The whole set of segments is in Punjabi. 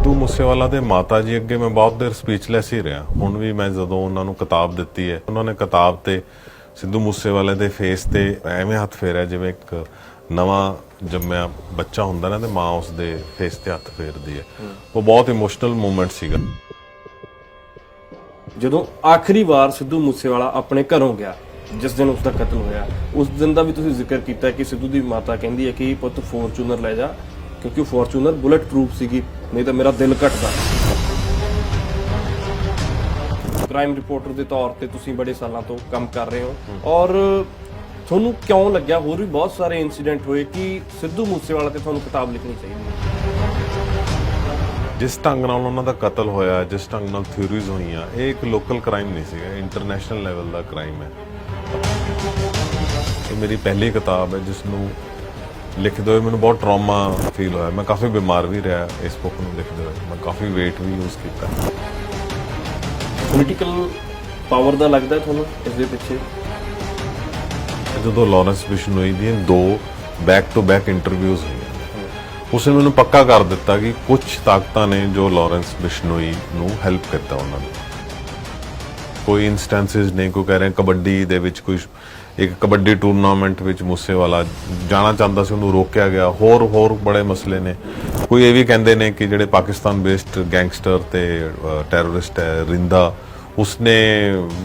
ਸਿੱਧੂ ਮੂਸੇਵਾਲਾ ਦੇ ਮਾਤਾ ਜੀ ਅੱਗੇ ਮੈਂ ਬਹੁਤ ਦੇਰ ਸਪੀਚਲੈਸ ਹੀ ਰਿਹਾ। ਹੁਣ ਵੀ ਮੈਂ ਜਦੋਂ ਉਹਨਾਂ ਨੂੰ ਕਿਤਾਬ ਦਿੱਤੀ ਹੈ, ਉਹਨਾਂ ਨੇ ਕਿਤਾਬ ਤੇ ਸਿੱਧੂ ਮੂਸੇਵਾਲੇ ਦੇ ਫੇਸ ਤੇ ਐਵੇਂ ਹੱਥ ਫੇਰਿਆ ਜਿਵੇਂ ਇੱਕ ਨਵਾਂ ਜੰਮਿਆ ਬੱਚਾ ਹੁੰਦਾ ਨਾ ਤੇ ਮਾਂ ਉਸਦੇ ਫੇਸ ਤੇ ਹੱਥ ਫੇਰਦੀ ਹੈ। ਉਹ ਬਹੁਤ ਇਮੋਸ਼ਨਲ ਮੂਮੈਂਟ ਸੀਗਾ। ਜਦੋਂ ਆਖਰੀ ਵਾਰ ਸਿੱਧੂ ਮੂਸੇਵਾਲਾ ਆਪਣੇ ਘਰੋਂ ਗਿਆ, ਜਿਸ ਦਿਨ ਉਸਦਾ ਕਤਲ ਹੋਇਆ, ਉਸ ਦਿਨ ਦਾ ਵੀ ਤੁਸੀਂ ਜ਼ਿਕਰ ਕੀਤਾ ਕਿ ਸਿੱਧੂ ਦੀ ਮਾਤਾ ਕਹਿੰਦੀ ਹੈ ਕਿ ਪੁੱਤ ਫੋਰਚੂਨਰ ਲੈ ਜਾ, ਕਿਉਂਕਿ ਫੋਰਚੂਨਰ ਬੁਲਟ ਪ੍ਰੂਫ ਸੀਗੀ, ਨਹੀਂ ਤਾਂ ਮੇਰਾ ਦਿਲ ਘਟਦਾ। ਕ੍ਰਾਈਮ ਰਿਪੋਰਟਰ ਦੇ ਤੌਰ ਤੇ ਤੁਸੀਂ ਬੜੇ ਸਾਲਾਂ ਤੋਂ ਕੰਮ ਕਰ ਰਹੇ ਹੋ, ਔਰ ਤੁਹਾਨੂੰ ਕਿਉਂ ਲੱਗਿਆ, ਹੋਰ ਵੀ ਬਹੁਤ ਸਾਰੇ ਇਨਸੀਡੈਂਟ ਹੋਏ, ਕਿ ਸਿੱਧੂ ਮੂਸੇਵਾਲਾ ਤੇ ਤੁਹਾਨੂੰ ਕਿਤਾਬ ਲਿਖਣੀ ਚਾਹੀਦੀ ਹੈ? ਜਿਸ ਢੰਗ ਨਾਲ ਉਹਨਾਂ ਦਾ ਕਤਲ ਹੋਇਆ, ਜਿਸ ਢੰਗ ਨਾਲ ਥਿਊਰੀਜ਼ ਹੋਈਆਂ, ਇਹ ਇੱਕ ਲੋਕਲ ਕ੍ਰਾਈਮ ਨਹੀਂ ਸੀਗਾ, ਇੰਟਰਨੈਸ਼ਨਲ ਲੈਵਲ ਦਾ ਕ੍ਰਾਈਮ ਹੈ। ਇਹ ਮੇਰੀ ਪਹਿਲੀ ਕਿਤਾਬ ਹੈ ਜਿਸ ਨੂੰ ਲਿਖਦੇ ਹੋਏ ਮੈਨੂੰ ਬਹੁਤ ਟਰਾਮਾ ਫੀਲ ਹੋਇਆ। ਮੈਂ ਕਾਫੀ ਬਿਮਾਰ ਵੀ ਰਿਹਾ ਇਸ ਬੁੱਕ ਨੂੰ ਲਿਖਦੇ ਹੋਏ, ਮੈਂ ਕਾਫੀ ਵੇਟ ਵੀ ਯੂਜ਼ ਕੀਤਾ। ਪੋਲੀਟੀਕਲ ਪਾਵਰ ਦਾ ਲੱਗਦਾ ਤੁਹਾਨੂੰ ਇਸ ਦੇ ਪਿੱਛੇ? ਜਦੋਂ ਲਾਰੈਂਸ ਬਿਸ਼ਨੋਈ ਦੀਆਂ 2 ਬੈਕ ਟੂ ਬੈਕ ਇੰਟਰਵਿਊਜ਼ ਹੋਈਆਂ, ਉਸਨੇ ਮੈਨੂੰ ਪੱਕਾ ਕਰ ਦਿੱਤਾ ਕਿ ਕੁਝ ਤਾਕਤਾਂ ਨੇ ਜੋ ਲਾਰੈਂਸ ਬਿਸ਼ਨੋਈ ਨੂੰ ਹੈਲਪ ਕੀਤਾ। ਉਹਨਾਂ ਨੇ ਕੋਈ ਇਨਸਟੈਂਸਿਸ ਨੇ, ਕੋਈ ਕਹਿ ਰਹੇ ਕਬੱਡੀ ਦੇ ਵਿੱਚ ਕੋਈ ਇੱਕ ਕਬੱਡੀ ਟੂਰਨਾਮੈਂਟ ਵਿੱਚ ਮੂਸੇਵਾਲਾ ਜਾਣਾ ਚਾਹੁੰਦਾ ਸੀ, ਉਹਨੂੰ ਰੋਕਿਆ ਗਿਆ। ਹੋਰ ਬੜੇ ਮਸਲੇ ਨੇ। ਕੋਈ ਇਹ ਵੀ ਕਹਿੰਦੇ ਨੇ ਕਿ ਜਿਹੜੇ ਪਾਕਿਸਤਾਨ ਬੇਸਡ ਗੈਂਗਸਟਰ ਤੇ ਟੈਰਰਿਸਟ ਹੈ ਰਿੰਦਾ, ਉਸਨੇ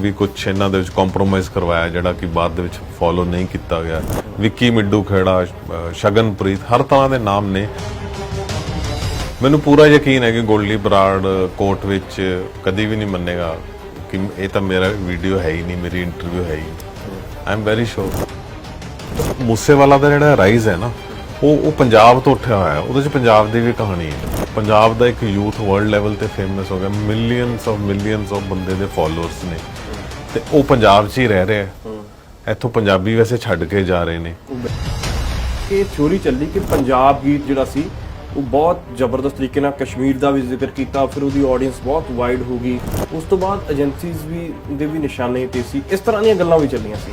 ਵੀ ਕੁਝ ਇਹਨਾਂ ਦੇ ਵਿੱਚ ਕੰਪਰੋਮਾਈਜ਼ ਕਰਵਾਇਆ, ਜਿਹੜਾ ਕਿ ਬਾਅਦ ਦੇ ਵਿੱਚ ਫੋਲੋ ਨਹੀਂ ਕੀਤਾ ਗਿਆ। ਵਿੱਕੀ ਮਿੱਡੂ ਖੇੜਾ, ਸ਼ਗਨਪ੍ਰੀਤ, ਹਰ ਤਰ੍ਹਾਂ ਦੇ ਨਾਮ ਨੇ। ਮੈਨੂੰ ਪੂਰਾ ਯਕੀਨ ਹੈ ਕਿ ਗੋਲਡੀ ਬਰਾੜ ਕੋਰਟ ਵਿੱਚ ਕਦੀ ਵੀ ਨਹੀਂ ਮੰਨੇਗਾ ਕਿ ਇਹ ਤਾਂ ਮੇਰਾ ਵੀਡੀਓ ਹੈ ਹੀ ਨਹੀਂ, ਮੇਰੀ ਇੰਟਰਵਿਊ ਹੈ ਹੀ। I am very sure. Moosewala ਦਾ ਜਿਹੜਾ ਰਾਈਜ਼ ਹੈ ਨਾ, ਉਹ ਪੰਜਾਬ ਤੋਂ ਉੱਠਿਆ ਹੋਇਆ। ਉਹਦੇ 'ਚ ਪੰਜਾਬ ਦੀ ਵੀ ਕਹਾਣੀ ਹੈ। ਪੰਜਾਬ ਦਾ ਇੱਕ ਯੂਥ ਵਰਲਡ ਲੈਵਲ ਤੇ ਫੇਮਸ ਹੋ ਗਿਆ, ਮਿਲੀਅਨਸ ਆਫ ਬੰਦੇ ਦੇ ਫਾਲੋਅਰਸ ਨੇ, ਤੇ ਉਹ ਪੰਜਾਬ 'ਚ ਹੀ ਰਹਿ ਰਿਹਾ। ਇੱਥੋਂ ਪੰਜਾਬੀ ਵੈਸੇ ਛੱਡ ਕੇ ਜਾ ਰਹੇ ਨੇ। ਇਹ ਥਿਊਰੀ ਚੱਲੀ ਕਿ ਪੰਜਾਬ ਗੀਤ ਜਿਹੜਾ ਸੀ ਉਹ ਬਹੁਤ ਜ਼ਬਰਦਸਤ ਤਰੀਕੇ ਨਾਲ ਕਸ਼ਮੀਰ ਦਾ ਵੀ ਜ਼ਿਕਰ ਕੀਤਾ, ਫਿਰ ਉਹਦੀ ਆਡੀਅנס ਬਹੁਤ ਵਾਈਡ ਹੋ ਗਈ। ਉਸ ਤੋਂ ਬਾਅਦ ਏਜੰਸੀਜ਼ ਦੇ ਵੀ ਨਿਸ਼ਾਨੇ ਤੇ ਸੀ, ਇਸ ਤਰ੍ਹਾਂ ਦੀਆਂ ਗੱਲਾਂ ਵੀ ਚੱਲੀਆਂ ਸੀ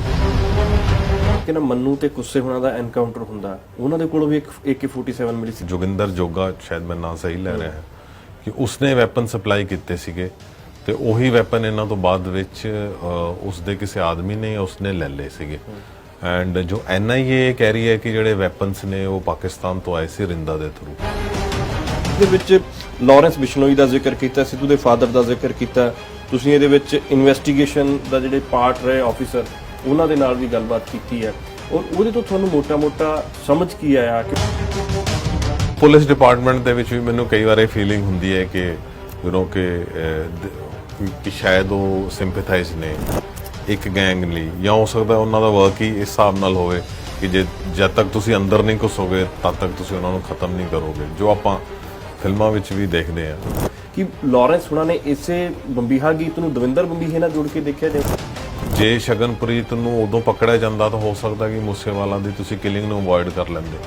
ਕਿ ਨਾ ਮੰਨੂ ਤੇ ਗੁੱਸੇ ਹੋਣਾ ਦਾ ਐਨਕਾਊਂਟਰ ਹੁੰਦਾ, ਉਹਨਾਂ ਦੇ ਕੋਲੋਂ ਵੀ ਇੱਕ AK-47 ਮਿਲੀ ਸੀ। ਜੋਗਿੰਦਰ ਜੋਗਾ, ਸ਼ਾਇਦ ਮੈਂ ਨਾਂ ਸਹੀ ਲੈ ਰਿਹਾ ਹਾਂ, ਕਿ ਉਸਨੇ ਵੈਪਨ ਸਪਲਾਈ ਕੀਤੇ ਸੀਗੇ, ਤੇ ਉਹੀ ਵੈਪਨ ਇਹਨਾਂ ਤੋਂ ਬਾਅਦ ਵਿੱਚ ਉਸਦੇ ਕਿਸੇ ਆਦਮੀ ਨੇ ਉਸਨੇ ਲੈ ਲਏ ਸੀਗੇ। ਐਂਡ ਜੋ NIA ਕਹਿ ਰਹੀ ਹੈ ਕਿ ਜਿਹੜੇ ਵੈਪਨਸ ਨੇ ਉਹ ਪਾਕਿਸਤਾਨ ਤੋਂ ਆਏ ਸੀ ਰਿੰਦਾ ਦੇ ਥਰੂ। ਦੇ ਵਿੱਚ ਲਾਰੈਂਸ ਬਿਸ਼ਨੋਈ ਦਾ ਜ਼ਿਕਰ ਕੀਤਾ, ਸਿੱਧੂ ਦੇ ਫਾਦਰ ਦਾ ਜ਼ਿਕਰ ਕੀਤਾ, ਤੁਸੀਂ ਇਹਦੇ ਵਿੱਚ ਇਨਵੈਸਟੀਗੇਸ਼ਨ ਦਾ ਜਿਹੜੇ ਪਾਰਟ ਰਹੇ ਆਫੀਸਰ, ਉਹਨਾਂ ਦੇ ਨਾਲ ਵੀ ਗੱਲਬਾਤ ਕੀਤੀ ਹੈ, ਔਰ ਉਹਦੇ ਤੋਂ ਤੁਹਾਨੂੰ ਮੋਟਾ ਸਮਝ ਕੀ ਆਇਆ? ਕਿ ਪੁਲਿਸ ਡਿਪਾਰਟਮੈਂਟ ਦੇ ਵਿੱਚ ਵੀ ਮੈਨੂੰ ਕਈ ਵਾਰ ਇਹ ਫੀਲਿੰਗ ਹੁੰਦੀ ਹੈ ਕਿ ਕਿ ਸ਼ਾਇਦ ਉਹ ਸਿੰਪੈਥਾਈਜ਼ ਨੇ ਇੱਕ ਗੈਂਗ ਲਈ, ਜਾਂ ਹੋ ਸਕਦਾ ਉਹਨਾਂ ਦਾ ਵਰਕ ਹੀ ਇਸ ਹਿਸਾਬ ਨਾਲ ਹੋਵੇ ਕਿ ਜਦ ਤੱਕ ਤੁਸੀਂ ਅੰਦਰ ਨਹੀਂ ਘੁਸੋਗੇ ਤਦ ਤੱਕ ਤੁਸੀਂ ਉਹਨਾਂ ਨੂੰ ਖਤਮ ਨਹੀਂ ਕਰੋਗੇ, ਜੋ ਆਪਾਂ ਫਿਲਮਾਂ ਵਿੱਚ ਵੀ ਦੇਖਦੇ ਹਾਂ। ਕਿ ਲਾਰੈਂਸ ਹੁਣਾਂ ਨੇ ਇਸੇ ਬੰਬੀਹਾ ਗੀਤ ਨੂੰ ਦਵਿੰਦਰ ਬੰਬੀਹੇ ਨਾਲ ਜੋੜ ਕੇ ਦੇਖਿਆ ਜੇ ਸ਼ਗਨਪ੍ਰੀਤ ਨੂੰ ਉਦੋਂ ਪਕੜਿਆ ਜਾਂਦਾ ਤਾਂ ਹੋ ਸਕਦਾ ਕਿ ਮੂਸੇਵਾਲਾ ਦੀ ਤੁਸੀਂ ਕਿਲਿੰਗ ਨੂੰ ਅਵੋਇਡ ਕਰ ਲੈਂਦੇ।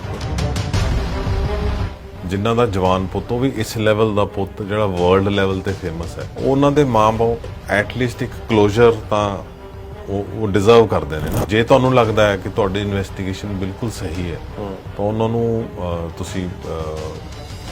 ਜਿਨ੍ਹਾਂ ਦਾ ਜਵਾਨ ਪੁੱਤ, ਉਹ ਵੀ ਇਸ ਲੈਵਲ ਦਾ ਪੁੱਤ ਜਿਹੜਾ ਵਰਲਡ ਲੈਵਲ ਤੇ ਫੇਮਸ ਹੈ, ਉਹਨਾਂ ਦੇ ਮਾਂ-ਬਾਪ ਐਟਲੀਸਟ ਇੱਕ ਕਲੋਜ਼ਰ ਤਾਂ ਉਹ ਡਿਜ਼ਰਵ ਕਰਦੇ ਨੇ ਨਾ। ਜੇ ਤੁਹਾਨੂੰ ਲੱਗਦਾ ਹੈ ਕਿ ਤੁਹਾਡੀ ਇਨਵੈਸਟੀਗੇਸ਼ਨ ਬਿਲਕੁਲ ਸਹੀ ਹੈ ਤਾਂ ਉਹਨਾਂ ਨੂੰ ਤੁਸੀਂ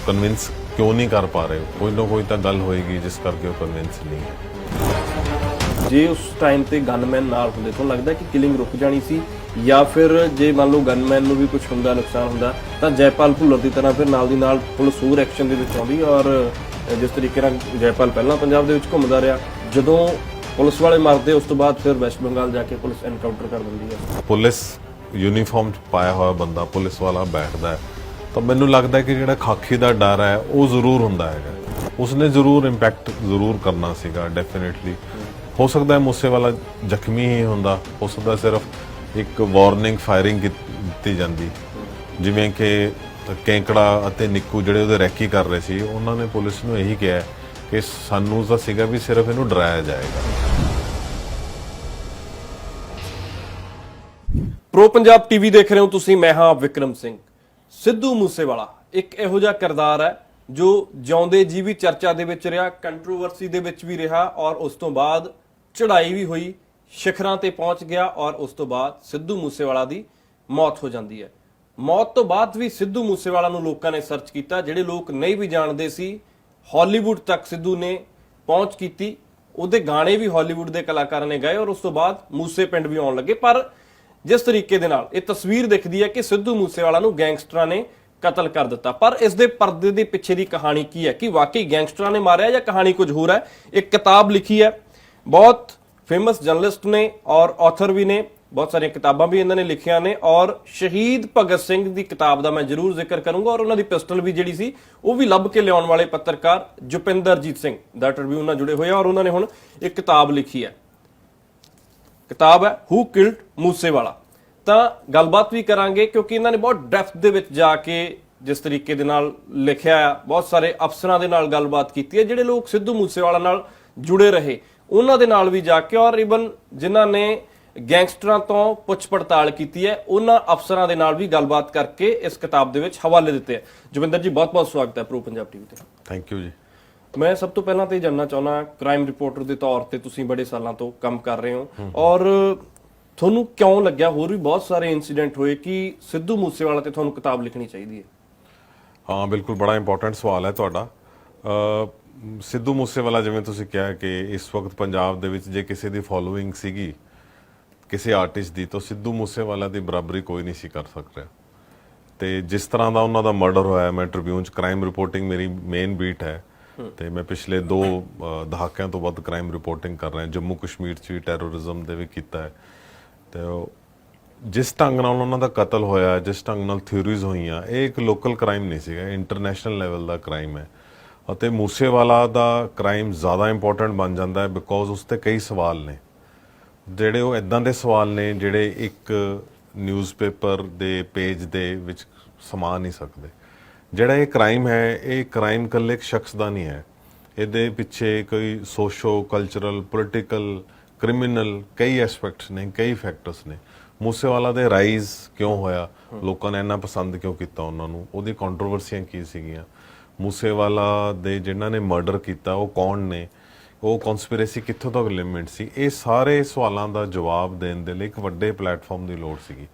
ਕਨਵਿੰਸ ਕਿਉਂ ਨਹੀਂ ਕਰ ਪਾ ਰਹੇ? ਕੋਈ ਨਾ ਕੋਈ ਤਾਂ ਗੱਲ ਹੋਏਗੀ ਜਿਸ ਕਰਕੇ ਉਹ ਕਨਵਿੰਸ ਨਹੀਂ ਹੈ। ਜੇ ਉਸ ਟਾਈਮ ਤੇ ਗਨਮੈਨ ਨਾਲ ਹੁੰਦੇ, ਤੁਹਾਨੂੰ ਲੱਗਦਾ ਕਿ ਕਿਲਿੰਗ ਰੁਕ ਜਾਣੀ ਸੀ? ਜਾਂ ਫਿਰ ਜੇ ਮੰਨ ਲਓ ਗਨਮੈਨ ਨੂੰ ਵੀ ਕੁਝ ਹੁੰਦਾ, ਨੁਕਸਾਨ ਹੁੰਦਾ, ਤਾਂ ਜੈਪਾਲ ਭੁੱਲਰ ਦੀ ਤਰ੍ਹਾਂ ਫਿਰ ਨਾਲ ਦੀ ਨਾਲ ਪੁਲਿਸ ਹੋਰ ਐਕਸ਼ਨ ਦੇ ਵਿੱਚ ਆਉਂਦੀ? ਔਰ ਜਿਸ ਤਰੀਕੇ ਨਾਲ ਜੈਪਾਲ ਪਹਿਲਾਂ ਪੰਜਾਬ ਦੇ ਵਿੱਚ ਘੁੰਮਦਾ ਰਿਹਾ, ਜਦੋਂ ਪੁਲਿਸ ਵਾਲੇ ਮਰਦੇ ਉਸ ਤੋਂ ਬਾਅਦ ਫਿਰ ਵੈਸਟ ਬੰਗਾਲ ਜਾ ਕੇ ਪੁਲਿਸ ਐਨਕਾਊਂਟਰ ਕਰ ਦਿੰਦੀ ਹੈ। ਪੁਲਿਸ ਯੂਨੀਫਾਰਮ 'ਚ ਪਾਇਆ ਹੋਇਆ ਬੰਦਾ ਪੁਲਿਸ ਵਾਲਾ ਬੈਠਦਾ ਹੈ, ਤਾਂ ਮੈਨੂੰ ਲੱਗਦਾ ਕਿ ਜਿਹੜਾ ਖਾਕੀ ਦਾ ਡਰ ਹੈ ਉਹ ਜ਼ਰੂਰ ਹੁੰਦਾ ਹੈਗਾ। ਉਸਨੇ ਜ਼ਰੂਰ ਇੰਪੈਕਟ ਜ਼ਰੂਰ ਕਰਨਾ ਸੀਗਾ ਡੈਫੀਨੇਟਲੀ। ਹੋ ਸਕਦਾ ਹੈ ਮੂਸੇਵਾਲਾ ਜ਼ਖਮੀ ਹੀ ਹੁੰਦਾ, ਹੋ ਸਕਦਾ ਸਿਰਫ ਇੱਕ ਵਾਰਨਿੰਗ ਫਾਇਰਿੰਗ ਕੀਤੀ ਜਾਂਦੀ, ਜਿਵੇਂ ਕਿ ਕੈਂਕੜਾ ਅਤੇ ਨਿੱਕੂ ਜਿਹੜੇ ਉਹਦੇ ਰੈਕੀ ਕਰ ਰਹੇ ਸੀ, ਉਹਨਾਂ ਨੇ ਪੁਲਿਸ ਨੂੰ ਇਹੀ ਕਿਹਾ ਕਿ ਸਾਨੂੰ ਤਾਂ ਸੀਗਾ ਵੀ ਸਿਰਫ ਇਹਨੂੰ ਡਰਾਇਆ ਜਾਏਗਾ। ਪ੍ਰੋ ਪੰਜਾਬ ਟੀਵੀ ਦੇਖ ਰਹੇ ਹੋ ਤੁਸੀਂ, ਮੈਂ ਹਾਂ ਵਿਕਰਮ ਸਿੰਘ। ਸਿੱਧੂ ਮੂਸੇਵਾਲਾ ਇੱਕ ਇਹੋ ਜਿਹਾ ਕਿਰਦਾਰ ਹੈ ਜੋ ਜਿਉਂਦੇ ਜੀ ਵੀ ਚਰਚਾ ਦੇ ਵਿੱਚ ਰਿਹਾ, ਕੰਟਰੋਵਰਸੀ ਦੇ ਵਿੱਚ ਵੀ ਰਿਹਾ, ਔਰ ਉਸ ਤੋਂ ਬਾਅਦ ਚੜ੍ਹਾਈ ਵੀ ਹੋਈ, शिखरां ते पहुंच गया और उस तो बाद सिद्धू मूसेवाला दी मौत हो जाती है। मौत तो बाद भी सिद्धू मूसेवाला नूं लोकां ने सर्च किया, जिहड़े लोग नहीं भी जानते सी ਹਾਲੀਵੁੱਡ ਤੱਕ ਸਿੱਧੂ ਨੇ ਪਹੁੰਚ ਕੀਤੀ, ਉਹਦੇ ਗਾਣੇ ਵੀ ਹਾਲੀਵੁੱਡ ਦੇ ਕਲਾਕਾਰਾਂ ਨੇ ਗਾਏ ਔਰ ਉਸ ਤੋਂ ਬਾਅਦ ਮੂਸੇ ਪਿੰਡ ਵੀ ਆਉਣ ਲੱਗੇ। ਪਰ ਜਿਸ ਤਰੀਕੇ ਦੇ ਨਾਲ ਇਹ ਤਸਵੀਰ ਦਿਖਦੀ ਹੈ ਕਿ ਸਿੱਧੂ ਮੂਸੇਵਾਲਾ ਨੂੰ ਗੈਂਗਸਟਰਾਂ ਨੇ ਕਤਲ ਕਰ ਦਿੱਤਾ, ਪਰ ਇਸ ਦੇ ਪਰਦੇ ਦੇ ਪਿੱਛੇ ਦੀ ਕਹਾਣੀ ਕੀ ਹੈ, ਕਿ ਵਾਕਈ ਗੈਂਗਸਟਰਾਂ ਨੇ ਮਾਰਿਆ ਜਾਂ ਕਹਾਣੀ ਕੁਝ ਹੋਰ ਹੈ। ਇੱਕ ਕਿਤਾਬ ਲਿਖੀ ਹੈ, ਬਹੁਤ ਫੇਮਸ ਜਰਨਲਿਸਟ ਨੇ ਔਰ ਆਥਰ ਵੀ ਨੇ, ਬਹੁਤ ਸਾਰੀਆਂ ਕਿਤਾਬਾਂ ਵੀ ਇਹਨਾਂ ਨੇ ਲਿਖੀਆਂ ਨੇ, ਔਰ ਸ਼ਹੀਦ ਭਗਤ ਸਿੰਘ ਦੀ ਕਿਤਾਬ ਦਾ ਮੈਂ ਜ਼ਰੂਰ ਜ਼ਿਕਰ ਕਰੂੰਗਾ, ਔਰ ਉਹਨਾਂ ਦੀ ਪਿਸਟਲ ਵੀ ਜਿਹੜੀ ਸੀ ਉਹ ਵੀ ਲੱਭ ਕੇ ਲਿਆਉਣ ਵਾਲੇ ਪੱਤਰਕਾਰ ਜੁਪਿੰਦਰਜੀਤ ਸਿੰਘ ਦਾ ਇੰਟਰਵਿਊ ਨਾਲ ਜੁੜੇ ਹੋਏ ਆ, ਔਰ ਉਹਨਾਂ ਨੇ ਹੁਣ ਇੱਕ ਕਿਤਾਬ ਲਿਖੀ ਹੈ, ਕਿਤਾਬ ਹੈ ਹੂ ਕਿਲਡ ਮੂਸੇਵਾਲਾ। ਤਾਂ ਗੱਲਬਾਤ ਵੀ ਕਰਾਂਗੇ ਕਿਉਂਕਿ ਇਹਨਾਂ ਨੇ ਬਹੁਤ ਡੈਪਥ ਦੇ ਵਿੱਚ ਜਾ ਕੇ ਜਿਸ ਤਰੀਕੇ ਦੇ ਨਾਲ ਲਿਖਿਆ ਆ, ਬਹੁਤ ਸਾਰੇ ਅਫਸਰਾਂ ਦੇ ਨਾਲ ਗੱਲਬਾਤ ਕੀਤੀ ਹੈ, ਜਿਹੜੇ ਲੋਕ ਸਿੱਧੂ ਮੂਸੇਵਾਲਾ ਨਾਲ ਜੁੜੇ ਰਹੇ ਉਹਨਾਂ ਦੇ ਨਾਲ ਵੀ ਜਾ ਕੇ, ਔਰ ਇਵਨ ਜਿਨ੍ਹਾਂ ਨੇ ਗੈਂਗਸਟਰਾਂ ਤੋਂ ਪੁੱਛ ਪੜਤਾਲ ਕੀਤੀ ਹੈ ਉਹਨਾਂ ਅਫਸਰਾਂ ਦੇ ਨਾਲ ਵੀ ਗੱਲਬਾਤ ਕਰਕੇ ਇਸ ਕਿਤਾਬ ਦੇ ਵਿੱਚ ਹਵਾਲੇ ਦਿੱਤੇ ਹੈ। ਜੁਵਿੰਦਰ ਜੀ, ਬਹੁਤ ਬਹੁਤ ਸਵਾਗਤ ਹੈ ਪ੍ਰੋ ਪੰਜਾਬ ਟੀਵੀ ਤੇ। ਥੈਂਕ ਯੂ ਜੀ। ਮੈਂ ਸਭ ਤੋਂ ਪਹਿਲਾਂ ਤੇ ਜਾਨਣਾ ਚਾਹੁੰਦਾ, ਕ੍ਰਾਈਮ ਰਿਪੋਰਟਰ ਦੇ ਤੌਰ ਤੇ ਤੁਸੀਂ ਬੜੇ ਸਾਲਾਂ ਤੋਂ ਕੰਮ ਕਰ ਰਹੇ ਹੋ, ਔਰ ਤੁਹਾਨੂੰ ਕਿਉਂ ਲੱਗਿਆ, ਹੋਰ ਵੀ ਬਹੁਤ ਸਾਰੇ ਇਨਸੀਡੈਂਟ ਹੋਏ, ਕਿ ਸਿੱਧੂ ਮੂਸੇਵਾਲਾ ਤੇ ਤੁਹਾਨੂੰ ਕਿਤਾਬ ਲਿਖਣੀ ਚਾਹੀਦੀ ਹੈ? ਹਾਂ ਬਿਲਕੁਲ, ਬੜਾ ਇੰਪੋਰਟੈਂਟ ਸਵਾਲ ਹੈ ਤੁਹਾਡਾ। ਸਿੱਧੂ ਮੂਸੇਵਾਲਾ, ਜਿਵੇਂ ਤੁਸੀਂ ਕਿਹਾ ਕਿ ਇਸ ਵਕਤ ਪੰਜਾਬ ਦੇ ਵਿੱਚ ਜੇ ਕਿਸੇ ਦੀ ਫੋਲੋਇੰਗ ਸੀਗੀ ਕਿਸੇ ਆਰਟਿਸਟ ਦੀ, ਤਾਂ ਸਿੱਧੂ ਮੂਸੇਵਾਲਾ ਦੀ ਬਰਾਬਰੀ ਕੋਈ ਨਹੀਂ ਸੀ ਕਰ ਸਕ ਰਿਹਾ। ਤੇ ਜਿਸ ਤਰ੍ਹਾਂ ਦਾ ਉਹਨਾਂ ਦਾ ਮਰਡਰ ਹੋਇਆ, ਮੈਂ ਟ੍ਰਿਬਿਊਨ 'ਚ ਕ੍ਰਾਈਮ ਰਿਪੋਰਟਿੰਗ ਮੇਰੀ ਮੇਨ ਬੀਟ ਹੈ, ਤੇ ਮੈਂ ਪਿਛਲੇ 2 ਦਹਾਕਿਆਂ ਤੋਂ ਵੱਧ ਕ੍ਰਾਈਮ ਰਿਪੋਰਟਿੰਗ ਕਰ ਰਿਹਾ। ਜੰਮੂ ਕਸ਼ਮੀਰ 'ਚ ਵੀ ਟੈਰੋਰਿਜ਼ਮ ਦੇ ਵੀ ਕੀਤਾ ਹੈ। ਤੇ ਜਿਸ ਢੰਗ ਨਾਲ ਉਹਨਾਂ ਦਾ ਕਤਲ ਹੋਇਆ, ਜਿਸ ਢੰਗ ਨਾਲ ਥਿਊਰੀਜ਼ ਹੋਈਆਂ, ਇਹ ਇੱਕ ਲੋਕਲ ਕ੍ਰਾਈਮ ਨਹੀਂ ਸੀਗਾ, ਇੰਟਰਨੈਸ਼ਨਲ ਲੈਵਲ ਦਾ ਕ੍ਰਾਈਮ ਹੈ। ਅਤੇ ਮੂਸੇਵਾਲਾ ਦਾ ਕ੍ਰਾਈਮ ਜ਼ਿਆਦਾ ਇੰਪੋਰਟੈਂਟ ਬਣ ਜਾਂਦਾ ਹੈ ਬਿਕੋਜ਼ ਉਸ 'ਤੇ ਕਈ ਸਵਾਲ ਨੇ, ਜਿਹੜੇ ਉਹ ਇਦਾਂ ਦੇ ਸਵਾਲ ਨੇ ਜਿਹੜੇ ਇੱਕ ਨਿਊਜ਼ਪੇਪਰ ਦੇ ਪੇਜ ਦੇ ਵਿੱਚ ਸਮਾ ਨਹੀਂ ਸਕਦੇ। ਜਿਹੜਾ ਇਹ ਕ੍ਰਾਈਮ ਹੈ, ਇਹ ਕ੍ਰਾਈਮ ਇਕੱਲੇ ਇੱਕ ਸ਼ਖਸ ਦਾ ਨਹੀਂ ਹੈ, ਇਹਦੇ ਪਿੱਛੇ ਕੋਈ ਸੋਸ਼ੋ ਕਲਚਰਲ ਪੋਲੀਟੀਕਲ ਕ੍ਰਿਮੀਨਲ ਕਈ ਐਸਪੈਕਟਸ ਨੇ, ਕਈ ਫੈਕਟਰਸ ਨੇ। ਮੂਸੇਵਾਲਾ ਦੇ ਰਾਈਜ਼ ਕਿਉਂ ਹੋਇਆ, ਲੋਕਾਂ ਨੇ ਇੰਨਾ ਪਸੰਦ ਕਿਉਂ ਕੀਤਾ ਉਹਨਾਂ ਨੂੰ, ਉਹਦੀ ਕੰਟਰੋਵਰਸੀਆਂ ਕੀ ਸੀਗੀਆਂ, ਮੂਸੇਵਾਲਾ ਦੇ ਜਿਨ੍ਹਾਂ ਨੇ ਮਰਡਰ ਕੀਤਾ ਉਹ ਕੌਣ ਨੇ, ਉਹ ਕਨਸਪੀਰੇਸੀ ਕਿੱਥੋਂ ਤੱਕ ਲਿਮਿਟ ਸੀ, ਇਹ ਸਾਰੇ ਸਵਾਲਾਂ ਦਾ ਜਵਾਬ ਦੇਣ ਦੇ ਲਈ ਇੱਕ ਵੱਡੇ ਪਲੇਟਫਾਰਮ ਦੀ ਲੋੜ ਸੀਗੀ।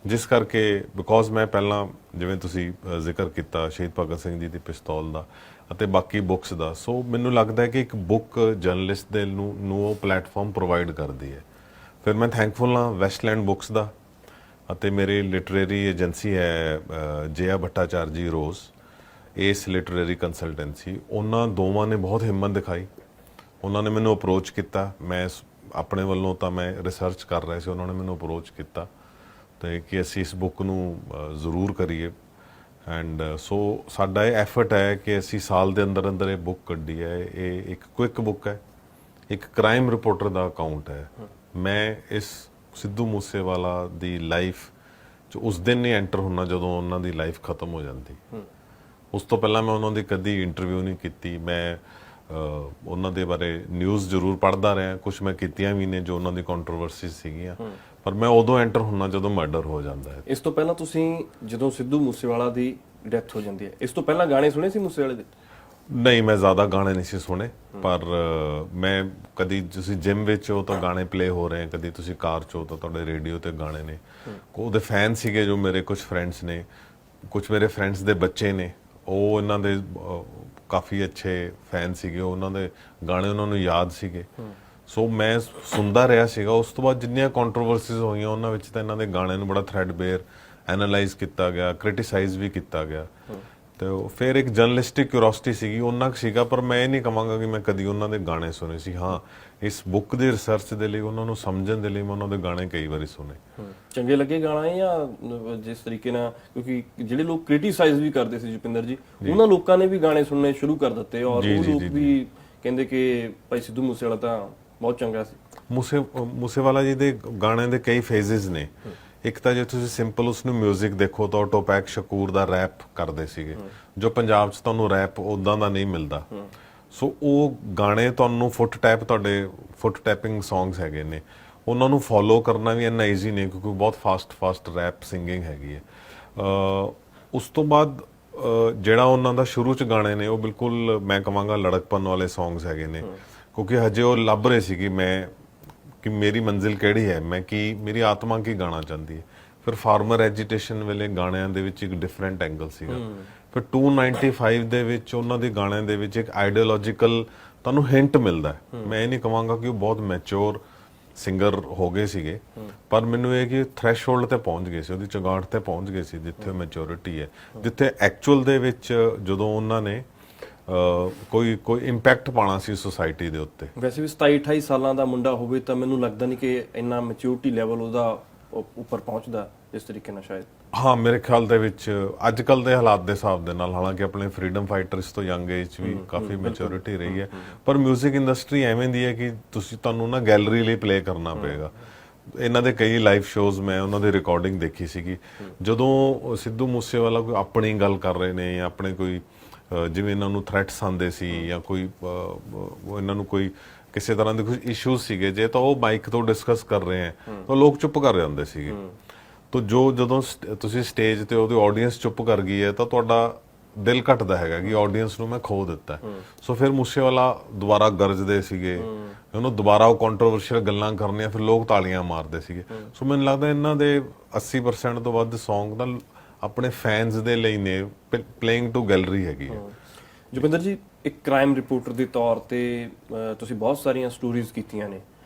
ਜਿਸ ਕਰਕੇ ਬਿਕੋਜ਼ ਮੈਂ ਪਹਿਲਾਂ ਜਿਵੇਂ ਤੁਸੀਂ ਜ਼ਿਕਰ ਕੀਤਾ ਸ਼ਹੀਦ ਭਗਤ ਸਿੰਘ ਜੀ ਦੀ ਪਿਸਤੌਲ ਦਾ ਅਤੇ ਬਾਕੀ ਬੁੱਕਸ ਦਾ, ਸੋ ਮੈਨੂੰ ਲੱਗਦਾ ਹੈ ਕਿ ਇੱਕ ਬੁੱਕ ਜਰਨਲਿਸਟ ਦੇ ਨੂੰ ਉਹ ਪਲੇਟਫਾਰਮ ਪ੍ਰੋਵਾਈਡ ਕਰਦੀ ਹੈ। ਫਿਰ ਮੈਂ ਥੈਂਕਫੁਲ ਹਾਂ ਵੈਸਟਲੈਂਡ ਬੁੱਕਸ ਦਾ, ਅਤੇ ਮੇਰੀ ਲਿਟਰੇਰੀ ਏਜੰਸੀ ਹੈ ਜਯਾ ਭੱਟਾਚਾਰ ਜੀ ਰੋਜ਼, ਇਸ ਲਿਟਰੇਰੀ ਕੰਸਲਟੈਂਸੀ, ਉਹਨਾਂ ਦੋਵਾਂ ਨੇ ਬਹੁਤ ਹਿੰਮਤ ਦਿਖਾਈ। ਉਹਨਾਂ ਨੇ ਮੈਨੂੰ ਅਪਰੋਚ ਕੀਤਾ, ਮੈਂ ਆਪਣੇ ਵੱਲੋਂ ਤਾਂ ਮੈਂ ਰਿਸਰਚ ਕਰ ਰਿਹਾ ਸੀ, ਉਹਨਾਂ ਨੇ ਮੈਨੂੰ ਅਪਰੋਚ ਕੀਤਾ ਤੇ ਕਿ ਅਸੀਂ ਇਸ ਬੁੱਕ ਨੂੰ ਜ਼ਰੂਰ ਕਰੀਏ। ਐਂਡ ਸੋ ਸਾਡਾ ਇਹ ਐਫਰਟ ਹੈ ਕਿ ਅਸੀਂ ਸਾਲ ਦੇ ਅੰਦਰ ਅੰਦਰ ਇਹ ਬੁੱਕ ਕੱਢੀ ਹੈ। ਇਹ ਇੱਕ ਕੁਇਕ ਬੁੱਕ ਹੈ, ਇੱਕ ਕ੍ਰਾਈਮ ਰਿਪੋਰਟਰ ਦਾ ਅਕਾਊਂਟ ਹੈ। ਮੈਂ ਇਸ ਸਿੱਧੂ ਮੂਸੇਵਾਲਾ ਦੀ ਲਾਈਫ 'ਚ ਉਸ ਦਿਨ ਨਹੀਂ ਐਂਟਰ ਹੁੰਨਾ ਜਦੋਂ ਉਹਨਾਂ ਦੀ ਲਾਈਫ ਖਤਮ ਹੋ ਜਾਂਦੀ। ਉਸ ਤੋਂ ਪਹਿਲਾਂ ਮੈਂ ਉਹਨਾਂ ਦੀ ਕਦੀ ਇੰਟਰਵਿਊ ਨਹੀਂ ਕੀਤੀ। ਮੈਂ ਉਹਨਾਂ ਦੇ ਬਾਰੇ ਨਿਊਜ਼ ਜ਼ਰੂਰ ਪੜ੍ਹਦਾ ਰਿਹਾ, ਕੁਝ ਮੈਂ ਕੀਤੀਆਂ ਵੀ ਨੇ ਜੋ ਉਹਨਾਂ ਦੀ ਕੰਟਰੋਵਰਸੀ ਸੀਗੀਆਂ, ਪਰ ਮੈਂ ਉਦੋਂ ਐਂਟਰ ਹੁੰਨਾ ਜਦੋਂ ਮਰਡਰ ਹੋ ਜਾਂਦਾ ਹੈ। ਇਸ ਤੋਂ ਪਹਿਲਾਂ ਤੁਸੀਂ ਜਦੋਂ ਸਿੱਧੂ ਮੂਸੇਵਾਲਾ ਦੀ ਡੈਥ ਹੋ ਜਾਂਦੀ ਹੈ, ਇਸ ਤੋਂ ਪਹਿਲਾਂ ਗਾਣੇ ਸੁਣੇ ਸੀ ਮੂਸੇਵਾਲੇ ਦੇ? ਨਹੀਂ, ਮੈਂ ਜ਼ਿਆਦਾ ਗਾਣੇ ਨਹੀਂ ਸੀ ਸੁਣੇ, ਪਰ ਮੈਂ ਕਦੀ ਤੁਸੀਂ ਜਿਮ ਵਿੱਚ ਹੋ ਤਾਂ ਗਾਣੇ ਪਲੇ ਹੋ ਰਹੇ, ਕਦੀ ਤੁਸੀਂ ਕਾਰ 'ਚ ਹੋ ਤਾਂ ਤੁਹਾਡੇ ਰੇਡੀਓ ਤੇ ਗਾਣੇ ਨੇ। ਉਹਦੇ ਫੈਨ ਸੀਗੇ ਜੋ ਮੇਰੇ ਕੁਝ ਫਰੈਂਡਸ ਨੇ, ਕੁਝ ਮੇਰੇ ਫਰੈਂਡਸ ਦੇ ਬੱਚੇ ਨੇ, ਉਹ ਇਹਨਾਂ ਦੇ ਕਾਫੀ ਅੱਛੇ ਫੈਨ ਸੀਗੇ, ਉਹਨਾਂ ਦੇ ਗਾਣੇ ਉਹਨਾਂ ਨੂੰ ਯਾਦ ਸੀਗੇ। ਸੋ ਮੈਂ ਸੁਣਦਾ ਰਿਹਾ ਸੀਗਾ। ਉਸ ਤੋਂ ਬਾਅਦ ਜਿੰਨੀਆਂ ਕੰਟਰੋਵਰਸੀਜ਼ ਹੋਈਆਂ ਉਹਨਾਂ ਵਿੱਚ ਤਾਂ ਇਹਨਾਂ ਦੇ ਗਾਣਿਆਂ ਨੂੰ ਬੜਾ ਥ੍ਰੈਡਬੇਅਰ ਐਨਾਲਾਈਜ਼ ਕੀਤਾ ਗਿਆ, ਕ੍ਰਿਟੀਸਾਈਜ਼ ਵੀ ਕੀਤਾ ਗਿਆ। ਤੇ ਫਿਰ ਇੱਕ ਜਰਨਲਿਸਟਿਕ ਕਿਉਰਿਓਸਿਟੀ ਸੀਗੀ, ਉਹਨਾਂ ਕੁ ਸੀਗਾ, ਪਰ ਮੈਂ ਇਹ ਨਹੀਂ ਕਹਾਂਗਾ ਕਿ ਮੈਂ ਕਦੀ ਉਹਨਾਂ ਦੇ ਗਾਣੇ ਸੁਣੇ ਸੀ। ਹਾਂ, ਇਸ ਬੁੱਕ ਦੀ ਰਿਸਰਚ ਦੇ ਲਈ, ਉਹਨਾਂ ਨੂੰ ਸਮਝਣ ਦੇ ਲਈ ਮੈਂ ਉਹਨਾਂ ਦੇ ਗਾਣੇ ਕਈ ਵਾਰੀ ਸੁਣੇ। ਚੰਗੇ ਲੱਗੇ ਗਾਣਾ ਜਾਂ ਜਿਸ ਤਰੀਕੇ ਨਾਲ, ਕਿਉਂਕਿ ਜਿਹੜੇ ਲੋਕ ਕ੍ਰਿਟੀਸਾਈਜ਼ ਵੀ ਕਰਦੇ ਸੀ ਜੁਪਿੰਦਰ ਜੀ, ਉਹਨਾਂ ਲੋਕਾਂ ਨੇ ਵੀ ਗਾਣੇ ਸੁਣਨੇ ਸ਼ੁਰੂ ਕਰ ਦਿੱਤੇ, ਔਰ ਉਹ ਲੋਕ ਵੀ ਕਹਿੰਦੇ ਕਿ ਭਾਈ ਸਿੱਧੂ ਮੂਸੇਵਾਲਾ ਤਾਂ ਬਹੁਤ ਚੰਗਾ ਸੀ। ਮੂਸੇਵਾਲਾ ਜੀ ਦੇ ਗਾਣਿਆਂ ਦੇ ਕਈ ਫੇਜ਼ਸ ਨੇ। ਇੱਕ ਤਾਂ ਜੇ ਤੁਸੀਂ ਸਿੰਪਲ ਉਸ ਨੂੰ ਮਿਊਜ਼ਿਕ ਦੇਖੋ ਤਾਂ ਟੋਪੈਕ ਸ਼ਕੂਰ ਦਾ ਰੈਪ ਕਰਦੇ ਸੀਗੇ, ਜੋ ਪੰਜਾਬ 'ਚ ਤੁਹਾਨੂੰ ਰੈਪ ਉਦਾਂ ਦਾ ਨਹੀਂ ਮਿਲਦਾ। ਸੋ ਉਹ ਗਾਣੇ ਤੁਹਾਨੂੰ ਤੁਹਾਡੇ ਫੁੱਟ ਟੈਪਿੰਗ ਸੌਂਗਸ ਹੈਗੇ ਨੇ, ਉਹਨਾਂ ਨੂੰ ਫੋਲੋ ਕਰਨਾ ਵੀ ਇੰਨਾ ਈਜ਼ੀ ਨਹੀਂ ਕਿਉਂਕਿ ਬਹੁਤ ਫਾਸਟ ਰੈਪ ਸਿੰਗਿੰਗ ਹੈਗੀ ਹੈ। ਉਸ ਤੋਂ ਬਾਅਦ ਜਿਹੜਾ ਉਹਨਾਂ ਦਾ ਸ਼ੁਰੂ 'ਚ ਗਾਣੇ ਨੇ ਉਹ ਬਿਲਕੁਲ ਮੈਂ ਕਹਾਂਗਾ ਲੜਕਪਨ ਵਾਲੇ ਸੌਂਗਸ ਹੈਗੇ ਨੇ, ਕਿਉਂਕਿ ਹਜੇ ਉਹ ਲੱਭ ਰਹੇ ਸੀ ਕਿ ਮੇਰੀ ਮੰਜ਼ਿਲ ਕਿਹੜੀ ਹੈ, ਮੈਂ ਕੀ, ਮੇਰੀ ਆਤਮਾ ਕੀ ਗਾਣਾ ਚਾਹੁੰਦੀ ਹੈ। ਫਿਰ ਫਾਰਮਰ ਐਜੀਟੇਸ਼ਨ ਵੇਲੇ ਗਾਣਿਆਂ ਦੇ ਵਿੱਚ ਇੱਕ ਡਿਫਰੈਂਟ ਐਂਗਲ ਸੀਗਾ। ਫਿਰ 295 ਦੇ ਵਿੱਚ ਉਹਨਾਂ ਦੇ ਗਾਣਿਆਂ ਦੇ ਵਿੱਚ ਇੱਕ ਆਈਡੀਓਲੋਜੀਕਲ ਤੁਹਾਨੂੰ ਹਿੰਟ ਮਿਲਦਾ ਹੈ। ਮੈਂ ਇਹ ਨਹੀਂ ਕਹਾਂਗਾ ਕਿ ਉਹ ਬਹੁਤ ਮੈਚੁਰ ਸਿੰਗਰ ਹੋ ਗਏ ਸੀਗੇ, ਪਰ ਮੈਨੂੰ ਇਹ ਕਿ ਥ੍ਰੈਸ਼ਹੋਲਡ ਤੇ ਪਹੁੰਚ ਗਏ ਸੀ, ਉਹਦੀ ਚੁਗਾਟ ਤੇ ਪਹੁੰਚ ਗਏ ਸੀ ਜਿੱਥੇ ਮੈਚੁਰਿਟੀ ਹੈ, ਜਿੱਥੇ ਐਕਚੁਅਲ ਦੇ ਵਿੱਚ ਜਦੋਂ ਉਹਨਾਂ ਨੇ ਕੋਈ ਇੰਪੈਕਟ ਪਾਣਾ ਸੀ ਸੋਸਾਇਟੀ ਦੇ ਉੱਤੇ। ਵੈਸੇ ਵੀ 27-28 ਸਾਲਾਂ ਦਾ ਮੁੰਡਾ ਹੋਵੇ ਤਾਂ ਮੈਨੂੰ ਲੱਗਦਾ ਨਹੀਂ ਕਿ ਇੰਨਾ ਮੈਚੁਰਿਟੀ ਲੈਵਲ ਉਹਦਾ ਉੱਪਰ ਪਹੁੰਚਦਾ ਇਸ ਤਰੀਕੇ ਨਾਲ ਸ਼ਾਇਦ। ਹਾਂ, ਮੇਰੇ ਖਿਆਲ ਦੇ ਵਿੱਚ ਅੱਜ ਕੱਲ ਦੇ ਹਾਲਾਤ ਦੇ ਹਿਸਾਬ ਦੇ ਨਾਲ, ਹਾਲਾਂਕਿ ਆਪਣੇ ਫਰੀडम ਫਾਈਟਰਸ ਤੋਂ ਯੰਗ ਏਜ ਵੀ ਕਾਫੀ ਮੈਚੁਰਿਟੀ ਰਹੀ ਹੈ, ਪਰ 뮤직 ਇੰਡਸਟਰੀ ਐਵੇਂ ਦੀ ਹੈ ਕਿ ਤੁਹਾਨੂੰ ਨਾ ਗੈਲਰੀ ਲਈ ਪਲੇ ਕਰਨਾ ਪਏਗਾ। ਇਹਨਾਂ ਦੇ ਕਈ ਲਾਈਵ ਸ਼ੋਜ਼ ਮੈਂ ਉਹਨਾਂ ਦੀ ਰਿਕਾਰਡਿੰਗ ਦੇਖੀ ਸੀਗੀ, ਜਦੋਂ ਸਿੱਧੂ ਮੂਸੇਵਾਲਾ ਕੋਈ ਆਪਣੀ ਗੱਲ ਕਰ ਰਹੇ ਨੇ ਜਾਂ ਆਪਣੇ ਕੋਈ ਜਿਵੇਂ ਇਹਨਾਂ ਨੂੰ ਥ੍ਰੈਟਸ ਆਉਂਦੇ ਸੀ ਜਾਂ ਕੋਈ ਇਹਨਾਂ ਨੂੰ ਕੋਈ ਕਿਸੇ ਤਰ੍ਹਾਂ ਦੇ ਕੁਝ ਇਸ਼ੂਜ਼ ਸੀਗੇ, ਜੇ ਤਾਂ ਉਹ ਮਾਈਕ ਤੋਂ ਡਿਸਕਸ ਕਰ ਰਹੇ ਹੈ ਤਾਂ ਲੋਕ ਚੁੱਪ ਕਰ ਜਾਂਦੇ ਸੀਗੇ। ਤਾਂ ਜਦੋਂ ਤੁਸੀਂ ਸਟੇਜ ਤੇ ਉਹਦੀ ਆਡੀਅנס ਚੁੱਪ ਕਰ ਗਈ ਹੈ ਤਾਂ ਤੁਹਾਡਾ ਦਿਲ ਘਟਦਾ ਹੈਗਾ ਕਿ ਆਡੀਅנס ਨੂੰ ਮੈਂ ਖੋ ਦਿੱਤਾ। ਸੋ ਫਿਰ ਮੂਸੇਵਾਲਾ ਦੁਬਾਰਾ ਗਰਜਦੇ ਸੀਗੇ, ਉਹਨੂੰ ਦੁਬਾਰਾ ਉਹ ਕੰਟਰੋਵਰਸ਼ੀਅਲ ਗੱਲਾਂ ਕਰਨੀਆਂ, ਫਿਰ ਲੋਕ ਤਾਲੀਆਂ ਮਾਰਦੇ ਸੀਗੇ। ਸੋ ਮੈਨੂੰ ਲੱਗਦਾ ਇਹਨਾਂ ਦੇ 80% ਤੋਂ ਵੱਧ ਸੌਂਗ ਤਾਂ ਆਪਣੇ ਫੈਨਸ ਦੇ ਲਈ ਨੇ, ਪਲੇਇੰਗ ਟੂ ਗੈਲਰੀ ਹੈਗੀ ਹੈ। ਜੋਗਿੰਦਰ ਜੀ, ਇੱਕ ਕ੍ਰਾਈਮ ਰਿਪੋਰਟਰ ਦੇ ਤੌਰ ਤੇ ਤੁਸੀਂ ਬਹੁਤ ਸਾਰੀਆਂ ਸਟੋਰੀਜ਼ ਕੀਤੀਆਂ ਨੇ,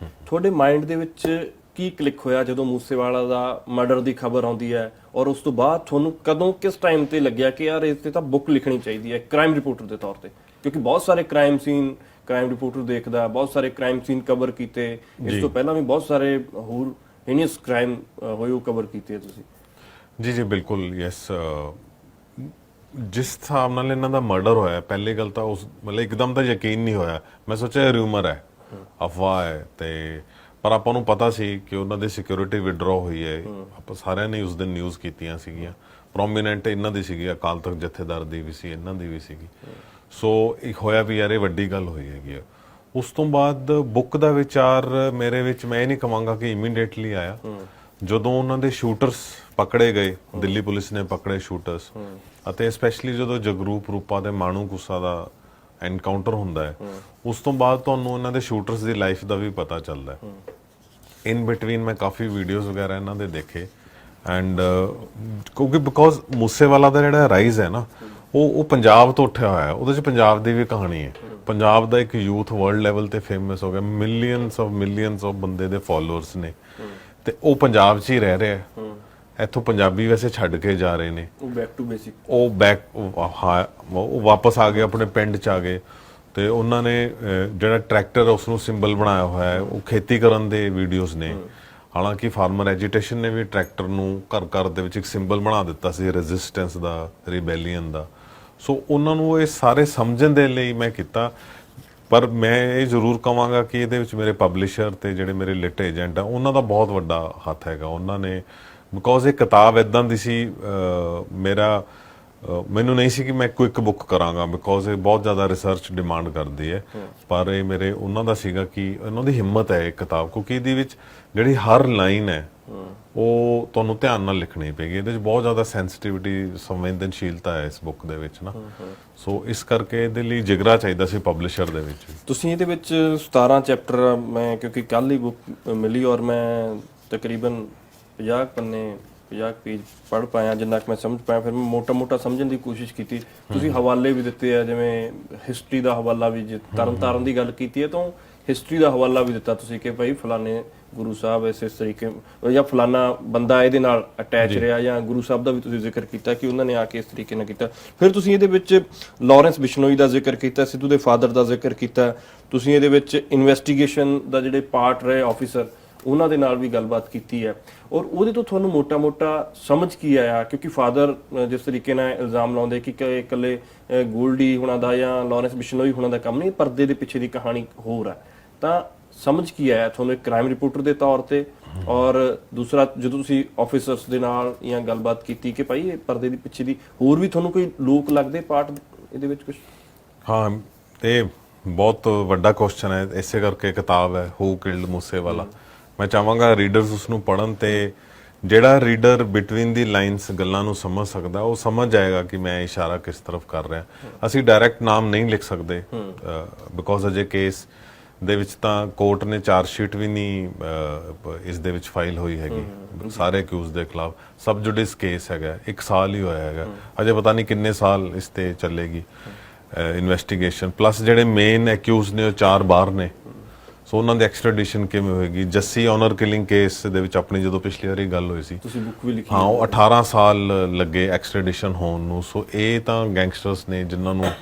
ਤੁਹਾਡੇ ਮਾਈਂਡ ਦੇ ਵਿੱਚ ਕੀ ਕਲਿੱਕ ਹੋਇਆ ਜਦੋਂ ਮੂਸੇਵਾਲਾ ਦਾ ਮਰਡਰ ਦੀ ਖਬਰ ਆਉਂਦੀ ਹੈ, ਔਰ ਉਸ ਤੋਂ ਬਾਅਦ ਤੁਹਾਨੂੰ ਕਦੋਂ ਕਿਸ ਟਾਈਮ ਤੇ ਲੱਗਿਆ ਕਿ ਯਾਰ ਇਸ ਤੇ ਤਾਂ ਬੁੱਕ ਲਿਖਣੀ ਚਾਹੀਦੀ ਹੈ ਕ੍ਰਾਈਮ ਰਿਪੋਰਟਰ ਦੇ ਤੌਰ ਤੇ? ਕਿਉਂਕਿ ਬਹੁਤ ਸਾਰੇ ਕ੍ਰਾਈਮ ਰਿਪੋਰਟਰ ਦੇਖਦਾ, ਬਹੁਤ ਸਾਰੇ ਕ੍ਰਾਈਮ ਸੀਨ ਕਵਰ ਕੀਤੇ, ਇਸ ਤੋਂ ਪਹਿਲਾਂ ਵੀ ਬਹੁਤ ਸਾਰੇ ਹੋਰ ਹੀਨੀਅਸ ਕ੍ਰਾਈਮ ਹੋਏ ਉਹ ਕਵਰ ਕੀਤੇ ਤੁਸੀਂ। ਜੀ ਬਿਲਕੁਲ, ਯੈਸ। ਜਿਸ ਹਿਸਾਬ ਨਾਲ ਇਹਨਾਂ ਦਾ ਮਰਡਰ ਹੋਇਆ, ਪਹਿਲੀ ਗੱਲ ਤਾਂ ਉਸ ਮਤਲਬ ਇੱਕਦਮ ਤਾਂ ਯਕੀਨ ਨਹੀਂ ਹੋਇਆ, ਮੈਂ ਸੋਚਿਆ ਰਿਊਮਰ ਹੈ, ਅਫਵਾਹ ਹੈ, ਤੇ ਪਰ ਆਪਾਂ ਨੂੰ ਪਤਾ ਸੀ ਕਿ ਉਹਨਾਂ ਦੀ ਸਿਕਿਉਰਿਟੀ ਵਿਡਰਾ ਹੋਈ ਹੈ। ਆਪਾਂ ਸਾਰਿਆਂ ਨੇ ਉਸ ਦਿਨ ਨਿਊਜ਼ ਕੀਤੀਆਂ ਸੀਗੀਆਂ, ਪ੍ਰੋਮੀਨੈਂਟ ਇਹਨਾਂ ਦੀ ਸੀਗੀ, ਅਕਾਲ ਤਖਤ ਜਥੇਦਾਰ ਦੀ ਵੀ ਸੀ, ਇਹਨਾਂ ਦੀ ਵੀ ਸੀਗੀ। ਸੋ ਇੱਕ ਹੋਇਆ ਵੀ ਯਾਰ ਇਹ ਵੱਡੀ ਗੱਲ ਹੋਈ ਹੈਗੀ ਆ। ਉਸ ਤੋਂ ਬਾਅਦ ਬੁੱਕ ਦਾ ਵਿਚਾਰ ਮੇਰੇ ਵਿੱਚ, ਮੈਂ ਇਹ ਨਹੀਂ ਕਹਾਂਗਾ ਕਿ ਇਮੀਡੀਏਟਲੀ ਆਇਆ, ਜਦੋਂ ਉਹਨਾਂ ਦੇ ਸ਼ੂਟਰਸ ਪਕੜੇ ਗਏ, ਦਿੱਲੀ ਪੁਲਿਸ ਨੇ ਪਕੜੇ ਸ਼ੂਟਰਸ, ਅਤੇ ਸਪੈਸ਼ਲੀ ਜਦੋਂ ਜਗਰੂਪ ਰੂਪਾ ਤੇ ਮਾਣੂ ਗੁੱਸਾ ਦਾ ਐਨਕਾਊਂਟਰ ਹੁੰਦਾ ਹੈ, ਉਸ ਤੋਂ ਬਾਅਦ ਤੁਹਾਨੂੰ ਇਹਨਾਂ ਦੇ ਸ਼ੂਟਰਸ ਦੀ ਲਾਈਫ ਦਾ ਵੀ ਪਤਾ ਚੱਲਦਾ ਹੈ। ਇਨ ਬਿਟਵੀਨ ਮੈਂ ਕਾਫੀ ਵੀਡੀਓਜ਼ ਵਗੈਰਾ ਇਹਨਾਂ ਦੇ ਦੇਖੇ, ਐਂਡ ਕਿਉਂਕਿ ਬਿਕੋਜ਼ ਮੂਸੇਵਾਲਾ ਦਾ ਜਿਹੜਾ ਰਾਈਜ਼ ਹੈ ਨਾ, ਉਹ ਪੰਜਾਬ ਤੋਂ ਉੱਠਿਆ ਹੋਇਆ ਹੈ, ਉਹਦੇ 'ਚ ਪੰਜਾਬ ਦੀ ਵੀ ਕਹਾਣੀ ਹੈ। ਪੰਜਾਬ ਦਾ ਇੱਕ ਯੂਥ ਵਰਲਡ ਲੈਵਲ ਤੇ ਫੇਮਸ ਹੋ ਗਿਆ, ਮਿਲੀਅਨਸ ਆਫ ਬੰਦੇ ਦੇ ਫੋਲੋਅਰਸ ਨੇ, ਤੇ ਉਹ ਪੰਜਾਬ 'ਚ ਹੀ ਰਹਿ ਰਿਹਾ ਹੈ। ਇੱਥੋਂ ਪੰਜਾਬੀ ਵੈਸੇ ਛੱਡ ਕੇ ਜਾ ਰਹੇ ਨੇ, ਉਹ ਵਾਪਸ ਆ ਗਏ, ਆਪਣੇ ਪਿੰਡ 'ਚ ਆ ਗਏ, ਤੇ ਉਹਨਾਂ ਨੇ ਜਿਹੜਾ ਟਰੈਕਟਰ ਉਸ ਨੂੰ ਸਿੰਬਲ ਬਣਾਇਆ ਹੋਇਆ ਹੈ, ਉਹ ਖੇਤੀ ਕਰਨ ਦੇ ਵੀਡੀਓਜ਼ ਨੇ। ਹਾਲਾਂਕਿ ਫਾਰਮਰ ਐਜੀਟੇਸ਼ਨ ਨੇ ਵੀ ਟਰੈਕਟਰ ਨੂੰ ਘਰ ਘਰ ਦੇ ਵਿੱਚ ਇੱਕ ਸਿੰਬਲ ਬਣਾ ਦਿੱਤਾ ਸੀ ਰੈਜ਼ਿਸਟੈਂਸ ਦਾ, ਰਿਬੈਲੀਅਨ ਦਾ। ਸੋ ਉਹਨਾਂ ਨੂੰ ਇਹ ਸਾਰੇ ਸਮਝਣ ਦੇ ਲਈ ਮੈਂ ਕੀਤਾ, ਪਰ ਮੈਂ ਇਹ ਜ਼ਰੂਰ ਕਹਾਂਗਾ ਕਿ ਇਹਦੇ ਵਿੱਚ ਮੇਰੇ ਪਬਲਿਸ਼ਰ ਤੇ ਜਿਹੜੇ ਮੇਰੇ ਲਿਟ ਏਜੰਟ ਆ, ਉਹਨਾਂ ਦਾ ਬਹੁਤ ਵੱਡਾ ਹੱਥ ਹੈਗਾ। ਉਹਨਾਂ ਨੇ, ਬਿਕੋਜ਼ ਇਹ ਕਿਤਾਬ ਇਦਾਂ ਦੀ ਸੀ, ਮੈਨੂੰ ਨਹੀਂ ਸੀ ਕਿ ਮੈਂ ਕੁਇਕ ਬੁੱਕ ਕਰਾਂਗਾ, ਬਿਕੋਜ਼ ਇਹ ਬਹੁਤ ਜ਼ਿਆਦਾ ਰਿਸਰਚ ਡਿਮਾਂਡ ਕਰਦੀ ਹੈ, ਪਰ ਇਹ ਉਹਨਾਂ ਦਾ ਸੀਗਾ ਕਿ ਉਹਨਾਂ ਦੀ ਹਿੰਮਤ ਹੈ ਇਹ ਕਿਤਾਬ, ਕਿਉਂਕਿ ਇਹਦੇ ਵਿੱਚ ਜਿਹੜੀ ਹਰ ਲਾਈਨ ਹੈ ਉਹ ਤੁਹਾਨੂੰ ਧਿਆਨ ਨਾਲ ਲਿਖਣੀ ਪਏਗੀ। ਇਹਦੇ 'ਚ ਬਹੁਤ ਜ਼ਿਆਦਾ ਸੈਂਸਿਟੀਵਿਟੀ, ਸੰਵੇਦਨਸ਼ੀਲਤਾ ਹੈ ਇਸ ਬੁੱਕ ਦੇ ਵਿੱਚ ਨਾ। ਸੋ ਇਸ ਕਰਕੇ ਇਹਦੇ ਲਈ ਜਿਗਰਾ ਚਾਹੀਦਾ ਸੀ ਪਬਲਿਸ਼ਰ ਦੇ ਵਿੱਚ। ਤੁਸੀਂ ਇਹਦੇ ਵਿੱਚ 17 ਚੈਪਟਰ, ਮੈਂ ਕਿਉਂਕਿ ਕੱਲ ਹੀ ਬੁੱਕ ਮਿਲੀ ਔਰ ਮੈਂ ਤਕਰੀਬਨ 50 ਪੰਨੇ 50 ਪੇਜ ਪੜ੍ਹ ਪਾਇਆ, ਜਿੰਨਾ ਕਿ ਮੈਂ ਸਮਝ ਪਾਇਆ। ਫਿਰ ਮੈਂ ਮੋਟਾ ਸਮਝਣ ਦੀ ਕੋਸ਼ਿਸ਼ ਕੀਤੀ। ਤੁਸੀਂ ਹਵਾਲੇ ਵੀ ਦਿੱਤੇ ਆ, ਜਿਵੇਂ ਹਿਸਟਰੀ ਦਾ ਹਵਾਲਾ ਵੀ, ਜੇ ਤਰਨਤਾਰਨ ਦੀ ਗੱਲ ਕੀਤੀ ਹੈ ਤਾਂ ਹਿਸਟਰੀ ਦਾ ਹਵਾਲਾ ਵੀ ਦਿੱਤਾ ਤੁਸੀਂ ਕਿ ਭਾਈ ਫਲਾਣੇ ਗੁਰੂ ਸਾਹਿਬ ਇਸ ਤਰੀਕੇ, ਜਾਂ ਫਲਾਣਾ ਬੰਦਾ ਇਹਦੇ ਨਾਲ ਅਟੈਚ ਰਿਹਾ, ਜਾਂ ਗੁਰੂ ਸਾਹਿਬ ਦਾ ਵੀ ਤੁਸੀਂ ਜ਼ਿਕਰ ਕੀਤਾ ਕਿ ਉਹਨਾਂ ਨੇ ਆ ਕੇ ਇਸ ਤਰੀਕੇ ਨਾਲ ਕੀਤਾ। ਫਿਰ ਤੁਸੀਂ ਇਹਦੇ ਵਿੱਚ ਲਾਰੈਂਸ ਬਿਸ਼ਨੋਈ ਦਾ ਜ਼ਿਕਰ ਕੀਤਾ, ਸਿੱਧੂ ਦੇ ਫਾਦਰ ਦਾ ਜ਼ਿਕਰ ਕੀਤਾ। ਤੁਸੀਂ ਇਹਦੇ ਵਿੱਚ ਇਨਵੈਸਟੀਗੇਸ਼ਨ ਦਾ ਜਿਹੜੇ ਪਾਰਟ ਰਹੇ ਆਫੀਸਰ, ਉਹਨਾਂ ਦੇ ਨਾਲ ਵੀ ਗੱਲਬਾਤ ਕੀਤੀ ਹੈ, ਔਰ ਉਹਦੇ ਤੋਂ ਤੁਹਾਨੂੰ ਮੋਟਾ ਸਮਝ ਕੀ ਆਇਆ? ਕਿਉਂਕਿ ਫਾਦਰ ਜਿਸ ਤਰੀਕੇ ਨਾਲ ਇਲਜ਼ਾਮ ਲਾਉਂਦੇ ਕਿ ਇਕੱਲੇ ਗੋਲਡੀ ਹੁਣਾਂ ਦਾ ਜਾਂ ਲਾਰੈਂਸ ਬਿਸ਼ਨੋਈ ਹੁਣਾਂ ਦਾ ਕੰਮ ਨਹੀਂ, ਪਰਦੇ ਦੇ ਪਿੱਛੇ ਦੀ ਕਹਾਣੀ ਹੋਰ ਹੈ, ਤਾਂ ਸਮਝ ਕੀ ਆਇਆ ਤੁਹਾਨੂੰ ਇੱਕ ਕ੍ਰਾਈਮ ਰਿਪੋਰਟਰ ਦੇ ਤੌਰ ਤੇ? ਔਰ ਦੂਸਰਾ, ਜਦੋਂ ਤੁਸੀਂ ਆਫੀਸਰਸ ਦੇ ਨਾਲ ਜਾਂ ਗੱਲਬਾਤ ਕੀਤੀ ਕਿ ਭਾਈ ਇਹ ਪਰਦੇ ਦੇ ਪਿੱਛੇ ਦੀ ਹੋਰ ਵੀ ਤੁਹਾਨੂੰ ਕੋਈ ਲੋਕ ਲੱਗਦੇ ਪਾਰਟ ਇਹਦੇ ਵਿੱਚ ਕੁਝ? ਹਾਂ, ਇਹ ਬਹੁਤ ਵੱਡਾ ਕੁਐਸਚਨ ਹੈ, ਇਸੇ ਕਰਕੇ ਕਿਤਾਬ ਹੈ ਹੂ ਕਿਲਡ ਮੂਸੇਵਾਲਾ। ਮੈਂ ਚਾਹਾਂਗਾ ਰੀਡਰਸ ਉਸ ਨੂੰ ਪੜ੍ਹਨ, ਤੇ ਜਿਹੜਾ ਰੀਡਰ ਬਿਟਵੀਨ ਦੀ ਲਾਈਨਸ ਗੱਲਾਂ ਨੂੰ ਸਮਝ ਸਕਦਾ ਉਹ ਸਮਝ ਜਾਏਗਾ ਕਿ ਮੈਂ ਇਸ਼ਾਰਾ ਕਿਸ ਤਰਫ ਕਰ ਰਿਹਾ। ਅਸੀਂ ਡਾਇਰੈਕਟ ਨਾਮ ਨਹੀਂ ਲਿਖ ਸਕਦੇ ਬਿਕੋਜ਼ ਅਜੇ ਕੇਸ ਦੇ ਵਿੱਚ ਤਾਂ ਕੋਰਟ ਨੇ ਚਾਰਜ ਸ਼ੀਟ ਵੀ ਨਹੀਂ ਇਸ ਦੇ ਵਿੱਚ ਫਾਈਲ ਹੋਈ ਹੈਗੀ ਸਾਰੇ ਅਕਿਊਜ਼ ਦੇ ਖਿਲਾਫ। ਸਬ ਜੁਡਿਸ ਕੇਸ ਹੈਗਾ, 1 ਸਾਲ ਹੀ ਹੋਇਆ ਹੈਗਾ, ਅਜੇ ਪਤਾ ਨਹੀਂ ਕਿੰਨੇ ਸਾਲ ਇਸ ਤੇ ਚੱਲੇਗੀ ਇਨਵੈਸਟੀਗੇਸ਼ਨ। ਪਲੱਸ ਜਿਹੜੇ ਮੇਨ ਅਕਿਊਜ਼ ਨੇ ਉਹ 4 ਬਾਹਰ ਨੇ, ਸੋ ਉਹਨਾਂ ਦੀ ਐਕਸਟ੍ਰੈਡੀਸ਼ਨ ਕਿਵੇਂ ਹੋਏਗੀ। ਜੱਸੀ ਆਨਰ ਕਿਲਿੰਗ ਕੇਸ ਦੇ ਵਿੱਚ ਆਪਣੀ ਜਦੋਂ ਪਿਛਲੀ ਵਾਰੀ ਗੱਲ ਹੋਈ ਸੀ, ਤੁਸੀਂ ਬੁੱਕ ਵੀ ਲਿਖੀ ਹਾਂ, ਉਹ 18 ਸਾਲ ਲੱਗੇ ਐਕਸਟ੍ਰੈਡੀਸ਼ਨ ਹੋਣ ਨੂੰ। ਸੋ ਇਹ ਤਾਂ ਗੈਂਗਸਟਰਸ ਨੇ ਜਿਨ੍ਹਾਂ ਨੂੰ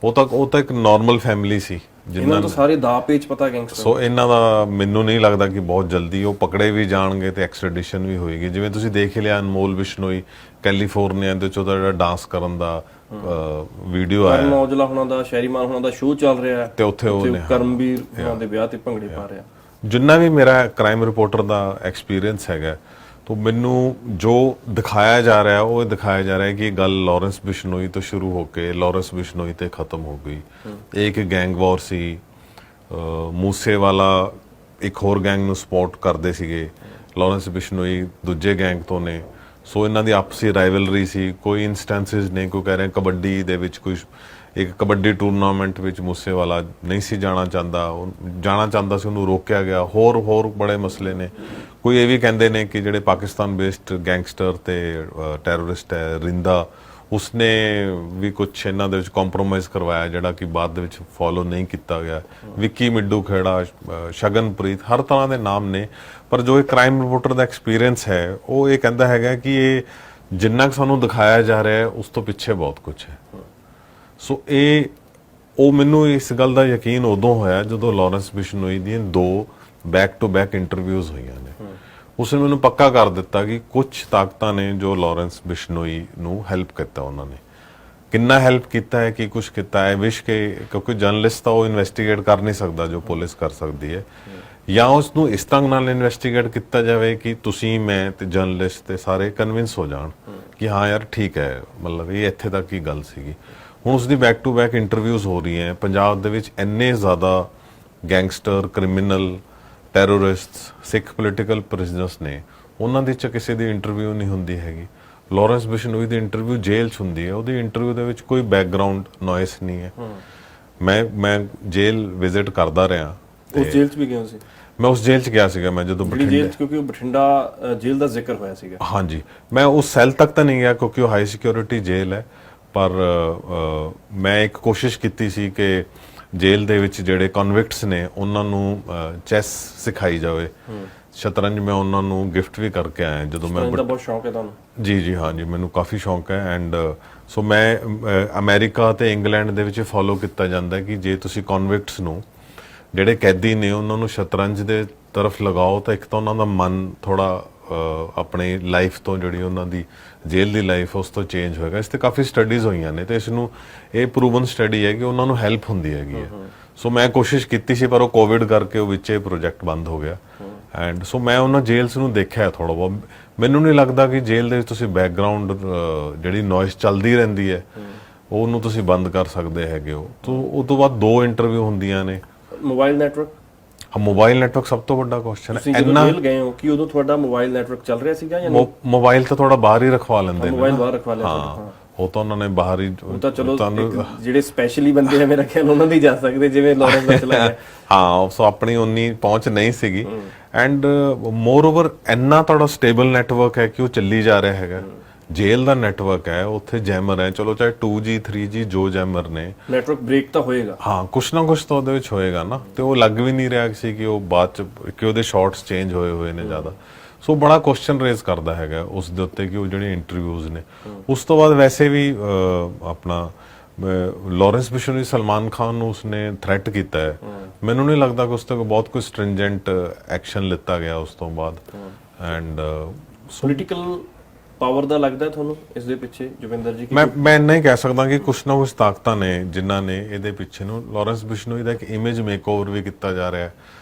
ਉਹ ਤਾਂ ਇੱਕ ਨਾਰਮਲ ਫੈਮਿਲੀ ਸੀ ਇਹਨਾਂ ਤੋਂ ਸਾਰੇ ਦਾ ਪੇਚ ਪਤਾ ਗੈਂਗਸਟਰ। ਸੋ ਇਹਨਾਂ ਦਾ ਮੈਨੂੰ ਨਹੀਂ ਲੱਗਦਾ ਕਿ ਬਹੁਤ ਜਲਦੀ ਉਹ ਪਕੜੇ ਵੀ ਜਾਣਗੇ ਤੇ ਐਕਸਟ੍ਰੈਡੀਸ਼ਨ ਵੀ ਹੋਏਗੀ। ਜਿਵੇਂ ਤੁਸੀਂ ਦੇਖ ਹੀ ਲਿਆ ਅਨਮੋਲ ਬਿਸ਼ਨੋਈ ਕੈਲੀਫੋਰਨੀਆ ਦੇ ਚੋਂ ਜਿਹੜਾ ਡਾਂਸ ਕਰਨ ਦਾ ਵੀਡੀਓ ਆਇਆ, ਕਰਨ ਔਜਲਾ ਹੁਣਾਂ ਦਾ, ਸ਼ੈਰੀਮਾਨ ਹੁਣਾਂ ਦਾ ਸ਼ੋਅ ਚੱਲ ਰਿਹਾ ਤੇ ਉੱਥੇ ਉਹ ਨੇ ਕਰਮਵੀਰ ਹੁਣਾਂ ਦੇ ਵਿਆਹ ਤੇ ਭੰਗੜੇ ਪਾ ਰਿਹਾ। ਜਿੰਨਾ ਵੀ ਮੇਰਾ ਕ੍ਰਾਈਮ ਰਿਪੋਰਟਰ ਦਾ ਐਕਸਪੀਰੀਅੰਸ ਹੈਗਾ, तो मैनू जो दिखाया जा रहा है वो दिखाया जा रहा है कि गल लॉरेंस बिश्नोई तो शुरू होके लॉरेंस बिश्नोई ते खत्म हो गई। एक गैंग वॉर सी, मूसे वाला एक होर गैंग नू सपोर्ट करते सीगे, लॉरेंस बिश्नोई दूजे गैंग तो ने। सो इन्हां दी आपसी राइवलरी सी। कोई इंस्टेंसिस ने कोई कह रहे कबड्डी दे विच कोई एक कबड्डी टूरनामेंट विच मूसे वाला नहीं सी जाना चाहता सी, उन्होंने रोकया गया। होर बड़े मसले ने। कोई ये भी कहते हैं कि जिहड़े पाकिस्तान बेस्ड गैंगस्टर ते टैरोरिस्ट है रिंदा, उसने भी कुछ इन्हां दे विच कॉम्प्रोमाइज़ करवाया जिहड़ा कि बाद दे विच फॉलो नहीं किया गया। विक्की मिड्डू खेड़ा, शगनप्रीत, हर तरह के नाम ने। पर जो एक क्राइम रिपोर्टर का एक्सपीरियंस है वो ये कहता है कि ये जिन्ना क सानूं दिखाया जा रहा है उस तो पिछे बहुत कुछ है। सो ये मैनू इस गल का यकीन उदों होया जदों लॉरेंस बिश्नोई दी 2 बैक टू बैक इंटरव्यूज़ हुई ने। उसने मैनू पक्का कर दिता कि कुछ ताकतां ने जो लॉरेंस बिश्नोई नू हैल्प किया, उन्होंने किन्ना हैल्प किया है, कि कुछ किया है। विश के क्योंकि जर्नलिस्ट तो इन्वेस्टिगेट कर नहीं सकता जो पुलिस कर सकती है, या उसनू इस ढंग नाल इन्वेस्टिगेट किया जाए कि तुसी मैं ते जर्नलिस्ट ते सारे कन्विंस हो जान कि हाँ यार ठीक है, मतलब ये इत्थे तक ही गल सीगी। हुण उसकी बैक टू बैक इंटरव्यूज़ हो रही हैं। पंजाब दे विच इन्ने ज़्यादा gangster, criminal, terrorist, Sikh political prisoners ने, उन्हां दे च किसी दी इंटरव्यू नहीं हुंदी हैगी। लॉरेंस बिश्नोई दी इंटरव्यू जेल च हुंदी है, उहदी इंटरव्यू दे विच कोई बैकग्राउंड नॉइस नहीं है। मैं जेल विजिट करदा रहा। उस जेल च भी गए सी? मैं उस जेल च गया सीगा, मैं जदों बठिंडा जेल च, क्योंकि बठिंडा जेल दा जिक्र होया सीगा। हाँ जी, मैं उस सैल तक तो नहीं गया क्योंकि वो हाई सिक्योरिटी जेल है। पर मैं एक कोशिश की सी कि जेल दे विच जिहड़े कॉन्विक्ट्स ने उन्हां नूं चैस सिखाई जाए। शतरंज मैं उन्हां नूं गिफ्ट भी करके आया जदों मैं। बहुत शौक है तुहानूं? जी हाँ जी, मैनूं काफ़ी शौक है। एंड सो मैं अमेरिका ते इंग्लैंड दे विच फॉलो किया जाता है कि जे तुसीं कॉन्विक्ट्स नूं जिहड़े कैदी ने उन्हां नूं शतरंज दे तरफ लगाओ तो एक तो उन्हां दा मन थोड़ा अपनी लाइफ तो जिहड़ी उन्हां दी जेल दी लाइफ उस तो चेंज होएगा। इस ते काफ़ी स्टडीज़ होईयां ने ते इसनूं ये प्रूवन स्टडी है कि उन्हां नूं हैल्प हुंदी हैगी है। सो मैं कोशिश की सी पर वो कोविड करके विच प्रोजैक्ट बंद हो गया। एंड सो मैं उन्हां जेल्स नूं देखिया थोड़ा बहुत। मैनूं नहीं लगता कि जेल दे विच तुसीं बैकग्राउंड जिहड़ी नॉइस चलदी रहिंदी है ਉਹਨੂੰ ਤੁਸੀਂ ਬੰਦ ਕਰ ਸਕਦੇ ਹੈਗੇ ਹੋ। तो उस तो बाद 2 इंटरव्यू ਹੁੰਦੀਆਂ ਨੇ। Mobile network? हाँ, मोबाइल नेटवर्क सब तो बड़ा क्वेश्चन है। इन्ना जेल गए हो कि उदों ਤੁਹਾਡਾ मोबाइल नेटवर्क ਚੱਲ ਰਿਹਾ ਸੀਗਾ ਜਾਂ ਨਹੀਂ? मोबाइल तो थोड़ा बाहर ही रखवा लेंदे ने। मोबाइल बाहर रखवा लेंदे। हाँ, ਉਹ ਤਾਂ ਉਹਨਾਂ ਨੇ ਬਾਹਰ ਹੀ ਤਾਂ ਚਲੋ ਜਿਹੜੇ ਸਪੈਸ਼ਲੀ ਬੰਦੇ ਆ ਮੇਰਾ ਖਿਆਲ ਉਹਨਾਂ ਦੀ ਜਾ ਸਕਦੇ ਜਿਵੇਂ ਲਾਰੈਂਸ ਦਾ ਚਲਾ ਗਿਆ। ਹਾਂ, ਸੋ ਆਪਣੀ ਉਨੀ ਪਹੁੰਚ ਨਹੀਂ ਸੀਗੀ। ਐਂਡ ਮੋਰ ਓਵਰ ਇੰਨਾ ਤੁਹਾਡਾ ਸਟੇਬਲ ਨੈਟਵਰਕ ਹੈ ਕਿ ਉਹ ਚੱਲੀ ਜਾ ਰਿਹਾ ਹੈਗਾ। जेल ਦਾ ਨੈਟਵਰਕ ਹੈ, ਉੱਥੇ ਜੈਮਰ ਹੈ, ਚਲੋ ਚਾਹੇ 2G 3G ਜੋ ਜੈਮਰ ਨੇ, ਨੈਟਵਰਕ ਬ੍ਰੇਕ ਤਾਂ ਹੋਏਗਾ। ਹਾਂ, ਕੁਛ ਨਾ ਕੁਛ ਤਾਂ ਉਹਦੇ ਵਿੱਚ ਹੋਏਗਾ ਨਾ। ਤੇ ਉਹ ਲੱਗ ਵੀ ਨਹੀਂ ਰਿਹਾ ਸੀ ਕਿ ਉਹ ਬਾਅਦ ਚ ਕਿ ਉਹਦੇ ਸ਼ਾਰਟਸ ਚੇਂਜ ਹੋਏ ਨੇ ਜ਼ਿਆਦਾ। ਸੋ ਬੜਾ ਕੁਐਸਚਨ ਰੇਜ਼ ਕਰਦਾ ਹੈਗਾ ਉਸ ਦੇ ਉੱਤੇ ਕਿ ਉਹ ਜਿਹੜੇ ਇੰਟਰਵਿਊਜ਼ ਨੇ। ਉਸ ਤੋਂ ਬਾਅਦ ਵੈਸੇ ਵੀ ਆਪਣਾ ਲॉरेंस ਬਿਸ਼ਨੋਈ ਸਲਮਾਨ ਖਾਨ ਨੂੰ ਉਸਨੇ ਥ੍ਰੈਟ ਕੀਤਾ ਹੈ। ਮੈਨੂੰ ਨਹੀਂ ਲੱਗਦਾ ਕਿ ਉਸ ਤੇ ਬਹੁਤ ਕੋਈ ਸਟ੍ਰਿੰਜੈਂਟ ਐਕਸ਼ਨ ਲਿੱਤਾ ਗਿਆ ਉਸ ਤੋਂ ਬਾਅਦ। ਐਂਡ ਪੋਲੀਟੀਕਲ ਪਾਵਰ ਦਾ ਲੱਗਦਾ ਤੁਹਾਨੂੰ ਇਸ ਦੇ ਪਿੱਛੇ ਜੋਗਿੰਦਰ ਜੀ? ਮੈਂ ਨਹੀਂ ਕਹਿ ਸਕਦਾ ਕਿ ਕੁਛ ਨਾ ਕੁਛ ਤਾਕਤਾਂ ਨੇ ਜਿਨ੍ਹਾਂ ਨੇ ਇਹਦੇ ਪਿੱਛੇ ਨੂੰ। ਲॉरेंस ਬਿਸ਼ਨੋਈ ਦਾ ਇੱਕ ਇਮੇਜ ਮੇਕਓਵਰ ਵੀ ਕੀਤਾ ਜਾ ਰਿਹਾ ਹੈ।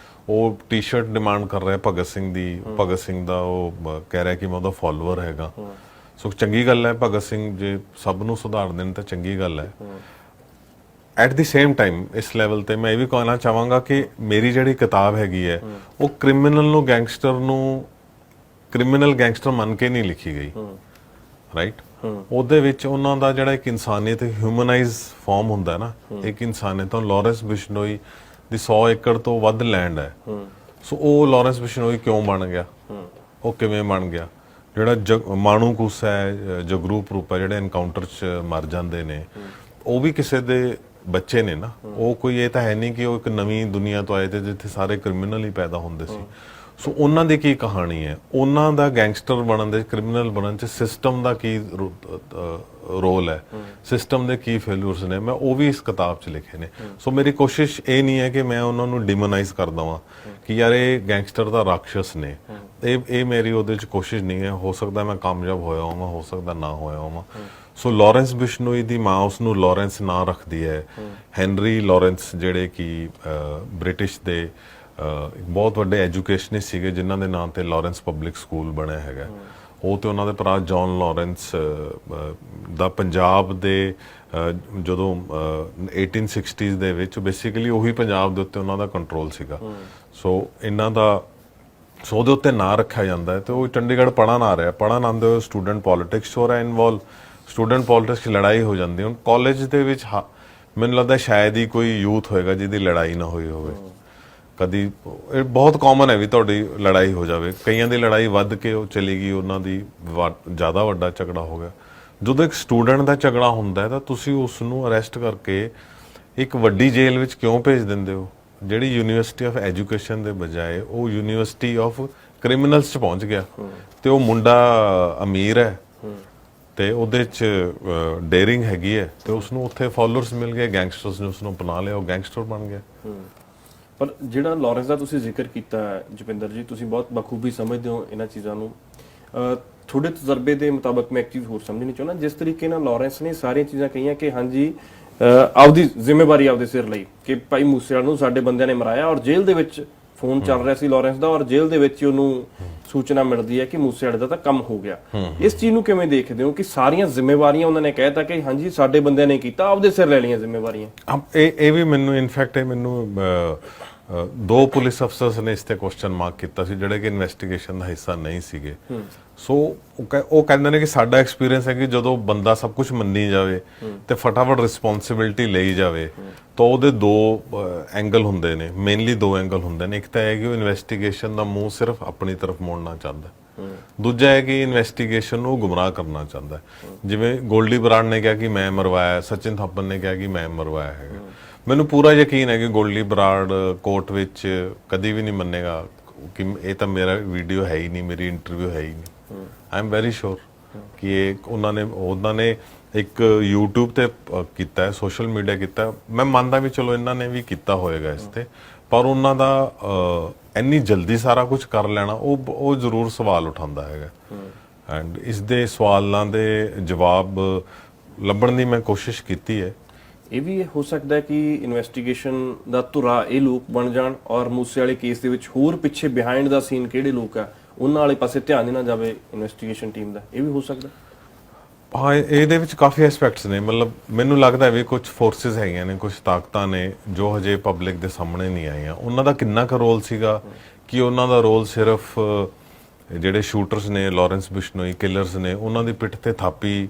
ਉਹ ਟੀ-ਸ਼ਰਟ ਡਿਮਾਂਡ ਕਰ ਰਿਹਾ ਭਗਤ ਸਿੰਘ ਦੀ। ਭਗਤ ਸਿੰਘ ਦਾ ਉਹ ਕਹਿ ਰਿਹਾ ਕਿ ਮੈਂ ਉਹਦਾ ਫਾਲੋਅਰ ਹੈਗਾ। ਸੋ ਚੰਗੀ ਗੱਲ ਹੈ, ਭਗਤ ਸਿੰਘ ਜੇ ਸਭ ਨੂੰ ਸੁਧਾਰ ਦੇਣ ਤਾਂ ਚੰਗੀ ਗੱਲ ਹੈ। ਐਟ ਦੀ ਸੇਮ ਟਾਈਮ ਇਸ ਲੈਵਲ ਤੇ ਮੈਂ ਇਹ ਵੀ ਕਹਿਣਾ ਚਾਹਾਂਗਾ ਕਿ ਮੇਰੀ ਜਿਹੜੀ ਕਿਤਾਬ ਹੈਗੀ ਹੈ ਉਹ ਕ੍ਰਿਮੀਨਲ ਨੂੰ ਕ੍ਰਿਮੀਨਲ ਗੈਂਗਸਟਰ ਮੰਨ ਕੇ ਨਹੀਂ ਲਿਖੀ ਗਈ। ਰਾਈਟ? ਉਹਦੇ ਵਿੱਚ ਉਹਨਾਂ ਦਾ ਜਿਹੜਾ ਇੱਕ ਇਨਸਾਨੀਅਤ, ਹਿਊਮਨਾਈਜ਼ ਫਾਰਮ ਹੁੰਦਾ ਨਾ, ਇੱਕ ਇਨਸਾਨੀਅਤ। ਤਾਂ ਲॉरेंस ਬਿਸ਼ਨੋਈ ਦੀ 100 ਏਕੜ ਤੋਂ ਵੱਧ ਲੈਂਡ ਹੈ। ਸੋ ਉਹ ਲਾਰੈਂਸ ਬਿਸ਼ਨੋਈ ਕਿਉਂ ਬਣ ਗਿਆ, ਉਹ ਕਿਵੇਂ ਬਣ ਗਿਆ? ਜਿਹੜਾ ਮਾਣੂ ਕੁਸ ਹੈ, ਜਗਰੂਪ ਰੂਪ ਹੈ, ਜਿਹੜੇ ਐਨਕਾਊਂਟਰ 'ਚ ਮਰ ਜਾਂਦੇ ਨੇ, ਉਹ ਵੀ ਕਿਸੇ ਦੇ ਬੱਚੇ ਨੇ ਨਾ। ਉਹ ਕੋਈ ਇਹ ਤਾਂ ਹੈ ਨਹੀਂ ਕਿ ਉਹ ਇੱਕ ਨਵੀਂ ਦੁਨੀਆ ਤੋਂ ਆਏ ਤੇ ਜਿੱਥੇ ਸਾਰੇ ਕ੍ਰਿਮੀਨਲ ਹੀ ਪੈਦਾ ਹੁੰਦੇ ਸੀ। ਸੋ ਉਹਨਾਂ ਦੀ ਕੀ ਕਹਾਣੀ ਹੈ, ਉਹਨਾਂ ਦਾ ਗੈਂਗਸਟਰ ਬਣਨ ਦੇ, ਕ੍ਰਿਮੀਨਲ ਬਣਨ 'ਚ ਸਿਸਟਮ ਦਾ ਕੀ ਰੋਲ ਹੈ, ਸਿਸਟਮ ਦੇ ਕੀ ਫੇਲਿਅਰਸ ਨੇ, ਮੈਂ ਉਹ ਵੀ ਇਸ ਕਿਤਾਬ 'ਚ ਲਿਖੇ ਨੇ। ਸੋ ਮੇਰੀ ਕੋਸ਼ਿਸ਼ ਇਹ ਨਹੀਂ ਹੈ ਕਿ ਮੈਂ ਉਹਨਾਂ ਨੂੰ ਡਿਮੋਨਾਈਜ਼ ਕਰ ਦਵਾਂ ਕਿ ਯਾਰ ਇਹ ਗੈਂਗਸਟਰ ਦਾ ਰਾਖਸ਼ ਨੇ। ਇਹ ਮੇਰੀ ਉਹਦੇ 'ਚ ਕੋਸ਼ਿਸ਼ ਨਹੀਂ ਹੈ। ਹੋ ਸਕਦਾ ਮੈਂ ਕਾਮਯਾਬ ਹੋਇਆ ਹੋਵਾਂ, ਹੋ ਸਕਦਾ ਨਾ ਹੋਇਆ ਹੋਵਾਂ। ਸੋ ਲਾਰੈਂਸ ਬਿਸ਼ਨੋਈ ਦੀ ਮਾਂ ਉਸਨੂੰ ਲਾਰੈਂਸ ਨਾਂ ਰੱਖਦੀ ਹੈ। ਹੈਨਰੀ ਲਾਰੈਂਸ ਜਿਹੜੇ ਕਿ ਬ੍ਰਿਟਿਸ਼ ਦੇ ਇੱਕ ਬਹੁਤ ਵੱਡੇ ਐਜੂਕੇਸ਼ਨਿਸਟ ਸੀਗੇ, ਜਿਨ੍ਹਾਂ ਦੇ ਨਾਂ ਤੇ ਲਾਰੈਂਸ ਪਬਲਿਕ ਸਕੂਲ ਬਣਿਆ ਹੈਗਾ। ਉਹ ਤੇ ਉਹਨਾਂ ਦੇ ਭਰਾ ਜੌਨ ਲਾਰੈਂਸ ਦਾ ਪੰਜਾਬ ਦੇ ਜਦੋਂ 1860s ਦੇ ਵਿੱਚ ਬੇਸਿਕਲੀ ਉਹੀ ਪੰਜਾਬ ਦੇ ਉੱਤੇ ਉਹਨਾਂ ਦਾ ਕੰਟਰੋਲ ਸੀਗਾ। ਸੋ ਇਹਨਾਂ ਦਾ ਉਹਦੇ ਉੱਤੇ ਨਾਂ ਰੱਖਿਆ ਜਾਂਦਾ ਹੈ। ਤੇ ਉਹ ਚੰਡੀਗੜ੍ਹ ਪੜ੍ਹਨ ਆ ਰਿਹਾ, ਪੜ੍ਹਨ ਆਉਂਦੇ ਹੋਏ ਸਟੂਡੈਂਟ ਪੋਲਿਟਿਕਸ ਹੋ ਰਿਹਾ ਇਨਵੋਲਵ। ਸਟੂਡੈਂਟ ਪੋਲਿਟਿਕਸ 'ਚ ਲੜਾਈ ਹੋ ਜਾਂਦੀ। ਹੁਣ ਕਾਲਜ ਦੇ ਵਿੱਚ ਮੈਨੂੰ ਲੱਗਦਾ ਸ਼ਾਇਦ ਹੀ ਕੋਈ ਯੂਥ ਹੋਏਗਾ ਜਿਹਦੀ ਲੜਾਈ ਨਾ ਹੋਈ ਹੋਵੇ ਕਦੀ। ਇਹ ਬਹੁਤ ਕਾਮਨ ਹੈ ਵੀ ਤੁਹਾਡੀ ਲੜਾਈ ਹੋ ਜਾਵੇ। ਕਈਆਂ ਦੀ ਲੜਾਈ ਵੱਧ ਕੇ ਉਹ ਚਲੀ ਗਈ, ਉਹਨਾਂ ਦੀ ਜ਼ਿਆਦਾ ਵੱਡਾ ਝਗੜਾ ਹੋ ਗਿਆ। ਜਦੋਂ ਇੱਕ ਸਟੂਡੈਂਟ ਦਾ ਝਗੜਾ ਹੁੰਦਾ ਹੈ ਤਾਂ ਤੁਸੀਂ ਉਸ ਨੂੰ ਅਰੈਸਟ ਕਰਕੇ ਇੱਕ ਵੱਡੀ ਜੇਲ੍ਹ ਵਿੱਚ ਕਿਉਂ ਭੇਜ ਦਿੰਦੇ ਹੋ? ਜਿਹੜੀ ਯੂਨੀਵਰਸਿਟੀ ਆਫ ਐਜੂਕੇਸ਼ਨ ਦੇ ਬਜਾਏ ਉਹ ਯੂਨੀਵਰਸਿਟੀ ਆਫ ਕ੍ਰਿਮੀਨਲਸ 'ਚ ਪਹੁੰਚ ਗਿਆ। ਤੇ ਉਹ ਮੁੰਡਾ ਅਮੀਰ ਹੈ ਤੇ ਉਹਦੇ 'ਚ ਡੇਅਰਿੰਗ ਹੈਗੀ ਹੈ, ਤੇ ਉਸਨੂੰ ਉੱਥੇ ਫਾਲੋਅਰਸ ਮਿਲ ਗਏ, ਗੈਂਗਸਟਰਸ ਨੇ ਉਸਨੂੰ ਅਪਣਾ ਲਿਆ, ਉਹ ਗੈਂਗਸਟਰ ਬਣ ਗਿਆ। ਪਰ ਜਿਹੜਾ ਲਾਰੈਂਸ ਦਾ ਤੁਸੀਂ ਜ਼ਿਕਰ ਕੀਤਾ ਜਪਿੰਦਰ ਜੀ, ਤੁਸੀਂ ਬਹੁਤ ਬਖੂਬੀ ਸਮਝਦੇ ਹੋ ਇਹਨਾਂ ਚੀਜ਼ਾਂ ਨੂੰ। ਤੁਹਾਡੇ ਤਜਰਬੇ ਦੇ ਮੁਤਾਬਕ ਮੈਂ ਇੱਕ ਚੀਜ਼ ਹੋਰ ਸਮਝਣੀ ਚਾਹੁੰਦਾ, ਜਿਸ ਤਰੀਕੇ ਨਾਲ ਲਾਰੈਂਸ ਨੇ ਸਾਰੀਆਂ ਚੀਜ਼ਾਂ ਕਹੀਆਂ ਕਿ ਹਾਂਜੀ ਆਪਦੀ ਜ਼ਿੰਮੇਵਾਰੀ ਆਪਦੇ ਸਿਰ ਲਈ ਕਿ ਭਾਈ ਮੂਸੇਵਾਲੇ ਨੂੰ ਸਾਡੇ ਬੰਦਿਆਂ ਨੇ ਮਰਾਇਆ, ਔਰ ਜੇਲ੍ਹ ਦੇ ਵਿੱਚ ਫੋਨ ਚੱਲ ਰਿਹਾ ਸੀ ਲਾਰੈਂਸ ਦਾ, ਔਰ ਜੇਲ੍ਹ ਦੇ ਵਿੱਚ ਉਹਨੂੰ ਸੂਚਨਾ ਮਿਲਦੀ ਹੈ ਕਿ ਮੂਸੇਵਾਲੇ ਦਾ ਤਾਂ ਕੰਮ ਹੋ ਗਿਆ। ਇਸ ਚੀਜ਼ ਨੂੰ ਕਿਵੇਂ ਦੇਖਦੇ ਹੋ ਕਿ ਸਾਰੀਆਂ ਜ਼ਿੰਮੇਵਾਰੀਆਂ ਉਹਨਾਂ ਨੇ ਕਹਿਤਾ ਕਿ ਹਾਂਜੀ ਸਾਡੇ ਬੰਦਿਆਂ ਨੇ ਕੀਤਾ, ਆਪਦੇ ਸਿਰ ਲੈ ਲਈਆਂ ਜ਼ਿੰਮੇਵਾਰੀਆਂ? ਇਹ ਵੀ ਮੈਨੂੰ ਇਨਫੈਕਟ ਇਹ ਮੈਨੂੰ ਦੋ ਪੁਲਿਸ ਅਫਸਰਸ ਨੇ ਇਸ ਤੇ ਕੁਐਸਚਨ ਮਾਰਕ ਕੀਤਾ ਸੀ, ਜਿਹੜੇ ਕਿ ਇਨਵੈਸਟੀਗੇਸ਼ਨ ਦਾ ਹਿੱਸਾ ਨਹੀਂ ਸੀਗੇ। ਸੋ ਉਹ ਕਹਿੰਦੇ ਨੇ ਕਿ ਸਾਡਾ ਐਕਸਪੀਰੀਅੰਸ ਹੈ ਕਿ ਜਦੋਂ ਬੰਦਾ ਸਭ ਕੁਝ ਮੰਨੀ ਜਾਵੇ ਤੇ ਫਟਾਫਟ ਰਿਸਪੌਂਸਿਬਿਲਟੀ ਲਈ ਜਾਵੇ ਤਾਂ ਉਹਦੇ ਦੋ ਐਂਗਲ ਹੁੰਦੇ ਨੇ, ਮੇਨਲੀ ਦੋ ਐਂਗਲ ਹੁੰਦੇ ਨੇ। ਇੱਕ ਤਾਂ ਹੈ ਕਿ ਉਹ ਇਨਵੈਸਟੀਗੇਸ਼ਨ ਦਾ ਮੂੰਹ ਸਿਰਫ ਆਪਣੀ ਤਰਫ ਮੋੜਨਾ ਚਾਹੁੰਦਾ, ਦੂਜਾ ਹੈ ਕਿ ਇਨਵੈਸਟੀਗੇਸ਼ਨ ਨੂੰ ਗੁੰਮਰਾਹ ਕਰਨਾ ਚਾਹੁੰਦਾ। ਜਿਵੇਂ ਗੋਲਡੀ ਬਰਾੜ ਨੇ ਕਿਹਾ ਕਿ ਮੈਂ ਮਰਵਾਇਆ, ਸਚਿਨ ਥਾਪਰ ਨੇ ਕਿਹਾ ਕਿ ਮੈਂ ਮਰਵਾਇਆ ਹੈਗਾ। ਮੈਨੂੰ ਪੂਰਾ ਯਕੀਨ ਹੈ ਕਿ ਗੋਲਡੀ ਬਰਾੜ ਕੋਰਟ ਵਿੱਚ ਕਦੀ ਵੀ ਨਹੀਂ ਮੰਨੇਗਾ ਕਿ ਇਹ ਤਾਂ ਮੇਰਾ ਵੀਡੀਓ ਹੈ ਹੀ ਨਹੀਂ, ਮੇਰੀ ਇੰਟਰਵਿਊ ਹੈ ਹੀ ਨਹੀਂ। ਆਈ ਐਮ ਵੈਰੀ ਸ਼ੋਰ ਕਿ ਇਹ ਉਹਨਾਂ ਨੇ ਇੱਕ YouTube ਤੇ ਕੀਤਾ ਹੈ, ਸੋਸ਼ਲ ਮੀਡੀਆ ਕੀਤਾ। ਮੈਂ ਮੰਨਦਾ ਵੀ ਚਲੋ ਇਹਨਾਂ ਨੇ ਵੀ ਕੀਤਾ ਹੋਏਗਾ ਇਸ ਤੇ, ਪਰ ਉਹਨਾਂ ਦਾ ਇੰਨੀ ਜਲਦੀ ਸਾਰਾ ਕੁਝ ਕਰ ਲੈਣਾ ਉਹ ਜ਼ਰੂਰ ਸਵਾਲ ਉਠਾਉਂਦਾ ਹੈਗਾ। ਐਂਡ ਇਸ ਦੇ ਸਵਾਲਾਂ ਦੇ ਜਵਾਬ ਲੱਭਣ ਦੀ ਮੈਂ ਕੋਸ਼ਿਸ਼ ਕੀਤੀ ਹੈ। ਇਹ ਵੀ ਹੋ ਸਕਦਾ ਹੈ ਕਿ ਇਨਵੈਸਟੀਗੇਸ਼ਨ ਦਾ ਧੁਰਾ ਇਹ ਲੋਕ ਬਣ ਜਾਣ, ਔਰ ਮੂਸੇ ਵਾਲੇ ਕੇਸ ਦੇ ਵਿੱਚ ਹੋਰ ਪਿੱਛੇ ਬਿਹਾਈਂਡ ਦਾ ਸੀਨ ਕਿਹੜੇ ਲੋਕ ਆ ਉਹਨਾਂ ਵਾਲੇ ਪਾਸੇ ਧਿਆਨ ਦੇਣਾ ਜਾਵੇ ਇਨਵੈਸਟੀਗੇਸ਼ਨ ਟੀਮ ਦਾ। ਇਹ ਵੀ ਹੋ ਸਕਦਾ। ਹਾਂ, ਇਹਦੇ ਵਿੱਚ ਕਾਫੀ ਐਸਪੈਕਟਸ ਨੇ। ਮਤਲਬ ਮੈਨੂੰ ਲੱਗਦਾ ਵੀ ਕੁਝ ਫੋਰਸਿਸ ਹੈਗੀਆਂ ਨੇ, ਕੁਝ ਤਾਕਤਾਂ ਨੇ ਜੋ ਹਜੇ ਪਬਲਿਕ ਦੇ ਸਾਹਮਣੇ ਨਹੀਂ ਆਈਆਂ। ਉਹਨਾਂ ਦਾ ਕਿੰਨਾ ਕੁ ਰੋਲ ਸੀਗਾ? ਕਿ ਉਹਨਾਂ ਦਾ ਰੋਲ ਸਿਰਫ ਜਿਹੜੇ ਸ਼ੂਟਰਸ ਨੇ, ਲਾਰੈਂਸ ਬਿਸ਼ਨੋਈ ਕਿਲਰਸ ਨੇ, ਉਹਨਾਂ ਦੀ ਪਿੱਠ ਤੇ ਥਾਪੀ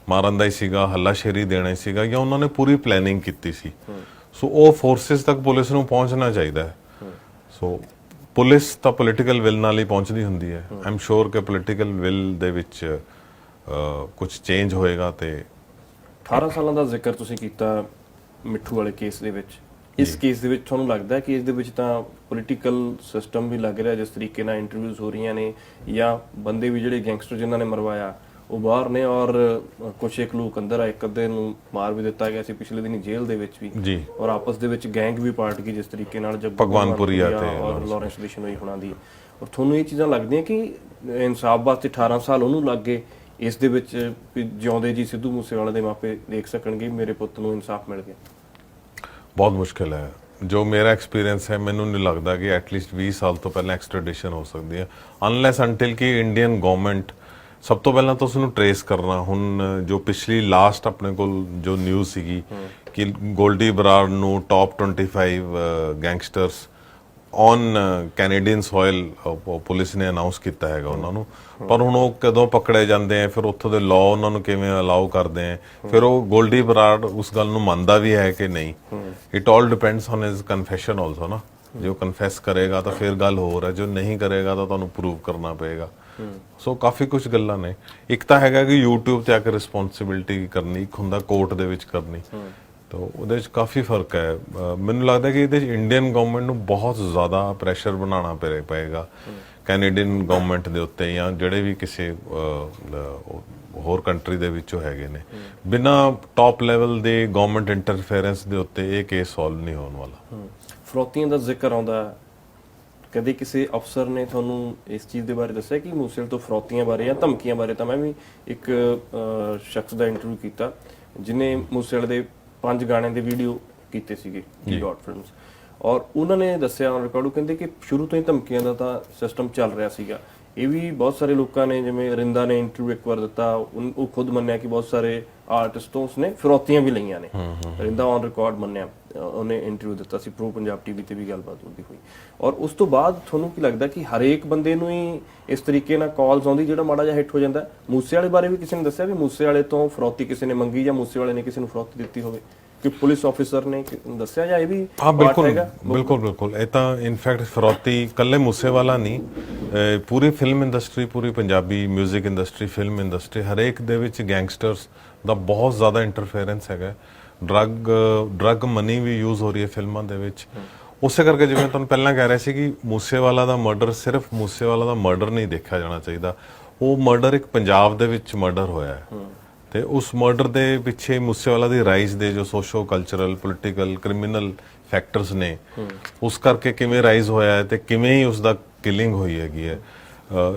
ਮਾਰਨ ਦਾ ਹੀ ਸੀਗਾ, ਹੱਲਾਸ਼ੇਰੀ ਦੇਣਾ ਹੀ ਸੀਗਾ, ਜਾਂ ਉਹਨਾਂ ਨੇ ਪੂਰੀ ਪਲੈਨਿੰਗ ਕੀਤੀ ਸੀ? ਸੋ ਉਹ ਫੋਰਸਿਸ ਤੱਕ ਪੁਲਿਸ ਨੂੰ ਪਹੁੰਚਣਾ ਚਾਹੀਦਾ ਹੈ। ਸੋ ਪੁਲਿਸ ਤਾਂ ਪੋਲੀਟੀਕਲ ਵਿਲ ਨਾਲ ਹੀ ਪਹੁੰਚਦੀ ਹੁੰਦੀ ਹੈ। ਆਈ ਐਮ ਸ਼ੋਰ ਕਿ ਪੋਲੀਟੀਕਲ ਵਿਲ ਦੇ ਵਿੱਚ ਕੁਝ ਚੇਂਜ ਹੋਏਗਾ। ਤੇ 18 ਸਾਲਾਂ ਦਾ ਜ਼ਿਕਰ ਤੁਸੀਂ ਕੀਤਾ ਮਿੱਠੂ ਵਾਲੇ ਕੇਸ ਦੇ ਵਿੱਚ। ਇਸ ਕੇਸ ਦੇ ਵਿੱਚ ਤੁਹਾਨੂੰ ਲੱਗਦਾ ਕਿ ਇਸ ਦੇ ਵਿੱਚ ਤਾਂ ਪੋਲੀਟੀਕਲ ਸਿਸਟਮ ਵੀ ਲੱਗ ਰਿਹਾ, ਜਿਸ ਤਰੀਕੇ ਨਾਲ ਇੰਟਰਵਿਊਜ਼ ਹੋ ਰਹੀਆਂ ਨੇ, ਜਾਂ ਬੰਦੇ ਵੀ ਜਿਹੜੇ ਗੈਂਗਸਟਰ ਜਿਨ੍ਹਾਂ ਨੇ ਮਰਵਾਇਆ ਉਹ ਬਾਹਰ ਨੇ, ਔਰ ਕੁਛ ਇੱਕ ਲੋਕ ਅੰਦਰ ਆ, ਇੱਕ ਅੱਧੇ ਨੂੰ ਮਾਰ ਵੀ ਦਿੱਤਾ ਗਿਆ ਸੀ ਪਿਛਲੇ ਦਿਨੀ ਜੇਲ੍ਹ ਦੇ ਵਿੱਚ ਵੀ ਜੀ, ਔਰ ਆਪਸ ਦੇ ਵਿੱਚ ਗੈਂਗ ਵੀ ਪਾਰਟ ਗਈ, ਜਿਸ ਤਰੀਕੇ ਨਾਲ ਭਗਵਾਨਪੁਰੀਆ ਤੇ ਔਰ ਲਾਰੈਂਸ ਬਿਸ਼ਨੋਈ ਹੋਣਾ ਦੀ। ਔਰ ਤੁਹਾਨੂੰ ਇਹ ਚੀਜ਼ਾਂ ਲੱਗਦੀਆਂ ਕਿ ਇਨਸਾਫ ਵਾਸਤੇ 18 ਸਾਲ ਉਹਨੂੰ ਲੱਗ ਗਏ, ਇਸ ਦੇ ਵਿੱਚ ਜਿਉਂਦੇ ਜੀ ਸਿੱਧੂ ਮੂਸੇਵਾਲੇ ਦੇ ਮਾਪੇ ਦੇਖ ਸਕਣਗੇ ਮੇਰੇ ਪੁੱਤ ਨੂੰ ਇਨਸਾਫ ਮਿਲ ਗਿਆ? ਬਹੁਤ ਮੁਸ਼ਕਿਲ ਹੈ। ਜੋ ਮੇਰਾ ਐਕਸਪੀਰੀਅੰਸ ਹੈ, ਮੈਨੂੰ ਨਹੀਂ ਲੱਗਦਾ ਕਿ ਐਟਲੀਸਟ 20 ਸਾਲ ਤੋਂ ਪਹਿਲਾਂ ਐਕਸਟ੍ਰੈਡੀਸ਼ਨ ਹੋ ਸਕਦੀ ਹੈ, ਅਨਲੈਸ ਅੰਟਿਲ ਕਿ ਇੰਡੀਅਨ ਗਵਰਨਮੈਂਟ ਸਭ ਤੋਂ ਪਹਿਲਾਂ ਤਾਂ ਉਸਨੂੰ ਟਰੇਸ ਕਰਨਾ। ਹੁਣ ਜੋ ਪਿਛਲੀ ਲਾਸਟ ਆਪਣੇ ਕੋਲ ਜੋ ਨਿਊਜ਼ ਸੀਗੀ ਕਿ ਗੋਲਡੀ ਬਰਾੜ ਨੂੰ top 25 gangsters on Canadian soil police ਨੇ ਅਨਾਉਂਸ ਕੀਤਾ ਹੈਗਾ ਉਹਨਾਂ ਨੂੰ, ਪਰ ਹੁਣ ਉਹ ਕਦੋਂ ਪਕੜੇ ਜਾਂਦੇ ਆ, ਫਿਰ ਉੱਥੋਂ ਦੇ ਲਾਅ ਉਹਨਾਂ ਨੂੰ ਕਿਵੇਂ ਅਲਾਉ ਕਰਦੇ ਆ, ਫਿਰ ਉਹ ਗੋਲਡੀ ਬਰਾੜ ਉਸ ਗੱਲ ਨੂੰ ਮੰਨਦਾ ਵੀ ਹੈ ਕਿ ਨਹੀਂ। It all depends on his confession also ਨਾ, ਜੇ ਉਹ ਕਨਫੈਸ ਕਰੇਗਾ ਤਾਂ ਫਿਰ ਗੱਲ ਹੋਰ ਹੈ, ਜੋ ਨਹੀਂ ਕਰੇਗਾ ਤਾਂ ਤੁਹਾਨੂੰ ਪ੍ਰੂਵ ਕਰਨਾ ਪਏਗਾ। ਸੋ ਕਾਫੀ ਕੁਝ ਗੱਲਾਂ ਨੇ। ਇੱਕ ਤਾਂ ਹੈਗਾ ਕਿ YouTube ਤੇ ਆ ਕੇ ਰਿਸਪੌਂਸਿਬਿਲਿਟੀ ਕਰਨੀ, ਇੱਕ ਹੁੰਦਾ ਕੋਰਟ ਦੇ ਵਿੱਚ ਕਰਨੀ, ਤਾਂ ਉਹਦੇ 'ਚ ਕਾਫੀ ਫਰਕ ਹੈ। ਮੈਨੂੰ ਲੱਗਦਾ ਕਿ ਇਹਦੇ 'ਚ ਇੰਡੀਅਨ ਗਵਰਨਮੈਂਟ ਨੂੰ ਬਹੁਤ ਜ਼ਿਆਦਾ ਪ੍ਰੈਸ਼ਰ ਬਣਾਉਣਾ ਪਏਗਾ ਕੈਨੇਡੀਅਨ ਗਵਰਨਮੈਂਟ ਦੇ ਉੱਤੇ, ਜਾਂ ਜਿਹੜੇ ਵੀ ਕਿਸੇ ਹੋਰ ਕੰਟਰੀ ਦੇ ਵਿੱਚੋਂ ਹੈਗੇ ਨੇ। ਬਿਨਾਂ ਟੌਪ ਲੈਵਲ ਦੇ ਗਵਰਨਮੈਂਟ ਇੰਟਰਫੇਰੈਂਸ ਦੇ ਉੱਤੇ ਇਹ ਕੇਸ ਸੋਲਵ ਨਹੀਂ ਹੋਣ ਵਾਲਾ। ਫਰੋਤੀਆਂ ਦਾ ਜ਼ਿਕਰ ਆਉਂਦਾ, ਕਦੇ ਕਿਸੇ ਅਫਸਰ ਨੇ ਤੁਹਾਨੂੰ ਇਸ ਚੀਜ਼ ਦੇ ਬਾਰੇ ਦੱਸਿਆ ਕਿ ਮੂਸੇਵਾਲੇ ਤੋਂ ਫਰੋਤੀਆਂ ਬਾਰੇ ਜਾਂ ਧਮਕੀਆਂ ਬਾਰੇ? ਤਾਂ ਮੈਂ ਵੀ ਇੱਕ ਸ਼ਖਸ ਦਾ ਇੰਟਰਵਿਊ ਕੀਤਾ ਜਿਨੇ ਮੂਸੇਵਾਲੇ ਦੇ 5 ਗਾਣੇ ਦੇ ਵੀਡੀਓ ਕੀਤੇ ਸੀਗੇ ਡਾਟ ਫਿਲਮਸ, ਔਰ ਉਹਨਾਂ ਨੇ ਦੱਸਿਆ ਔਨ ਰਿਕਾਰਡ, ਕਹਿੰਦੇ ਕਿ ਸ਼ੁਰੂ ਤੋਂ ਹੀ ਧਮਕੀਆਂ ਦਾ ਤਾਂ ਸਿਸਟਮ ਚੱਲ ਰਿਹਾ ਸੀਗਾ। ਇਹ ਵੀ ਬਹੁਤ ਸਾਰੇ ਲੋਕਾਂ ਨੇ, ਜਿਵੇਂ ਰਿੰਦਾ ਨੇ ਇੰਟਰਵਿਊ ਇੱਕ ਵਾਰ ਦਿੱਤਾ, ਉਹ ਖੁਦ ਮੰਨਿਆ ਕਿ ਬਹੁਤ ਸਾਰੇ ਆਰਟਿਸਟ ਤੋਂ ਉਸਨੇ ਫਿਰੌਤੀਆਂ ਵੀ ਲਈਆਂ ਨੇ। ਰਿੰਦਾ ਔਨ ਰਿਕਾਰਡ ਮੰਨਿਆ, ਉਹਨੇ ਇੰਟਰਵਿਊ ਦਿੱਤਾ ਸੀ, ਪ੍ਰੋ ਪੰਜਾਬ ਟੀਵੀ ਤੇ ਵੀ ਗੱਲਬਾਤ ਹੁੰਦੀ ਹੋਈ। ਔਰ ਉਸ ਤੋਂ ਬਾਅਦ ਤੁਹਾਨੂੰ ਕੀ ਲੱਗਦਾ ਕਿ ਹਰੇਕ ਬੰਦੇ ਨੂੰ ਹੀ ਇਸ ਤਰੀਕੇ ਨਾਲ ਕਾਲਸ ਆਉਂਦੀ ਜਿਹੜਾ ਮਾੜਾ ਜਿਹਾ ਹਿੱਟ ਹੋ ਜਾਂਦਾ? ਮੂਸੇਵਾਲੇ ਬਾਰੇ ਵੀ ਕਿਸੇ ਨੇ ਦੱਸਿਆ ਵੀ ਮੂਸੇਵਾਲੇ ਤੋਂ ਫਿਰੌਤੀ ਕਿਸੇ ਨੇ ਮੰਗੀ ਜਾਂ ਮੂਸੇਵਾਲੇ ਨੇ ਕਿਸੇ ਨੂੰ ਫਿਰੌਤੀ ਦਿੱਤੀ ਹੋਵੇ? ਕਿ ਪੁਲਿਸ ਆਫੀਸਰ ਨੇ ਦੱਸਿਆ ਜਾਂ ਇਹ ਵੀ? ਹਾਂ, ਬਿਲਕੁਲ। ਇਹ ਤਾਂ ਇਨਫੈਕਟ ਫਿਰੌਤੀ ਇਕੱਲੇ ਮੂਸੇਵਾਲਾ ਨਹੀਂ, ਪੂਰੀ ਫਿਲਮ ਇੰਡਸਟਰੀ, ਪੂਰੀ ਪੰਜਾਬੀ 뮤직 ਇੰਡਸਟਰੀ, ਫਿਲਮ ਇੰਡਸਟਰੀ, ਹਰੇਕ ਦੇ ਵਿੱਚ ਗੈਂਗਸਟਰਸ ਦਾ ਬਹੁਤ ਜ਼ਿਆਦਾ ਇੰਟਰਫੇਰੈਂਸ ਹੈਗਾ। ਡਰੱਗ ਮਨੀ ਵੀ ਯੂਜ਼ ਹੋ ਰਹੀ ਹੈ ਫਿਲਮਾਂ ਦੇ ਵਿੱਚ। ਉਸੇ ਕਰਕੇ ਜਿਵੇਂ ਤੁਹਾਨੂੰ ਪਹਿਲਾਂ ਕਹਿ ਰਿਹਾ ਸੀ ਕਿ ਮੂਸੇਵਾਲਾ ਦਾ ਮਰਡਰ ਸਿਰਫ ਮੂਸੇਵਾਲਾ ਦਾ ਮਰਡਰ ਨਹੀਂ ਦੇਖਿਆ ਜਾਣਾ ਚਾਹੀਦਾ, ਉਹ ਮਰਡਰ ਇੱਕ ਪੰਜਾਬ ਦੇ ਵਿੱਚ ਮਰਡਰ ਹੋਇਆ ਹੈ, ਤੇ ਉਸ ਮਰਡਰ ਦੇ ਪਿੱਛੇ ਮੂਸੇਵਾਲਾ ਦੀ ਰਾਈਜ਼ ਦੇ ਜੋ ਸੋਸ਼ੋ ਕਲਚਰਲ, ਪੋਲੀਟੀਕਲ, ਕ੍ਰਿਮੀਨਲ ਫੈਕਟਰਸ ਨੇ, ਉਸ ਕਰਕੇ ਕਿਵੇਂ ਰਾਈਜ਼ ਹੋਇਆ ਹੈ ਤੇ ਕਿਵੇਂ ਹੀ ਉਸ ਦਾ ਕਿਲਿੰਗ ਹੋਈ ਹੈਗੀ ਹੈ।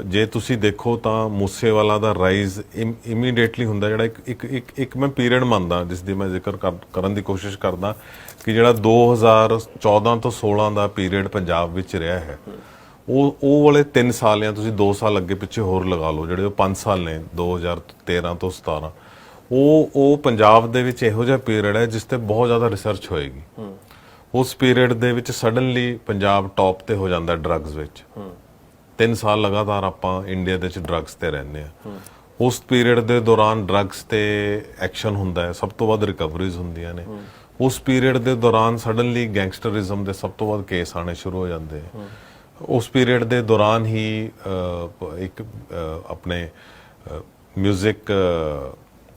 ਜੇ ਤੁਸੀਂ ਦੇਖੋ ਤਾਂ ਮੂਸੇਵਾਲਾ ਦਾ ਰਾਈਜ਼ ਇਮੀਡੀਏਟਲੀ ਹੁੰਦਾ, ਜਿਹੜਾ ਇੱਕ ਮੈਂ ਪੀਰੀਅਡ ਮੰਨਦਾ ਜਿਸ ਦੀ ਮੈਂ ਜ਼ਿਕਰ ਕਰਨ ਦੀ ਕੋਸ਼ਿਸ਼ ਕਰਦਾ, ਕਿ ਜਿਹੜਾ 2014 ਤੋਂ 16 ਦਾ ਪੀਰੀਅਡ ਪੰਜਾਬ ਵਿੱਚ ਰਿਹਾ ਹੈ, ਉਹ ਵਾਲੇ 3 ਸਾਲ ਜਾਂ ਤੁਸੀਂ 2 ਸਾਲ ਅੱਗੇ ਪਿੱਛੇ ਹੋਰ ਲਗਾ ਲਓ, ਜਿਹੜੇ ਉਹ 5 ਸਾਲ ਨੇ 2013 ਤੋਂ 17, ਉਹ ਪੰਜਾਬ ਦੇ ਵਿੱਚ ਇਹੋ ਜਿਹਾ ਪੀਰੀਅਡ ਹੈ ਜਿਸ ਤੇ ਬਹੁਤ ਜ਼ਿਆਦਾ ਰਿਸਰਚ ਹੋਏਗੀ। ਉਸ ਪੀਰੀਅਡ ਦੇ ਵਿੱਚ ਸਡਨਲੀ ਪੰਜਾਬ ਟੌਪ ਤੇ ਹੋ ਜਾਂਦਾ ਡਰੱਗਸ ਵਿੱਚ। 3 ਸਾਲ ਲਗਾਤਾਰ ਆਪਾਂ ਇੰਡੀਆ ਦੇ ਵਿੱਚ ਡਰੱਗਸ ਤੇ ਰਹਿੰਦੇ ਆ। ਉਸ ਪੀਰੀਅਡ ਦੇ ਦੌਰਾਨ ਡਰੱਗਸ ਤੇ ਐਕਸ਼ਨ ਹੁੰਦਾ ਹੈ, ਸਭ ਤੋਂ ਵੱਧ ਰਿਕਵਰੀਜ਼ ਹੁੰਦੀਆਂ ਨੇ। ਉਸ ਪੀਰੀਅਡ ਦੇ ਦੌਰਾਨ ਸਡਨਲੀ ਗੈਂਗਸਟਰਿਜ਼ਮ ਦੇ ਸਭ ਤੋਂ ਵੱਧ ਕੇਸ ਆਣੇ ਸ਼ੁਰੂ ਹੋ ਜਾਂਦੇ ਆ। ਉਸ ਪੀਰੀਅਡ ਦੇ ਦੌਰਾਨ ਹੀ ਇੱਕ ਆਪਣੇ 뮤직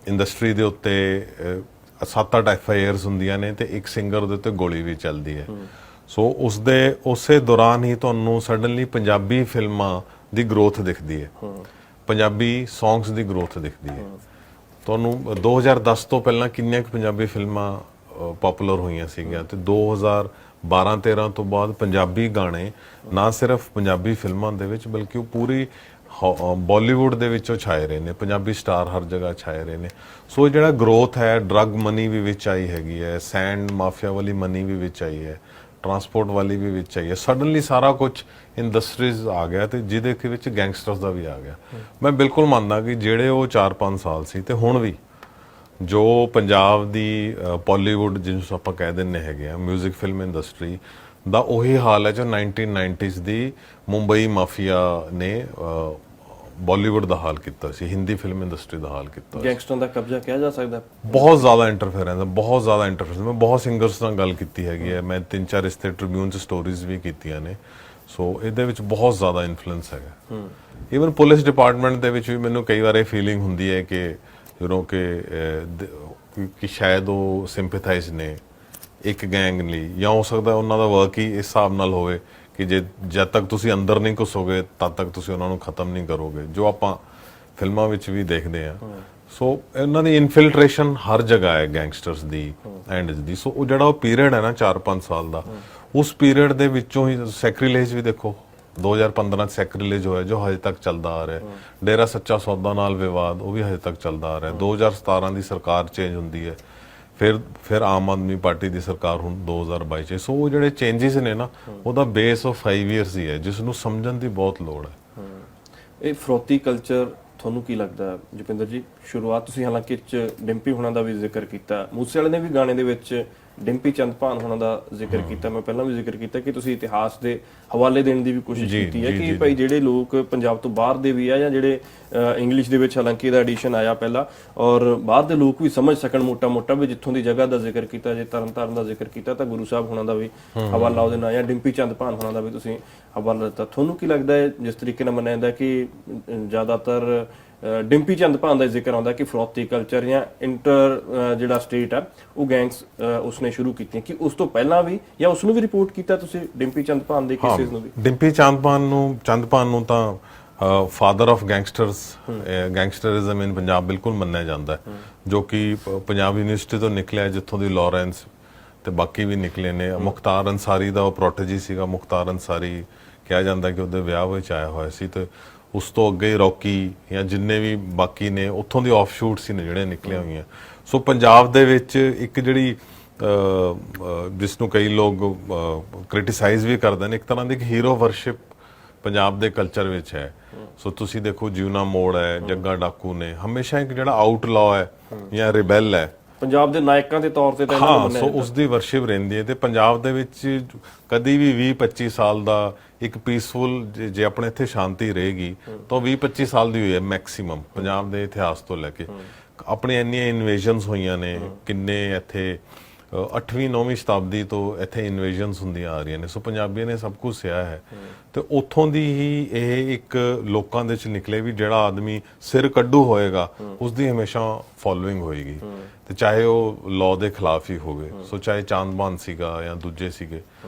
ਇੰਡਸਟਰੀ ਦੇ ਉੱਤੇ 7-8 FIRs ਹੁੰਦੀਆਂ ਨੇ ਤੇ ਇੱਕ ਸਿੰਗਰ ਦੇ ਉੱਤੇ ਗੋਲੀ ਵੀ ਚੱਲਦੀ ਹੈ। ਸੋ ਉਸੇ ਦੌਰਾਨ ਹੀ ਤੁਹਾਨੂੰ ਸਡਨਲੀ ਪੰਜਾਬੀ ਫਿਲਮਾਂ ਦੀ ਗਰੋਥ ਦਿਖਦੀ ਹੈ, ਪੰਜਾਬੀ ਸੌਂਗਸ ਦੀ ਗਰੋਥ ਦਿਖਦੀ ਹੈ। ਤੁਹਾਨੂੰ 2010 ਤੋਂ ਪਹਿਲਾਂ ਕਿੰਨੀਆਂ ਕੁ ਪੰਜਾਬੀ ਫਿਲਮਾਂ ਪਪੂਲਰ ਹੋਈਆਂ ਸੀਗੀਆਂ, ਤੇ 2012-13 ਤੋਂ ਬਾਅਦ ਪੰਜਾਬੀ ਗਾਣੇ ਨਾ ਸਿਰਫ ਪੰਜਾਬੀ ਫਿਲਮਾਂ ਦੇ ਵਿੱਚ ਬਲਕਿ ਉਹ ਪੂਰੀ ਬਾਲੀਵੁੱਡ ਦੇ ਵਿੱਚੋਂ ਛਾਏ ਰਹੇ ਨੇ, ਪੰਜਾਬੀ ਸਟਾਰ ਹਰ ਜਗ੍ਹਾ ਛਾਏ ਰਹੇ ਨੇ। ਸੋ ਜਿਹੜਾ ਗਰੋਥ ਹੈ, ਡਰੱਗ ਮਨੀ ਵੀ ਵਿੱਚ ਆਈ ਹੈਗੀ ਹੈ, ਸੈਂਡ ਮਾਫੀਆ ਵਾਲੀ ਮਨੀ ਵੀ ਵਿੱਚ ਆਈ ਹੈ, ਟਰਾਂਸਪੋਰਟ ਵਾਲੀ ਵੀ ਵਿੱਚ ਆਈ ਹੈ। ਸਡਨਲੀ ਸਾਰਾ ਕੁਝ ਇੰਡਸਟਰੀਜ਼ ਆ ਗਿਆ ਤੇ ਜਿਹਦੇ ਵਿੱਚ ਗੈਂਗਸਟਰਸ ਦਾ ਵੀ ਆ ਗਿਆ। ਮੈਂ ਬਿਲਕੁਲ ਮੰਨਦਾ ਕਿ ਜਿਹੜੇ ਉਹ 4-5 ਸਾਲ ਸੀ ਤੇ ਹੁਣ ਵੀ ਜੋ ਪੰਜਾਬ ਦੀ ਬਾਲੀਵੁੱਡ ਜਿਹਨੂੰ ਆਪਾਂ ਕਹਿ ਦਿੰਦੇ ਹੈਗੇ ਆ, 뮤직 ਫਿਲਮ ਇੰਡਸਟਰੀ ਦਾ ਉਹੀ ਹਾਲ ਹੈ ਜੋ 1990s ਦੀ ਮੁੰਬਈ ਮਾਫੀਆ ਨੇ ਬਾਲੀਵੁੱਡ ਦਾ ਹਾਲ ਕੀਤਾ ਸੀ, ਹਿੰਦੀ ਫਿਲਮ ਇੰਡਸਟਰੀ ਦਾ ਹਾਲ ਕੀਤਾ ਸੀ। ਗੈਂਗਸਟਰਾਂ ਦਾ ਕਬਜ਼ਾ ਕਿਹਾ ਜਾ ਸਕਦਾ? ਬਹੁਤ ਜ਼ਿਆਦਾ ਇੰਟਰਫੇਰੈਂਸ ਹੈ, ਬਹੁਤ ਜ਼ਿਆਦਾ ਇੰਟਰਫੇਰੈਂਸ। ਮੈਂ ਬਹੁਤ ਸਿੰਗਰਸ ਨਾਲ ਗੱਲ ਕੀਤੀ ਹੈਗੀ ਹੈ, ਮੈਂ 3-4 ਇਸ ਤੇ ਟ੍ਰਿਬਿਊਨ 'ਚ ਸਟੋਰੀਜ਼ ਵੀ ਕੀਤੀਆਂ ਨੇ। ਸੋ ਇਹਦੇ ਵਿੱਚ ਬਹੁਤ ਜ਼ਿਆਦਾ ਇਨਫਲੂਐਂਸ ਹੈਗਾ। ਈਵਨ ਪੁਲਿਸ ਡਿਪਾਰਟਮੈਂਟ ਦੇ ਵਿੱਚ ਵੀ ਮੈਨੂੰ ਕਈ ਵਾਰ ਇਹ ਫੀਲਿੰਗ ਹੁੰਦੀ ਹੈ ਕਿ ਕਿ ਸ਼ਾਇਦ ਉਹ ਸਿੰਪੈਥਾਈਜ਼ ਨੇ ਇੱਕ ਗੈਂਗ ਲਈ, ਜਾਂ ਹੋ ਸਕਦਾ ਉਹਨਾਂ ਦਾ ਵਰਕ ਹੀ ਇਸ ਹਿਸਾਬ ਨਾਲ ਹੋਵੇ ਕਿ ਜਦ ਤੱਕ ਤੁਸੀਂ ਅੰਦਰ ਨਹੀਂ ਘੁਸੋਗੇ ਤਦ ਤੱਕ ਤੁਸੀਂ ਉਹਨਾਂ ਨੂੰ ਖਤਮ ਨਹੀਂ ਕਰੋਗੇ, ਜੋ ਆਪਾਂ ਫਿਲਮਾਂ ਵਿੱਚ ਵੀ ਦੇਖਦੇ ਆ। ਸੋ ਇਹਨਾਂ ਦੀ ਇਨਫਿਲਟ੍ਰੇਸ਼ਨ ਹਰ ਜਗ੍ਹਾ ਹੈ ਗੈਂਗਸਟਰਸ ਦੀ ਐਂਡ ਦੀ। ਸੋ ਉਹ ਜਿਹੜਾ ਉਹ ਪੀਰੀਅਡ ਹੈ ਨਾ 4-5 ਸਾਲ ਦਾ, ਉਸ ਪੀਰੀਅਡ ਦੇ ਵਿੱਚੋਂ ਹੀ ਸੈਕਰੀਲੇਜ ਵੀ ਦੇਖੋ 2015 'ਚ ਸੈਕਰੀਲੇਜ ਹੋਇਆ ਜੋ ਹਜੇ ਤੱਕ ਚੱਲਦਾ ਆ ਰਿਹਾ। ਡੇਰਾ ਸੱਚਾ ਸੌਦਾ ਨਾਲ ਵਿਵਾਦ, ਉਹ ਵੀ ਹਜੇ ਤੱਕ ਚੱਲਦਾ ਆ ਰਿਹਾ। 2017 ਦੀ ਸਰਕਾਰ ਚੇਂਜ ਹੁੰਦੀ ਹੈ, ਫਿਰ ਆਮ ਆਦਮੀ ਪਾਰਟੀ ਦੀ ਸਰਕਾਰ ਹੁਣ 2022 ਚ। ਸੋ ਉਹ ਜਿਹੜੇ ਚੇਂਜਸ ਨੇ ਨਾ, ਉਹਦਾ ਬੇਸ ਆਫ 5 ਇਅਰਸ ਹੀ ਹੈ, ਜਿਸ ਨੂੰ ਸਮਝਣ ਦੀ ਬਹੁਤ ਲੋੜ ਹੈ। ਇਹ ਫਰੋਤੀ ਕਲਚਰ ਤੁਹਾਨੂੰ ਕੀ ਲੱਗਦਾ ਜੁਪਿੰਦਰ ਜੀ? ਸ਼ੁਰੂਆਤ ਤੁਸੀਂ ਹਾਲਾਂਕਿ ਡਿੰਪੀ ਹੁਣਾਂ ਦਾ ਵੀ ਜ਼ਿਕਰ ਕੀਤਾ, ਮੂਸੇਵਾਲੇ ਨੇ ਵੀ ਗਾਣੇ ਦੇ ਵਿੱਚ ਡਿੰਪੀ ਚੰਦਪਾਨ ਹੋਣਾ ਦਾ ਜ਼ਿਕਰ ਕੀਤਾ, ਮੈਂ ਪਹਿਲਾਂ ਵੀ ਜ਼ਿਕਰ ਕੀਤਾ ਕਿ ਤੁਸੀਂ ਇਤਿਹਾਸ ਦੇ ਹਵਾਲੇ ਦੇਣ ਦੀ ਵੀ ਕੋਸ਼ਿਸ਼ ਕੀਤੀ ਹੈ ਕਿ ਭਾਈ ਜਿਹੜੇ ਲੋਕ ਪੰਜਾਬ ਤੋਂ ਬਾਹਰ ਦੇ ਵੀ ਆ ਜਾਂ ਜਿਹੜੇ ਇੰਗਲਿਸ਼ ਦੇ ਵਿੱਚ ਹਾਲਾਂਕਿ ਇਹਦਾ ਐਡੀਸ਼ਨ ਆਇਆ ਪਹਿਲਾਂ, ਔਰ ਬਾਹਰ ਦੇ ਲੋਕ ਵੀ ਸਮਝ ਸਕਣ ਮੋਟਾ ਵੀ ਜਿੱਥੋਂ ਦੀ ਜਗ੍ਹਾ ਦਾ ਜ਼ਿਕਰ ਕੀਤਾ, ਜੇ ਤਰਨਤਾਰਨ ਦਾ ਜ਼ਿਕਰ ਕੀਤਾ ਤਾਂ ਗੁਰੂ ਸਾਹਿਬ ਹੋਣਾ ਦਾ ਵੀ ਹਵਾਲਾ ਉਹਦੇ ਨਾਲ, ਜਾਂ ਡਿੰਪੀ ਚੰਦਪਾਨ ਹੋਣਾ ਦਾ ਵੀ ਤੁਸੀਂ ਹਵਾਲਾ ਦਿੱਤਾ। ਤੁਹਾਨੂੰ ਕੀ ਲੱਗਦਾ ਹੈ ਜਿਸ ਤਰੀਕੇ ਨਾਲ ਮੰਨਿਆ ਜਾਂਦਾ ਕਿ ਜ਼ਿਆਦਾਤਰ ਡਿੰਪੀ ਚੰਦਪਾਨ ਦਾ ਜ਼ਿਕਰ ਆਉਂਦਾ ਕਿ ਫਰੋਤੀ ਕਲਚਰ ਜਾਂ ਇੰਟਰ ਜਿਹੜਾ ਸਟੇਟ ਆ ਉਹ ਗੈਂਗਸ ਉਸਨੇ ਸ਼ੁਰੂ ਕੀਤੀਆਂ, ਕਿ ਉਸ ਤੋਂ ਪਹਿਲਾਂ ਵੀ ਜਾਂ ਉਸ ਨੂੰ ਵੀ ਰਿਪੋਰਟ ਕੀਤਾ ਤੁਸੀਂ ਡਿੰਪੀ ਚੰਦਪਾਨ ਦੇ ਕੇਸਿਸ ਨੂੰ ਵੀ? ਡਿੰਪੀ ਚੰਦਪਾਨ ਨੂੰ ਤਾਂ ਫਾਦਰ ਆਫ ਗੈਂਗਸਟਰਿਜ਼ਮ ਇਨ ਪੰਜਾਬ ਬਿਲਕੁਲ ਮੰਨਿਆ ਜਾਂਦਾ ਹੈ, ਜੋ ਕਿ ਪੰਜਾਬ ਯੂਨੀਵਰਸਿਟੀ ਤੋਂ ਨਿਕਲਿਆ, ਜਿੱਥੋਂ ਦੀ ਲਾਰੈਂਸ ਤੇ ਬਾਕੀ ਵੀ ਨਿਕਲੇ ਨੇ। ਮੁਖਤਾਰ ਅੰਸਾਰੀ ਦਾ ਉਹ ਪ੍ਰੋਟੇਜੀ ਸੀਗਾ। ਮੁਖਤਾਰ ਅੰਸਾਰੀ ਕਿਹਾ ਜਾਂਦਾ ਕਿ ਉਹਦੇ ਵਿਆਹ ਵਿੱਚ ਆਇਆ ਹੋਇਆ ਸੀ, ਤੇ ਉਸ ਤੋਂ ਅੱਗੇ ਰੌਕੀ ਜਾਂ ਜਿੰਨੇ ਵੀ ਬਾਕੀ ਨੇ ਉੱਥੋਂ ਦੀ ਆਫਸ਼ੂਟ ਸੀ ਨੇ ਜਿਹੜੇ ਨਿਕਲੀਆਂ ਹੋਈਆਂ। ਸੋ ਪੰਜਾਬ ਦੇ ਵਿੱਚ ਇੱਕ ਜਿਹੜੀ ਜਿਸ ਨੂੰ ਕਈ ਲੋਕ ਕ੍ਰਿਟਿਸਾਈਜ਼ ਵੀ ਕਰਦੇ ਨੇ, ਇੱਕ ਤਰ੍ਹਾਂ ਦੀ ਹੀਰੋ ਵਰਸ਼ਿਪ ਪੰਜਾਬ ਦੇ ਕਲਚਰ ਵਿੱਚ ਹੈ। ਸੋ ਤੁਸੀਂ ਦੇਖੋ ਜਿਉਨਾ ਮੋੜ ਹੈ, ਜੱਗਾ ਡਾਕੂ ਨੇ ਹਮੇਸ਼ਾ ਇੱਕ ਜਿਹੜਾ ਆਊਟਲਾਅ ਹੈ ਜਾਂ ਰਿਬੈਲ ਹੈ ਪੰਜਾਬ ਦੇ ਨਾਇਕਾਂ ਦੇ ਤੌਰ ਤੇ ਤਾਂ ਇਹਨਾਂ ਨੂੰ ਮੰਨਿਆ ਸੋ ਉਸ ਦੀ ਵਰਸ਼ਿਪ ਰਹਿੰਦੀ ਹੈ। ਤੇ ਪੰਜਾਬ ਦੇ ਵਿੱਚ ਕਦੀ ਵੀ 20-25 ਸਾਲ ਦਾ ਇੱਕ ਪੀਸਫੁਲ, ਜੇ ਆਪਣੇ ਇੱਥੇ ਸ਼ਾਂਤੀ ਰਹੇਗੀ ਤਾਂ 20-25 ਸਾਲ ਦੀ ਹੋਈ ਹੈ ਮੈਕਸਿਮਮ ਪੰਜਾਬ ਦੇ ਇਤਿਹਾਸ ਤੋਂ ਲੈ ਕੇ। ਆਪਣੀ ਇੰਨੀਆਂ ਇਨਵੇਜਨਸ ਹੋਈਆਂ ਨੇ, ਕਿੰਨੇ ਇੱਥੇ 8ਵੀਂ 9ਵੀਂ ਸ਼ਤਾਬਦੀ ਤੋਂ ਇੱਥੇ ਇਨਵੇਜਨਸ ਹੁੰਦੀਆਂ ਆ ਰਹੀਆਂ ਨੇ। ਸੋ ਪੰਜਾਬੀਆਂ ਨੇ ਸਭ ਕੁਝ ਸਿਆ ਹੈ, ਤੇ ਉੱਥੋਂ ਦੀ ਹੀ ਇਹ ਇੱਕ ਲੋਕਾਂ ਦੇ ਚ ਨਿਕਲੇ ਵੀ ਜਿਹੜਾ ਆਦਮੀ ਸਿਰ ਕੱਢੂ ਹੋਏਗਾ ਉਸ ਦੀ ਹਮੇਸ਼ਾ ਫੋਲੋਇੰਗ ਹੋਏਗੀ, ਤੇ ਚਾਹੇ ਉਹ ਲਾਅ ਦੇ ਖਿਲਾਫ ਹੀ ਹੋਵੇ। ਸੋ ਚਾਹੇ ਚਾਂਦਮਾਨ ਸੀਗਾ ਜਾਂ ਦੂਜੇ ਸੀਗੇ,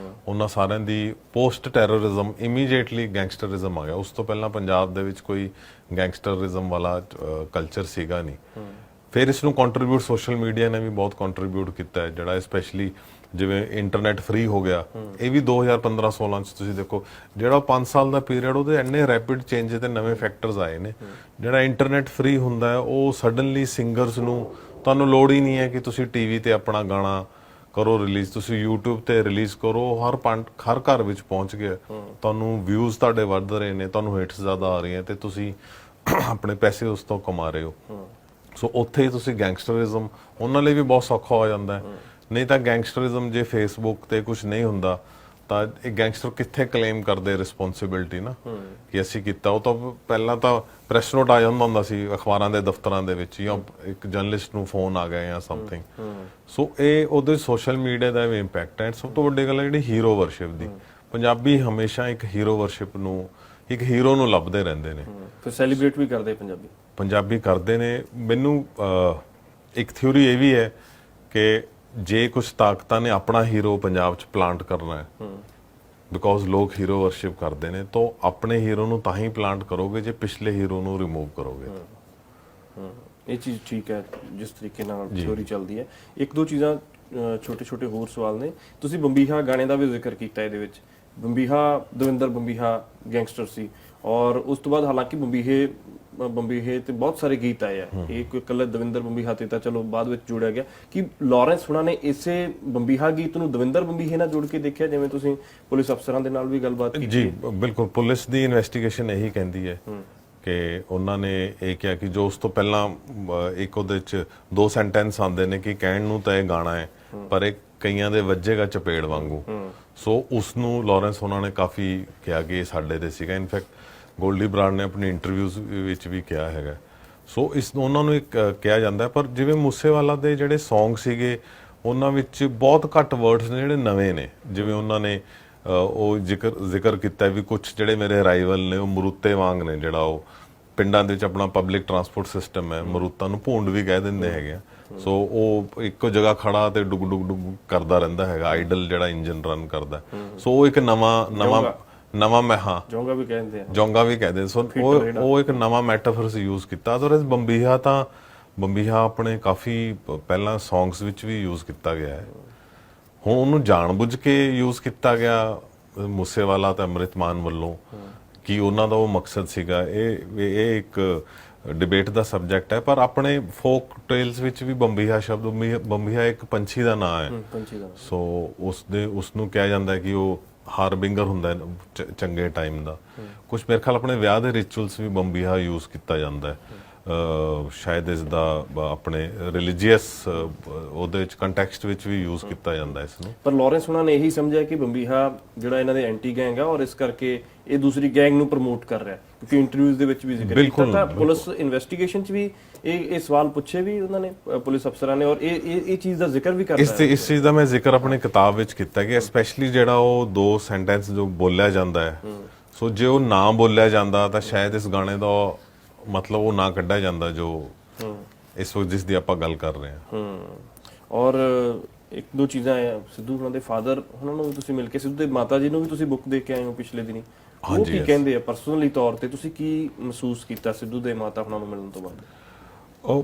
ਉਹਨਾਂ ਸਾਰਿਆਂ ਦੀ ਪੋਸਟ ਟੈਰਰਿਜ਼ਮ ਇਮੀਡੀਏਟਲੀ ਗੈਂਗਸਟਰਿਜ਼ਮ ਆ ਗਿਆ। ਉਸ ਤੋਂ ਪਹਿਲਾਂ ਪੰਜਾਬ ਦੇ ਵਿੱਚ ਕੋਈ ਗੈਂਗਸਟਰਿਜ਼ਮ ਵਾਲਾ ਕਲਚਰ ਸੀਗਾ ਨਹੀਂ। ਫਿਰ ਇਸ ਨੂੰ ਕੰਟਰੀਬਿਊਟ ਸੋਸ਼ਲ ਮੀਡੀਆ ਨੇ ਵੀ ਬਹੁਤ ਕੰਟਰੀਬਿਊਟ ਕੀਤਾ ਹੈ, ਜਿਹੜਾ ਸਪੈਸ਼ਲੀ ਜਿਵੇਂ ਇੰਟਰਨੈਟ ਫ੍ਰੀ ਹੋ ਗਿਆ, ਇਹ ਵੀ 2015-16 ਚ ਤੁਸੀਂ ਦੇਖੋ ਜਿਹੜਾ 5 ਸਾਲ ਦਾ ਪੀਰੀਅਡ, ਉਹਦੇ ਇੰਨੇ ਰੈਪਿਡ ਚੇਂਜ ਤੇ ਨਵੇਂ ਫੈਕਟਰਸ ਆਏ ਨੇ। ਜਿਹੜਾ ਇੰਟਰਨੈਟ ਫ੍ਰੀ ਹੁੰਦਾ ਹੈ ਉਹ ਸਡਨਲੀ ਸਿੰਗਰਸ ਨੂੰ ਤੁਹਾਨੂੰ ਲੋੜ ਹੀ ਨਹੀਂ ਹੈ ਕਿ ਤੁਸੀਂ ਟੀਵੀ ਤੇ ਆਪਣਾ ਗਾਣਾ ਕਰੋ ਰਿਲੀਜ਼, ਤੁਸੀਂ YouTube ਤੇ ਰਿਲੀਜ਼ ਕਰੋ, ਹਰ ਘਰ ਵਿੱਚ ਪਹੁੰਚ ਗਿਆ, ਤੁਹਾਨੂੰ ਵਿਊਜ਼ ਤੁਹਾਡੇ ਵੱਧ ਰਹੇ ਨੇ, ਤੁਹਾਨੂੰ ਹਿੱਟਸ ਜ਼ਿਆਦਾ ਆ ਰਹੀਆਂ ਤੇ ਤੁਸੀਂ ਆਪਣੇ ਪੈਸੇ ਉਸ ਤੋਂ ਕਮਾ ਰਹੇ ਹੋ। ਸੋ ਉੱਥੇ ਹੀ ਤੁਸੀਂ ਗੈਂਗਸਟਰਿਜ਼ਮ ਉਹਨਾਂ ਲਈ ਵੀ ਬਹੁਤ ਸੌਖਾ ਹੋ ਜਾਂਦਾ ਹੈ। ਨਹੀਂ ਤਾਂ ਗੈਂਗਸਟਰਿਜ਼ਮ ਜੇ ਫੇਸਬੁੱਕ ਤੇ ਕੁਝ ਨਹੀਂ ਹੁੰਦਾ ਤਾਂ ਇਹ ਗੈਂਗਸਟਰ ਕਿੱਥੇ ਕਲੇਮ ਕਰਦੇ ਰਿਸਪੌਂਸਿਬਿਲਟੀ ਨਾ ਕਿ ਅਸੀਂ ਕੀਤਾ। ਉਹ ਤਾਂ ਪਹਿਲਾਂ ਤਾਂ ਪ੍ਰੈਸ ਨੋਟ ਆ ਜਾਂਦਾ ਹੁੰਦਾ ਸੀ ਅਖਬਾਰਾਂ ਦੇ ਦਫ਼ਤਰਾਂ ਦੇ ਵਿੱਚ, ਜਾਂ ਇੱਕ ਜਰਨਲਿਸਟ ਨੂੰ ਫੋਨ ਆ ਗਿਆ ਜਾਂ ਸਮਥਿੰਗ। ਸੋ ਇਹ ਉਹਦੇ ਸੋਸ਼ਲ ਮੀਡੀਆ ਦਾ ਵੀ ਇੰਪੈਕਟ ਹੈ। ਸਭ ਤੋਂ ਵੱਡੀ ਗੱਲ ਹੈ ਜਿਹੜੀ ਹੀਰੋ ਵਰਸ਼ਿਪ ਦੀ। ਪੰਜਾਬੀ ਹਮੇਸ਼ਾ ਇੱਕ ਹੀਰੋ ਵਰਸ਼ਿਪ ਨੂੰ, ਇੱਕ ਹੀਰੋ ਨੂੰ ਲੱਭਦੇ ਰਹਿੰਦੇ ਨੇ। ਫਿਰ ਸੈਲੀਬ੍ਰੇਟ ਵੀ ਕਰਦੇ ਪੰਜਾਬੀ ਕਰਦੇ ਨੇ। ਮੈਨੂੰ ਇੱਕ ਥਿਊਰੀ ਇਹ ਵੀ ਹੈ ਕਿ ਜੇ ਕੁਝ ਤਾਕਤਾਂ ਨੇ ਆਪਣਾ ਹੀਰੋ ਪੰਜਾਬ 'ਚ ਪਲਾਂਟ ਕਰਨਾ ਹੈ, ਬਿਕੋਜ਼ ਲੋਕ ਹੀਰੋ ਵਰਸ਼ਿਪ ਕਰਦੇ ਨੇ, ਤਾਂ ਆਪਣੇ ਹੀਰੋ ਨੂੰ ਤਾਂ ਹੀ ਪਲਾਂਟ ਕਰੋਗੇ ਜੇ ਪਿਛਲੇ ਹੀਰੋ ਨੂੰ ਰਿਮੂਵ ਕਰੋਗੇ। ਇਹ ਚੀਜ਼ ਠੀਕ ਹੈ ਜਿਸ ਤਰੀਕੇ ਨਾਲ ਥਿਊਰੀ ਚੱਲਦੀ ਹੈ। ਇੱਕ ਦੋ ਚੀਜ਼ਾਂ ਛੋਟੇ ਹੋਰ ਸਵਾਲ ਨੇ। ਤੁਸੀਂ ਬੰਬੀਹਾ ਗਾਣੇ ਦਾ ਵੀ ਜ਼ਿਕਰ ਕੀਤਾ ਇਹਦੇ ਵਿੱਚ। ਦਵਿੰਦਰ ਬੰਬੀਹਾ ਗੈਂਗਸਟਰ ਸੀ, ਔਰ ਉਸ ਤੋਂ ਬਾਅਦ ਹਾਲਾਂਕਿ ਬੰਬੀਹੇ ਤੇ ਬਹੁਤ ਸਾਰੇ ਗੀਤ ਆਏ ਆ। ਇਹ ਕੋਈ ਇਕੱਲਾ ਦਵਿੰਦਰ ਬੰਬੀਹਾ ਤੇ ਤਾਂ ਚਲੋ ਬਾਅਦ ਵਿੱਚ ਜੋੜਿਆ ਗਿਆ ਕਿ ਲਾਰੈਂਸ ਹੁਣਾਂ ਨੇ ਇਸੇ ਬੰਬੀਹਾ ਗੀਤ ਨੂੰ ਦਵਿੰਦਰ ਬੰਬੀਹੇ ਨਾਲ ਜੋੜ ਕੇ ਦੇਖਿਆ, ਜਿਵੇਂ ਤੁਸੀਂ ਪੁਲਿਸ ਅਫਸਰਾਂ ਦੇ ਨਾਲ ਵੀ ਗੱਲਬਾਤ ਕੀਤੀ? ਜੀ ਬਿਲਕੁਲ। ਪੁਲਿਸ ਦੀ ਇਨਵੈਸਟੀਗੇਸ਼ਨ ਇਹੀ ਕਹਿੰਦੀ ਹੈ ਕਿ ਉਹਨਾਂ ਨੇ ਇਹ ਕਿਹਾ ਕਿ ਜੋ ਉਸ ਤੋਂ ਪਹਿਲਾਂ ਇੱਕ ਉਹਦੇ ਚ 2 ਸੈਂਟੈਂਸ ਆਉਂਦੇ ਨੇ ਕਿ ਕਹਿਣ ਨੂੰ ਤਾਂ ਇਹ ਗਾਣਾ ਹੈ ਪਰ ਇਹ ਕਈਆਂ ਦੇ ਵੱਜੇਗਾ ਚਪੇੜ ਵਾਂਗੂ। ਸੋ ਉਸ ਨੂੰ ਲਾਰੈਂਸ ਉਹਨਾਂ ਨੇ ਕਾਫੀ ਕਿਹਾ ਕਿ ਇਹ ਸਾਡੇ ਤੇ ਸੀਗਾ। ਇਨਫੈਕਟ ਗੋਲਡੀ ਬਰਾੜ ਨੇ ਆਪਣੀ ਇੰਟਰਵਿਊਜ਼ ਵਿੱਚ ਵੀ ਕਿਹਾ ਹੈਗਾ। ਸੋ ਇਸ ਉਹਨਾਂ ਨੂੰ ਇੱਕ ਕਿਹਾ ਜਾਂਦਾ। ਪਰ ਜਿਵੇਂ ਮੂਸੇਵਾਲਾ ਦੇ ਜਿਹੜੇ ਸੌਂਗ ਸੀਗੇ ਉਹਨਾਂ ਵਿੱਚ ਬਹੁਤ ਘੱਟ ਵਰਡਸ ਨੇ ਜਿਹੜੇ ਨਵੇਂ ਨੇ। ਜਿਵੇਂ ਉਹਨਾਂ ਨੇ ਉਹ ਜ਼ਿਕਰ ਕੀਤਾ ਵੀ ਕੁਝ ਜਿਹੜੇ ਮੇਰੇ ਰਾਈਵਲ ਨੇ ਉਹ ਮਰੂਤੇ ਵਾਂਗ ਨੇ, ਜਿਹੜਾ ਉਹ ਪਿੰਡਾਂ ਦੇ ਵਿੱਚ ਆਪਣਾ ਪਬਲਿਕ ਟਰਾਂਸਪੋਰਟ ਸਿਸਟਮ ਹੈ, ਮਰੂਤਾਂ ਨੂੰ ਭੂੰਡ ਵੀ ਕਹਿ ਦਿੰਦੇ ਹੈਗੇ ਆ। ਸੋ ਉਹ ਇੱਕੋ ਜਗ੍ਹਾ ਖੜਾ ਤੇ ਡੁਗ ਡੁਗ ਡੁਗ ਕਰਦਾ ਰਹਿੰਦਾ ਹੈਗਾ, ਆਈਡਲ ਜਿਹੜਾ ਇੰਜਨ ਰਨ ਕਰਦਾ। ਸੋ ਉਹ ਇੱਕ ਨਵਾਂ ਮੈਂ ਹਾਂ ਜੋਂਗਾ ਵੀ ਕਹਿੰਦੇ। ਸੋ ਉਹ ਇੱਕ ਨਵਾਂ ਮੈਟਾਫਰਸ ਯੂਜ਼ ਕੀਤਾ। ਅਦਰਵਾਈਜ਼ ਬੰਬੀਹਾ ਆਪਣੇ ਕਾਫੀ ਪਹਿਲਾਂ ਸੌਂਗਸ ਵਿੱਚ ਵੀ ਯੂਜ਼ ਕੀਤਾ ਗਿਆ ਹੈ। ਹੁਣ ਉਹਨੂੰ ਜਾਣਬੁੱਝ ਕੇ ਯੂਜ਼ ਕੀਤਾ ਗਿਆ ਮੂਸੇਵਾਲਾ ਤੇ ਅੰਮ੍ਰਿਤਮਾਨ ਵੱਲੋਂ, ਕਿ ਉਹਨਾਂ ਦਾ ਉਹ ਮਕਸਦ ਸੀਗਾ। ਇਹ ਇੱਕ ਡਿਬੇਟ ਦਾ ਸਬਜੈਕਟ ਹੈ। ਪਰ ਆਪਣੇ ਫੋਕ ਟੇਲਸ ਵਿੱਚ ਵੀ ਬੰਬੀਹਾ ਸ਼ਬਦ, ਬੰਬੀਹਾ ਇੱਕ ਪੰਛੀ ਦਾ ਨਾਂ ਹੈ। ਸੋ ਉਸ ਨੂੰ ਕਿਹਾ ਜਾਂਦਾ ਕਿ ਉਹ ਹਾਰਬਿੰਗਰ ਹੁੰਦਾ ਹੈ ਚੰਗੇ ਟਾਈਮ ਦਾ। ਕੁਝ ਮੇਰੇ ਖਿਆਲ ਆਪਣੇ ਵਿਆਹ ਦੇ ਰਿਚੁਅਲਸ ਵੀ ਬੰਬੀਹਾ ਯੂਜ਼ ਕੀਤਾ ਜਾਂਦਾ ਹੈ। ਸ਼ਾਇਦ ਇਸ ਦਾ ਆਪਣੇ ਰਿਲੀਜੀਅਸ ਉਹਦੇ ਵਿੱਚ ਕੰਟੈਕਸਟ ਵਿੱਚ ਵੀ ਯੂਜ਼ ਕੀਤਾ ਜਾਂਦਾ ਇਸ ਨੂੰ। ਪਰ ਲਾਰੈਂਸ ਉਹਨਾਂ ਨੇ ਇਹੀ ਸਮਝਿਆ ਕਿ ਬੰਬੀਹਾ ਜਿਹੜਾ ਇਹਨਾਂ ਦੇ ਐਂਟੀ ਗੈਂਗ ਆ ਔਰ ਇਸ ਕਰਕੇ ਇਹ ਦੂਸਰੀ ਗੈਂਗ ਨੂੰ ਪ੍ਰਮੋਟ ਕਰ ਰਿਹਾ, ਕਿਉਂਕਿ ਇੰਟਰਵਿਊਜ਼ ਦੇ ਵਿੱਚ ਵੀ ਜ਼ਿਕਰ ਕੀਤਾ ਤਾਂ ਪੁਲਿਸ ਇਨਵੈਸਟੀਗੇਸ਼ਨ 'ਚ ਵੀ ਇਹ ਸਵਾਲ ਪੁੱਛੇ ਵੀ ਉਹਨਾਂ ਨੇ ਪੁਲਿਸ ਅਫਸਰਾਂ ਨੇ, ਔਰ ਇਹ ਚੀਜ਼ ਦਾ ਜ਼ਿਕਰ ਵੀ ਕਰਦਾ ਹੈ। ਇਸ ਚੀਜ਼ ਦਾ ਮੈਂ ਜ਼ਿਕਰ ਆਪਣੀ ਕਿਤਾਬ ਵਿੱਚ ਕੀਤਾ ਕਿ ਸਪੈਸ਼ਲੀ ਜਿਹੜਾ ਉਹ 2 ਸੈਂਟੈਂਸ ਜੋ ਬੋਲਿਆ ਜਾਂਦਾ ਹੈ, ਸੋ ਜੇ ਉਹ ਨਾ ਬੋਲਿਆ ਜਾਂਦਾ ਤਾਂ ਸ਼ਾਇਦ ਇਸ ਗਾਣੇ ਦਾ ਮਤਲਬ ਉਹ ਨਾ ਕੱਢਿਆ ਜਾਂਦਾ ਜੋ ਇਸ ਵਕਤ ਜਿਸ ਦੀ ਆਪਾਂ ਗੱਲ ਕਰ ਰਹੇ ਹਾਂ। ਔਰ ਇੱਕ ਦੋ ਚੀਜ਼ਾਂ ਆ, ਸਿੱਧੂ ਉਹਨਾਂ ਦੇ ਫਾਦਰ ਉਹਨਾਂ ਨੂੰ ਵੀ ਤੁਸੀਂ ਮਿਲ ਕੇ, ਸਿੱਧੂ ਦੇ ਮਾਤਾ ਜੀ ਨੂੰ ਵੀ ਤੁਸੀਂ ਬੁੱਕ ਦੇ ਕੇ ਆਏ ਹੋ ਪਿਛਲੇ ਦਿਨੀ, ਉਹ ਕੀ ਕਹਿੰਦੇ ਆ ਪਰਸਨਲੀ ਤੌਰ ਤੇ, ਤੁਸੀਂ ਕੀ ਮਹਿਸੂਸ ਕੀਤਾ ਸਿੱਧੂ ਦੇ ਮਾਤਾ ਉਹਨਾਂ ਨੂੰ ਮਿਲਣ ਤੋਂ ਬਾਅਦ?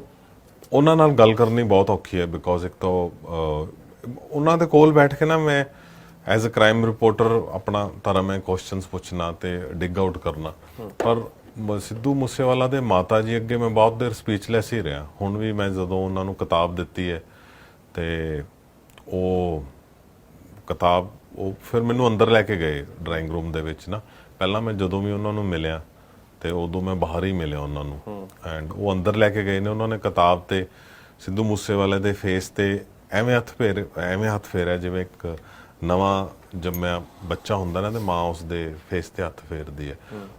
ਉਹਨਾਂ ਨਾਲ ਗੱਲ ਕਰਨੀ ਬਹੁਤ ਔਖੀ ਹੈ, ਬਿਕੋਜ਼ ਇੱਕ ਤਾਂ ਉਹਨਾਂ ਦੇ ਕੋਲ ਬੈਠ ਕੇ ਨਾ ਮੈਂ ਐਜ਼ ਅ ਕ੍ਰਾਈਮ ਰਿਪੋਰਟਰ ਆਪਣਾ ਤਰ੍ਹਾਂ ਮੈਂ ਕੁਐਸਚਨਸ ਪੁੱਛਣਾ ਤੇ ਡਿਗ ਆਊਟ ਕਰਨਾ, ਪਰ ਸਿੱਧੂ ਮੂਸੇਵਾਲਾ ਦੇ ਮਾਤਾ ਜੀ ਅੱਗੇ ਮੈਂ ਬਹੁਤ ਦੇਰ ਸਪੀਚਲੈਸ ਹੀ ਰਿਹਾ। ਹੁਣ ਵੀ ਮੈਂ ਜਦੋਂ ਉਹਨਾਂ ਨੂੰ ਕਿਤਾਬ ਦਿੱਤੀ ਹੈ ਤੇ ਉਹ ਕਿਤਾਬ ਉਹ ਫਿਰ ਮੈਨੂੰ ਅੰਦਰ ਲੈ ਕੇ ਗਏ ਡਰਾਇੰਗ ਰੂਮ ਦੇ ਵਿੱਚ ਨਾ। ਪਹਿਲਾਂ ਮੈਂ ਜਦੋਂ ਵੀ ਉਹਨਾਂ ਨੂੰ ਮਿਲਿਆ ਤੇ ਉਦੋਂ ਮੈਂ ਬਾਹਰ ਹੀ ਮਿਲਿਆ ਉਹਨਾਂ ਨੂੰ, ਐਂਡ ਉਹ ਅੰਦਰ ਲੈ ਕੇ ਗਏ ਨੇ। ਉਹਨਾਂ ਨੇ ਕਿਤਾਬ ਤੇ ਸਿੱਧੂ ਮੂਸੇਵਾਲੇ ਦੇ ਫੇਸ ਤੇ ਐਵੇਂ ਹੱਥ ਫੇਰਿਆ ਜਿਵੇਂ ਇੱਕ ਨਵਾਂ ਜੰਮਿਆ ਬੱਚਾ ਹੁੰਦਾ ਨਾ ਤੇ ਮਾਂ ਉਸਦੇ ਫੇਸ ਤੇ ਹੱਥ ਫੇਰਦੀ ਹੈ।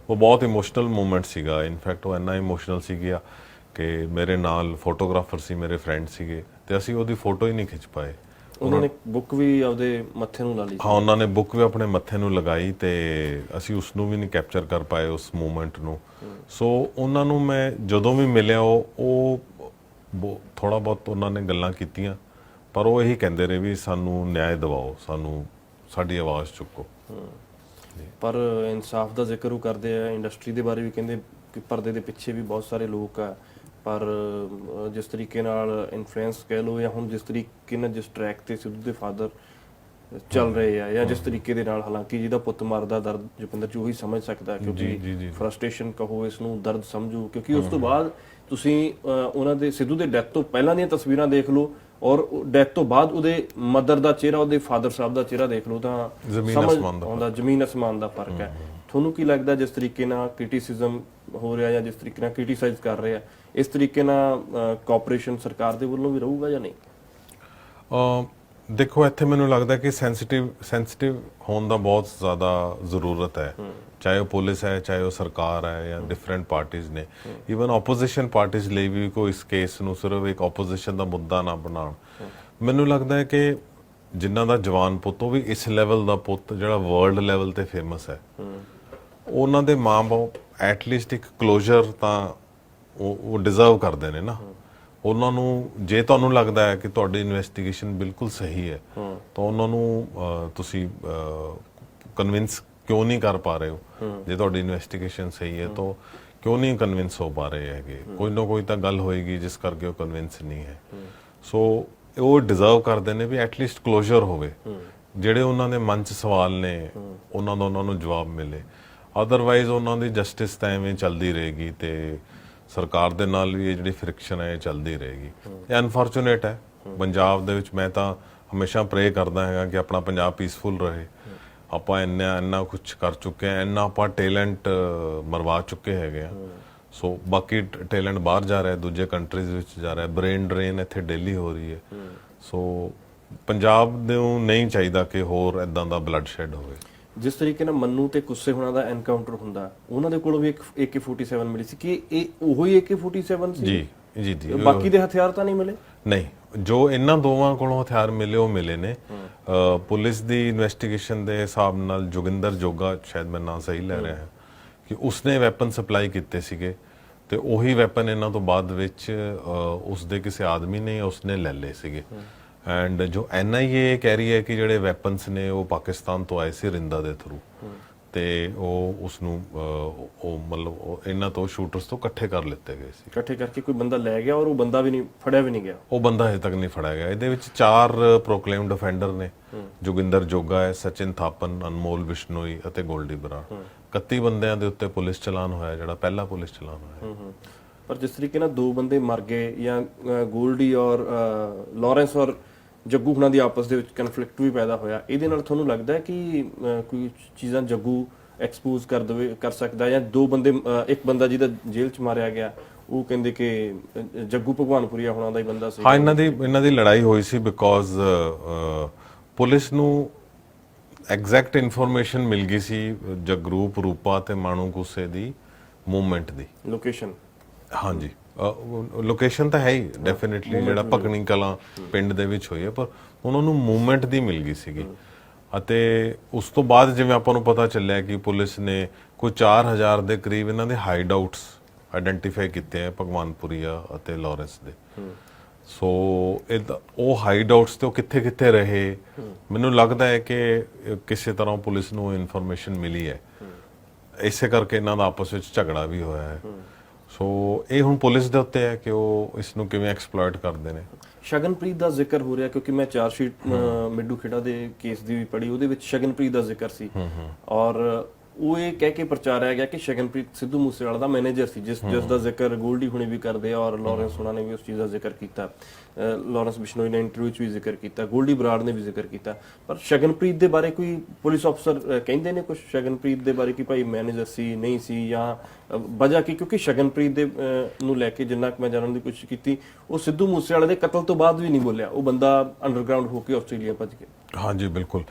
ਉਹ ਬਹੁਤ ਇਮੋਸ਼ਨਲ ਮੂਮੈਂਟ ਸੀਗਾ। ਇਨਫੈਕਟ ਉਹ ਇੰਨਾ ਇਮੋਸ਼ਨਲ ਸੀ ਗਿਆ ਕਿ ਮੇਰੇ ਨਾਲ ਫੋਟੋਗ੍ਰਾਫਰ ਸੀ, ਮੇਰੇ ਫਰੈਂਡ ਸੀਗੇ, ਤੇ ਅਸੀਂ ਉਹਦੀ ਫੋਟੋ ਹੀ ਨਹੀਂ ਖਿੱਚ ਪਾਏ। ਉਹਨਾਂ ਨੇ ਬੁੱਕ ਵੀ ਆਪਦੇ ਮੱਥੇ ਨੂੰ ਲਾ ਲਈ। ਹਾਂ, ਉਹਨਾਂ ਨੇ ਬੁੱਕ ਵੀ ਆਪਣੇ ਮੱਥੇ ਨੂੰ ਲਗਾਈ ਤੇ ਅਸੀਂ ਉਸ ਨੂੰ ਵੀ ਨਹੀਂ ਕੈਪਚਰ ਕਰ ਪਾਏ ਉਸ ਮੂਮੈਂਟ ਨੂੰ। ਸੋ ਉਹਨਾਂ ਨੂੰ ਮੈਂ ਜਦੋਂ ਵੀ ਮਿਲਿਆ ਉਹ ਥੋੜਾ ਬਹੁਤ ਉਹਨਾਂ ਨੇ ਗੱਲਾਂ ਕੀਤੀਆਂ, ਪਰ ਉਹ ਇਹੀ ਕਹਿੰਦੇ ਰਹੇ ਵੀ ਸਾਨੂੰ ਨਿਆਂ ਦਿਵਾਓ, ਸਾਨੂੰ ਸਾਡੀ ਆਵਾਜ਼ ਚੁੱਕੋ। ਪਰ ਇਨਸਾਫ ਦਾ ਜ਼ਿਕਰ ਉਹ ਕਰਦੇ ਆ, ਇੰਡਸਟਰੀ ਦੇ ਬਾਰੇ ਵੀ ਕਹਿੰਦੇ ਕਿ ਪਰਦੇ ਦੇ ਪਿੱਛੇ ਵੀ ਬਹੁਤ ਸਾਰੇ ਲੋਕ ਆ, ਪਰ ਜਿਸ ਤਰੀਕੇ ਨਾਲ ਇਨਫਲੂਐਂਸ ਕਹਿ ਲਓ ਜਾਂ ਹੁਣ ਜਿਸ ਤਰੀਕੇ ਨਾਲ ਜਿਸ ਟਰੈਕ ਤੇ ਸਿੱਧੂ ਦੇ ਫਾਦਰ ਚੱਲ ਰਹੇ ਆ, ਜਾਂ ਜਿਸ ਤਰੀਕੇ ਦੇ ਨਾਲ, ਹਾਲਾਂਕਿ ਜਿਹਦਾ ਪੁੱਤ ਮਰਦਾ ਦਰਦ ਜੁਪਿੰਦਰ ਜੀ ਉਹੀ ਸਮਝ ਸਕਦਾ, ਕਿਉਂਕਿ ਫਰਸਟ੍ਰੇਸ਼ਨ ਕਹੋ ਇਸ ਨੂੰ, ਦਰਦ ਸਮਝੋ, ਕਿਉਂਕਿ ਉਸ ਤੋਂ ਬਾਅਦ ਤੁਸੀਂ ਉਹਨਾਂ ਦੇ ਸਿੱਧੂ ਦੇ ਡੈਥ ਤੋਂ ਪਹਿਲਾਂ ਦੀਆਂ ਤਸਵੀਰਾਂ ਦੇਖ ਲਓ ਔਰ ਡੈਥ ਤੋਂ ਬਾਅਦ ਉਹਦੇ ਮਦਰ ਦਾ ਚਿਹਰਾ, ਉਹਦੇ ਫਾਦਰ ਸਾਹਿਬ ਦਾ ਚਿਹਰਾ ਦੇਖ ਲਓ ਤਾਂ ਸਮਝ ਆਉਂਦਾ ਜ਼ਮੀਨ ਅਸਮਾਨ ਦਾ ਫਰਕ ਹੈ। ਤੁਹਾਨੂੰ ਕੀ ਲੱਗਦਾ ਜਿਸ ਤਰੀਕੇ ਨਾਲ ਕ੍ਰਿਟਿਸਿਜ਼ਮ ਹੋ ਰਿਹਾ ਜਾਂ ਜਿਸ ਤਰੀਕੇ ਨਾਲ ਕ੍ਰਿਟਿਸਾਈਜ਼ ਕਰ ਰਹੇ ਆ, ਇਸ ਤਰੀਕੇ ਨਾਲ ਕੋਆਪਰੇਸ਼ਨ ਸਰਕਾਰ ਦੇ ਵੱਲੋਂ ਵੀ ਰਹੂਗਾ ਜਾਂ ਨਹੀਂ? ਦੇਖੋ, ਇੱਥੇ ਮੈਨੂੰ ਲੱਗਦਾ ਕਿ ਸੈਂਸਿਟਿਵ ਹੋਣ ਦਾ ਬਹੁਤ ਜ਼ਿਆਦਾ ਜ਼ਰੂਰਤ ਹੈ, ਚਾਹੇ ਉਹ ਪੁਲਿਸ ਹੈ, ਚਾਹੇ ਉਹ ਸਰਕਾਰ ਹੈ, ਜਾਂ ਡਿਫਰੈਂਟ ਪਾਰਟੀਆਂ ਨੇ। ਈਵਨ ਆਪੋਜੀਸ਼ਨ ਪਾਰਟੀਆਂ ਲਈ ਵੀ ਕੋਈ ਇਸ ਕੇਸ ਨੂੰ ਸਿਰਫ ਇੱਕ ਆਪੋਜੀਸ਼ਨ ਦਾ ਮੁੱਦਾ ਨਾ ਬਣਾਉਣ। ਮੈਨੂੰ ਲੱਗਦਾ ਹੈ ਕਿ ਜਿਨ੍ਹਾਂ ਦਾ ਜਵਾਨ ਪੁੱਤ, ਉਹ ਵੀ ਇਸ ਲੈਵਲ ਦਾ ਪੁੱਤ ਜਿਹੜਾ ਵਰਲਡ ਲੈਵਲ ਤੇ ਫੇਮਸ ਹੈ, ਉਹਨਾਂ ਦੇ ਮਾਂ-ਬਾਪ ਐਟਲੀਸਟ ਇੱਕ ਕਲੋਜ਼ਰ ਤਾਂ ਉਹ ਡਿਜ਼ਰਵ ਕਰਦੇ ਨੇ ਨਾ। ਉਹਨਾਂ ਨੂੰ, ਜੇ ਤੁਹਾਨੂੰ ਲੱਗਦਾ ਹੈ ਕਿ ਤੁਹਾਡੀ ਇਨਵੈਸਟੀਗੇਸ਼ਨ ਬਿਲਕੁਲ ਸਹੀ ਹੈ, ਤਾਂ ਉਹਨਾਂ ਨੂੰ ਤੁਸੀਂ ਕਨਵਿੰਸ ਕਿਉਂ ਨਹੀਂ ਕਰ ਪਾ ਰਹੇ ਹੋ? ਜੇ ਤੁਹਾਡੀ ਇਨਵੈਸਟੀਗੇਸ਼ਨ ਸਹੀ ਹੈ ਤਾਂ ਕਿਉਂ ਨਹੀਂ ਕਨਵਿੰਸ ਹੋ ਪਾ ਰਹੇ ਹੈਗੇ? ਕੋਈ ਨਾ ਕੋਈ ਤਾਂ ਗੱਲ ਹੋਏਗੀ ਜਿਸ ਕਰਕੇ ਉਹ ਕਨਵਿੰਸ ਨਹੀਂ ਹੈ। ਸੋ ਉਹ ਡਿਜ਼ਰਵ ਕਰਦੇ ਨੇ ਵੀ ਐਟਲੀਸਟ ਕਲੋਜ਼ਰ ਹੋਵੇ, ਜਿਹੜੇ ਉਹਨਾਂ ਦੇ ਮਨ 'ਚ ਸਵਾਲ ਨੇ ਉਹਨਾਂ ਨੂੰ ਜਵਾਬ ਮਿਲੇ। ਅਦਰਵਾਈਜ਼ ਉਹਨਾਂ ਦੀ ਜਸਟਿਸ ਤਾਂ ਐਵੇਂ ਚੱਲਦੀ ਰਹੇਗੀ ਤੇ ਸਰਕਾਰ ਦੇ ਨਾਲ ਵੀ ਇਹ ਜਿਹੜੀ ਫ੍ਰਿਕਸ਼ਨ ਹੈ ਇਹ ਚੱਲਦੀ ਰਹੇਗੀ। ਇਹ ਅਨਫੋਰਚੂਨੇਟ ਹੈ ਪੰਜਾਬ ਦੇ ਵਿੱਚ। ਮੈਂ ਤਾਂ ਹਮੇਸ਼ਾ ਪ੍ਰੇ ਕਰਦਾ ਹੈਗਾ ਕਿ ਆਪਣਾ ਪੰਜਾਬ ਪੀਸਫੁਲ ਰਹੇ। ਆਪਾਂ ਇੰਨਾ ਕੁਝ ਕਰ ਚੁੱਕੇ ਹਾਂ, ਇੰਨਾ ਆਪਾਂ ਟੈਲੈਂਟ ਮਰਵਾ ਚੁੱਕੇ ਹੈਗੇ ਆ। ਸੋ ਬਾਕੀ ਟੈਲੈਂਟ ਬਾਹਰ ਜਾ ਰਿਹਾ, ਦੂਜੇ ਕੰਟਰੀਜ਼ ਵਿੱਚ ਜਾ ਰਿਹਾ, ਬ੍ਰੇਨ ਡਰੇਨ ਇੱਥੇ ਡੇਲੀ ਹੋ ਰਹੀ ਹੈ। ਸੋ ਪੰਜਾਬ ਨੂੰ ਨਹੀਂ ਚਾਹੀਦਾ ਕਿ ਹੋਰ ਇਦਾਂ ਦਾ ਬਲੱਡ ਸ਼ੈਡ ਹੋਵੇ। ਜਿਸ ਤਰੀਕੇ ਨਾਲ ਮੰਨੂ ਤੇ ਕੁੱਸੇ ਹੋਣਾ ਦਾ ਐਨਕਾਊਂਟਰ ਹੁੰਦਾ, ਉਹਨਾਂ ਦੇ ਕੋਲੋਂ ਵੀ ਇੱਕ AK-47 ਮਿਲੀ ਸੀ, ਕਿ ਇਹ ਉਹੀ AK-47 ਸੀ? ਜੀ। ਬਾਕੀ ਦੇ ਹਥਿਆਰ ਤਾਂ ਨਹੀਂ ਮਿਲੇ? ਨਹੀਂ, ਜੋ ਇਹਨਾਂ ਦੋਵਾਂ ਕੋਲੋਂ ਹਥਿਆਰ ਮਿਲੇ ਉਹ ਮਿਲੇ ਨੇ। ਪੁਲਿਸ ਦੀ ਇਨਵੈਸਟੀਗੇਸ਼ਨ ਦੇ ਹਿਸਾਬ ਨਾਲ ਜੋਗਿੰਦਰ ਜੋਗਾ, ਸ਼ਾਇਦ ਮੈਂ ਨਾਂ ਸਹੀ ਲੈ ਰਿਹਾ ਹਾਂ, ਕਿ ਉਸਨੇ ਵੈਪਨ ਸਪਲਾਈ ਕੀਤੇ ਸੀਗੇ ਤੇ ਉਹੀ ਵੈਪਨ ਇਹਨਾਂ ਤੋਂ ਬਾਅਦ ਵਿੱਚ ਉਸਦੇ ਕਿਸੇ ਆਦਮੀ ਨੇ ਉਸਨੇ ਲੈ ਲਏ ਸੀਗੇ। ਐਂਡ ਜੋ NIA ਕਹਿ ਰਹੀ ਹੈ ਕਿ ਜਿਹੜੇ ਵੈਪਨਸ ਨੇ ਉਹ ਪਾਕਿਸਤਾਨ ਤੋਂ ਆਏ ਸੀ ਰਿੰਦਾ ਦੇ ਥਰੂ, ਤੇ ਉਹ ਉਸਨੂੰ ਮਤਲਬ ਇਹਨਾਂ ਤੋਂ ਸ਼ੂਟਰਸ ਤੋਂ ਇਕੱਠੇ ਕਰ ਲਿੱਤੇ ਗਏ ਸੀ। ਇਕੱਠੇ ਕਰਕੇ ਕੋਈ ਬੰਦਾ ਲੈ ਗਿਆ ਔਰ ਉਹ ਬੰਦਾ ਵੀ ਨਹੀਂ ਫੜਿਆ, ਵੀ ਨਹੀਂ ਗਿਆ? ਉਹ ਬੰਦਾ ਹਜੇ ਤੱਕ ਨਹੀਂ ਫੜਿਆ ਗਿਆ। ਇਹਦੇ ਵਿੱਚ 4 ਪ੍ਰੋਕਲੇਮਡ ਅਫੈਂਡਰ ਨੇ। ਜੋਗਿੰਦਰ ਜੋਗਾ ਹੈ, ਸਚਿਨ ਥਾਪਨ, ਅਨਮੋਲ ਬਿਸ਼ਨੋਈ ਅਤੇ ਗੋਲਡੀ ਬਰਾੜ। 31 ਬੰਦਿਆਂ ਦੇ ਉੱਤੇ ਪੁਲਿਸ ਚਲਾਨ ਹੋਇਆ, ਜਿਹੜਾ ਪਹਿਲਾ ਪੁਲਿਸ ਚਲਾਨ ਹੋਇਆ। ਪਰ ਜਿਸ ਤਰੀਕੇ ਨਾਲ 2 ਬੰਦੇ ਮਰ ਗਏ, ਜਾਂ ਗੋਲਡੀ ਔਰ ਲਾਰੈਂਸ ਔਰ ਜੱਗੂ ਹੁਣਾਂ ਦੀ ਆਪਸ ਦੇ ਵਿੱਚ ਕਨਫਲਿਕਟ ਵੀ ਪੈਦਾ ਹੋਇਆ, ਇਹਦੇ ਨਾਲ ਤੁਹਾਨੂੰ ਲੱਗਦਾ ਹੈ ਕਿ ਕੋਈ ਚੀਜ਼ਾਂ ਜੱਗੂ ਐਕਸਪੋਜ਼ ਕਰ ਸਕਦਾ, ਜਾਂ 2 ਬੰਦੇ, ਇੱਕ ਬੰਦਾ ਜਿਹਦਾ ਜੇਲ੍ਹ 'ਚ ਮਾਰਿਆ ਗਿਆ ਉਹ ਕਹਿੰਦੇ ਕਿ ਜੱਗੂ ਭਗਵਾਨਪੁਰੀਆ ਹੋਣਾ ਦਾ ਹੀ ਬੰਦਾ ਸੀ। ਹਾਂ, ਇਹਨਾਂ ਦੀ ਲੜਾਈ ਹੋਈ ਸੀ ਬਿਕੋਜ਼ ਪੁਲਿਸ ਨੂੰ ਐਗਜ਼ੈਕਟ ਇਨਫੋਰਮੇਸ਼ਨ ਮਿਲ ਗਈ ਸੀ ਜਗਰੂਪ, ਰੂਪਾ ਤੇ ਮਾਣੂ ਗੁੱਸੇ ਦੀ ਮੂਵਮੈਂਟ ਦੀ ਲੋਕੇਸ਼ਨ। ਹਾਂਜੀ, ਲੋਕੇਸ਼ਨ ਤਾਂ ਹੈ ਹੀ ਡੈਫੀਨਿਟਲੀ, ਜਿਹੜਾ ਭਕਨੀ ਕਲਾਂ ਪਿੰਡ ਦੇ ਵਿੱਚ ਹੋਈ ਹੈ, ਪਰ ਉਹਨਾਂ ਨੂੰ ਮੂਵਮੈਂਟ ਦੀ ਮਿਲ ਗਈ ਸੀਗੀ। ਅਤੇ ਉਸ ਤੋਂ ਬਾਅਦ ਜਿਵੇਂ ਆਪਾਂ ਨੂੰ ਪਤਾ ਚੱਲਿਆ ਕਿ ਪੁਲਿਸ ਨੇ ਕੋਈ 4000 ਦੇ ਕਰੀਬ ਇਹਨਾਂ ਦੇ ਹਾਈਡ ਆਊਟਸ ਆਇਡੈਂਟੀਫਾਈ ਕੀਤੇ ਆ ਭਗਵਾਨਪੁਰੀਆ ਅਤੇ ਲਾਰੈਂਸ ਦੇ। ਸੋ ਉਹ ਹਾਈਡ ਆਊਟਸ ਤੇ ਉਹ ਕਿੱਥੇ ਕਿੱਥੇ ਰਹੇ, ਮੈਨੂੰ ਲੱਗਦਾ ਹੈ ਕਿ ਕਿਸੇ ਤਰ੍ਹਾਂ ਪੁਲਿਸ ਨੂੰ ਇਨਫੋਰਮੇਸ਼ਨ ਮਿਲੀ ਹੈ, ਇਸੇ ਕਰਕੇ ਇਹਨਾਂ ਦਾ ਆਪਸ ਵਿੱਚ ਝਗੜਾ ਵੀ ਹੋਇਆ ਹੈ। ਸੋ ਇਹ ਹੁਣ ਪੁਲਿਸ ਦੇ ਉੱਤੇ ਹੈ ਕਿ ਉਹ ਇਸ ਨੂੰ ਕਿਵੇਂ ਐਕਸਪਲੋਇਟ ਕਰਦੇ ਨੇ। ਸ਼ਗਨਪ੍ਰੀਤ ਦਾ ਜ਼ਿਕਰ ਹੋ ਰਿਹਾ ਕਿਉਂਕਿ ਮੈਂ ਚਾਰ ਸ਼ੀਟ ਮਿੱਡੂ ਖੇੜਾ ਦੇ ਕੇਸ ਦੀ ਵੀ ਪੜ੍ਹੀ, ਉਹਦੇ ਵਿੱਚ ਸ਼ਗਨਪ੍ਰੀਤ ਦਾ ਜ਼ਿਕਰ ਸੀ ਔਰ ਉਹ ਇਹ ਕਹਿ ਕੇ ਪ੍ਰਚਾਰਿਆ ਗਿਆ ਕਿ ਸ਼ਗਨਪ੍ਰੀਤ ਸਿੱਧੂ ਮੂਸੇਵਾਲਾ ਦਾ ਮੈਨੇਜਰ ਸੀ, ਜਿਸ ਦਾ ਜ਼ਿਕਰ ਗੋਲਡੀ ਹੁਣੇ ਵੀ ਕਰਦੇ ਆ ਔਰ ਲਾਰੈਂਸ ਹੁਣਾਂ ਨੇ ਵੀ ਉਸ ਚੀਜ਼ ਦਾ ਜ਼ਿਕਰ ਕੀਤਾ। ਲਾਰੈਂਸ ਬਿਸ਼ਨੋਈ ਨੇ ਇੰਟਰਵਿਊ 'ਚ ਵੀ ਜ਼ਿਕਰ ਕੀਤਾ, ਗੋਲਡੀ ਬਰਾੜ ਨੇ ਵੀ ਜ਼ਿਕਰ ਕੀਤਾ। ਪਰ ਸ਼ਗਨਪ੍ਰੀਤ ਦੇ ਬਾਰੇ ਕੋਈ ਪੁਲਿਸ ਅਫਸਰ ਕਹਿੰਦੇ ਨੇ ਕੁਝ ਸ਼ਗਨਪ੍ਰੀਤ ਦੇ ਬਾਰੇ ਕਿ ਭਾਈ ਮੈਨੇਜਰ ਸੀ, ਨਹੀਂ ਸੀ, ਜਾਂ ਵਜ੍ਹਾ ਕੀ? ਕਿਉਂਕਿ ਸ਼ਗਨਪ੍ਰੀਤ ਦੇ ਨੂੰ ਲੈ ਕੇ ਜਿੰਨਾ ਕੁ ਮੈਂ ਜਾਣਨ ਦੀ ਕੋਸ਼ਿਸ਼ ਕੀਤੀ, ਉਹ ਸਿੱਧੂ ਮੂਸੇਵਾਲੇ ਦੇ ਕਤਲ ਤੋਂ ਬਾਅਦ ਵੀ ਨਹੀਂ ਬੋਲਿਆ, ਉਹ ਬੰਦਾ ਅੰਡਰਗਰਾਉਂਡ ਹੋ ਕੇ ਆਸਟ੍ਰੇਲੀਆ ਭੱਜ ਗਿਆ। ਹਾਂਜੀ ਬਿਲਕੁਲ,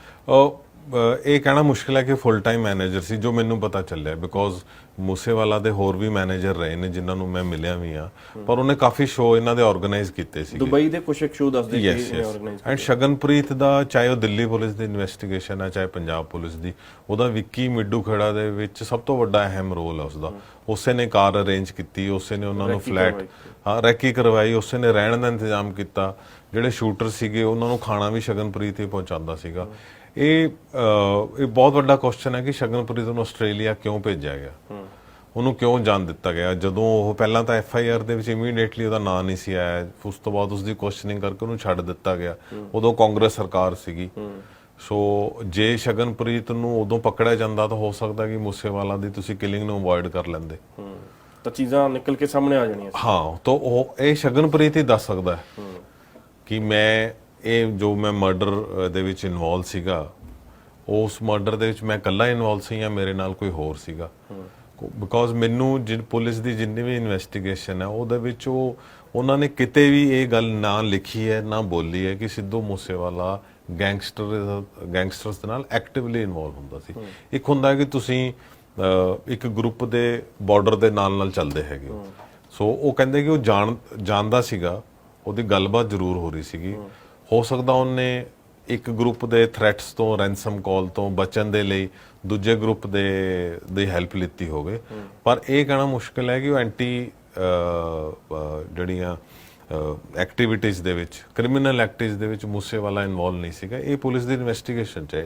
ਇਹ ਕਹਿਣਾ ਮੁਸ਼ਕਿਲ ਹੈ ਕਿ ਫੁੱਲ ਟਾਈਮ ਮੈਨੇਜਰ ਸੀ, ਜੋ ਮੈਨੂੰ ਪਤਾ ਚੱਲਿਆ ਬਿਕੋਜ਼ ਮੂਸੇਵਾਲਾ ਦੇ ਹੋਰ ਵੀ ਮੈਨੇਜਰ ਰਹੇ ਨੇ ਜਿਨ੍ਹਾਂ ਨੂੰ ਮੈਂ ਮਿਲਿਆ ਵੀ ਆ, ਪਰ ਉਹਨੇ ਕਾਫੀ ਸ਼ੋਅ ਇਹਨਾਂ ਦੇ ਆਰਗੇਨਾਈਜ਼ ਕੀਤੇ ਸੀ ਦੁਬਈ ਦੇ ਕੁਝ ਇੱਕ ਸ਼ੋਅ ਦੱਸਦੇ ਕਿ ਇਹਨੇ ਆਰਗੇਨਾਈਜ਼ ਐਂਡ ਸ਼ਗਨਪ੍ਰੀਤ ਦਾ ਚਾਹੇ ਉਹ ਦਿੱਲੀ ਪੁਲਿਸ ਦੀ ਇਨਵੈਸਟੀਗੇਸ਼ਨ ਹੈ ਚਾਹੇ ਪੰਜਾਬ ਪੁਲਿਸ ਦੀ, ਉਹਦਾ ਵਿੱਕੀ ਮਿੱਡੂ ਖੇੜਾ ਦੇ ਵਿੱਚ ਸਭ ਤੋਂ ਵੱਡਾ ਅਹਿਮ ਰੋਲ ਹੈ ਉਸਦਾ। ਉਸੇ ਨੇ ਕਾਰ ਅਰੇਂਜ ਕੀਤੀ, ਉਸੇ ਨੇ ਉਹਨਾਂ ਨੂੰ ਫਲੈਟ ਰੈਕੀ ਕਰਵਾਈ, ਉਸੇ ਨੇ ਰਹਿਣ ਦਾ ਇੰਤਜ਼ਾਮ ਕੀਤਾ, ਜਿਹੜੇ ਸ਼ੂਟਰ ਸੀਗੇ ਉਹਨਾਂ ਨੂੰ ਖਾਣਾ ਵੀ ਸ਼ਗਨਪ੍ਰੀਤ ਹੀ ਪਹੁੰਚਾਉਂਦਾ ਸੀਗਾ। ਇਹ ਬਹੁਤ ਵੱਡਾ ਕੁਐਸਚਨ ਹੈ ਕਿ ਸ਼ਗਨਪ੍ਰੀਤ ਨੂੰ ਆਸਟ੍ਰੇਲੀਆ ਕਿਉਂ ਭੇਜਿਆ ਗਿਆ, ਉਹਨੂੰ ਕਿਉਂ ਜਾਣ ਦਿੱਤਾ ਗਿਆ, ਜਦੋਂ ਉਹ ਪਹਿਲਾਂ ਤਾਂ FIR ਦੇ ਵਿੱਚ ਇਮੀਡੀਏਟਲੀ ਉਹਦਾ ਨਾਂ ਨਹੀਂ ਸੀ ਆਇਆ, ਉਸ ਤੋਂ ਬਾਅਦ ਉਸਦੀ ਕੁਐਸਚਨਿੰਗ ਕਰਕੇ ਉਹਨੂੰ ਛੱਡ ਦਿੱਤਾ ਗਿਆ, ਉਦੋਂ ਕਾਂਗਰਸ ਸਰਕਾਰ ਸੀਗੀ। ਸੋ ਜੇ ਸ਼ਗਨਪ੍ਰੀਤ ਨੂੰ ਉਦੋਂ ਪਕੜਿਆ ਜਾਂਦਾ ਤਾਂ ਹੋ ਸਕਦਾ ਕਿ ਮੂਸੇਵਾਲਾ ਦੀ ਤੁਸੀਂ ਕਿਲਿੰਗ ਨੂੰ ਅਵੋਇਡ ਕਰ ਲੈਂਦੇ, ਤਾਂ ਚੀਜ਼ਾਂ ਨਿਕਲ ਕੇ ਸਾਹਮਣੇ ਆ ਜਾਣੀਆਂ। ਹਾਂ, ਤਾਂ ਉਹ ਇਹ ਸ਼ਗਨਪ੍ਰੀਤ ਹੀ ਦੱਸ ਸਕਦਾ ਹੈ ਕਿ ਮੈਂ ਇਹ ਜੋ ਮੈਂ ਮਰਡਰ ਦੇ ਵਿੱਚ ਇਨਵੋਲਵ ਸੀਗਾ, ਉਸ ਮਰਡਰ ਦੇ ਵਿੱਚ ਮੈਂ ਇਕੱਲਾ ਇਨਵੋਲਵ ਸੀ ਜਾਂ ਮੇਰੇ ਨਾਲ ਕੋਈ ਹੋਰ ਸੀਗਾ। ਬਿਕੋਜ਼ ਮੈਨੂੰ ਪੁਲਿਸ ਦੀ ਜਿੰਨੀ ਵੀ ਇਨਵੈਸਟੀਗੇਸ਼ਨ ਹੈ ਉਹਦੇ ਵਿੱਚ ਉਹਨਾਂ ਨੇ ਕਿਤੇ ਵੀ ਇਹ ਗੱਲ ਨਾ ਲਿਖੀ ਹੈ ਨਾ ਬੋਲੀ ਹੈ ਕਿ ਸਿੱਧੂ ਮੂਸੇਵਾਲਾ ਗੈਂਗਸਟਰਸ ਦੇ ਨਾਲ ਐਕਟਿਵਲੀ ਇਨਵੋਲਵ ਹੁੰਦਾ ਸੀ। ਇੱਕ ਹੁੰਦਾ ਕਿ ਤੁਸੀਂ ਇੱਕ ਗਰੁੱਪ ਦੇ ਬਾਰਡਰ ਦੇ ਨਾਲ ਨਾਲ ਚੱਲਦੇ ਹੈਗੇ, ਸੋ ਉਹ ਕਹਿੰਦੇ ਕਿ ਉਹ ਜਾਣਦਾ ਸੀਗਾ, ਉਹਦੀ ਗੱਲਬਾਤ ਜ਼ਰੂਰ ਹੋ ਰਹੀ ਸੀਗੀ। ਹੋ ਸਕਦਾ ਉਹਨੇ ਇੱਕ ਗਰੁੱਪ ਦੇ ਥ੍ਰੈਟਸ ਤੋਂ, ਰੈਂਸਮ ਕਾਲ ਤੋਂ ਬਚਣ ਦੇ ਲਈ ਦੂਜੇ ਗਰੁੱਪ ਦੀ ਹੈਲਪ ਲਿੱਤੀ ਹੋਵੇ, ਪਰ ਇਹ ਕਹਿਣਾ ਮੁਸ਼ਕਿਲ ਹੈ ਕਿ ਉਹ ਜਿਹੜੀਆਂ ਐਕਟੀਵਿਟੀਜ਼ ਦੇ ਵਿੱਚ, ਕ੍ਰਿਮੀਨਲ ਐਕਟੀਵਿਟੀਜ਼ ਦੇ ਵਿੱਚ ਮੂਸੇਵਾਲਾ ਇਨਵੋਲਵ ਨਹੀਂ ਸੀਗਾ। ਇਹ ਪੁਲਿਸ ਦੀ ਇਨਵੈਸਟੀਗੇਸ਼ਨ ਚ ਹੈ,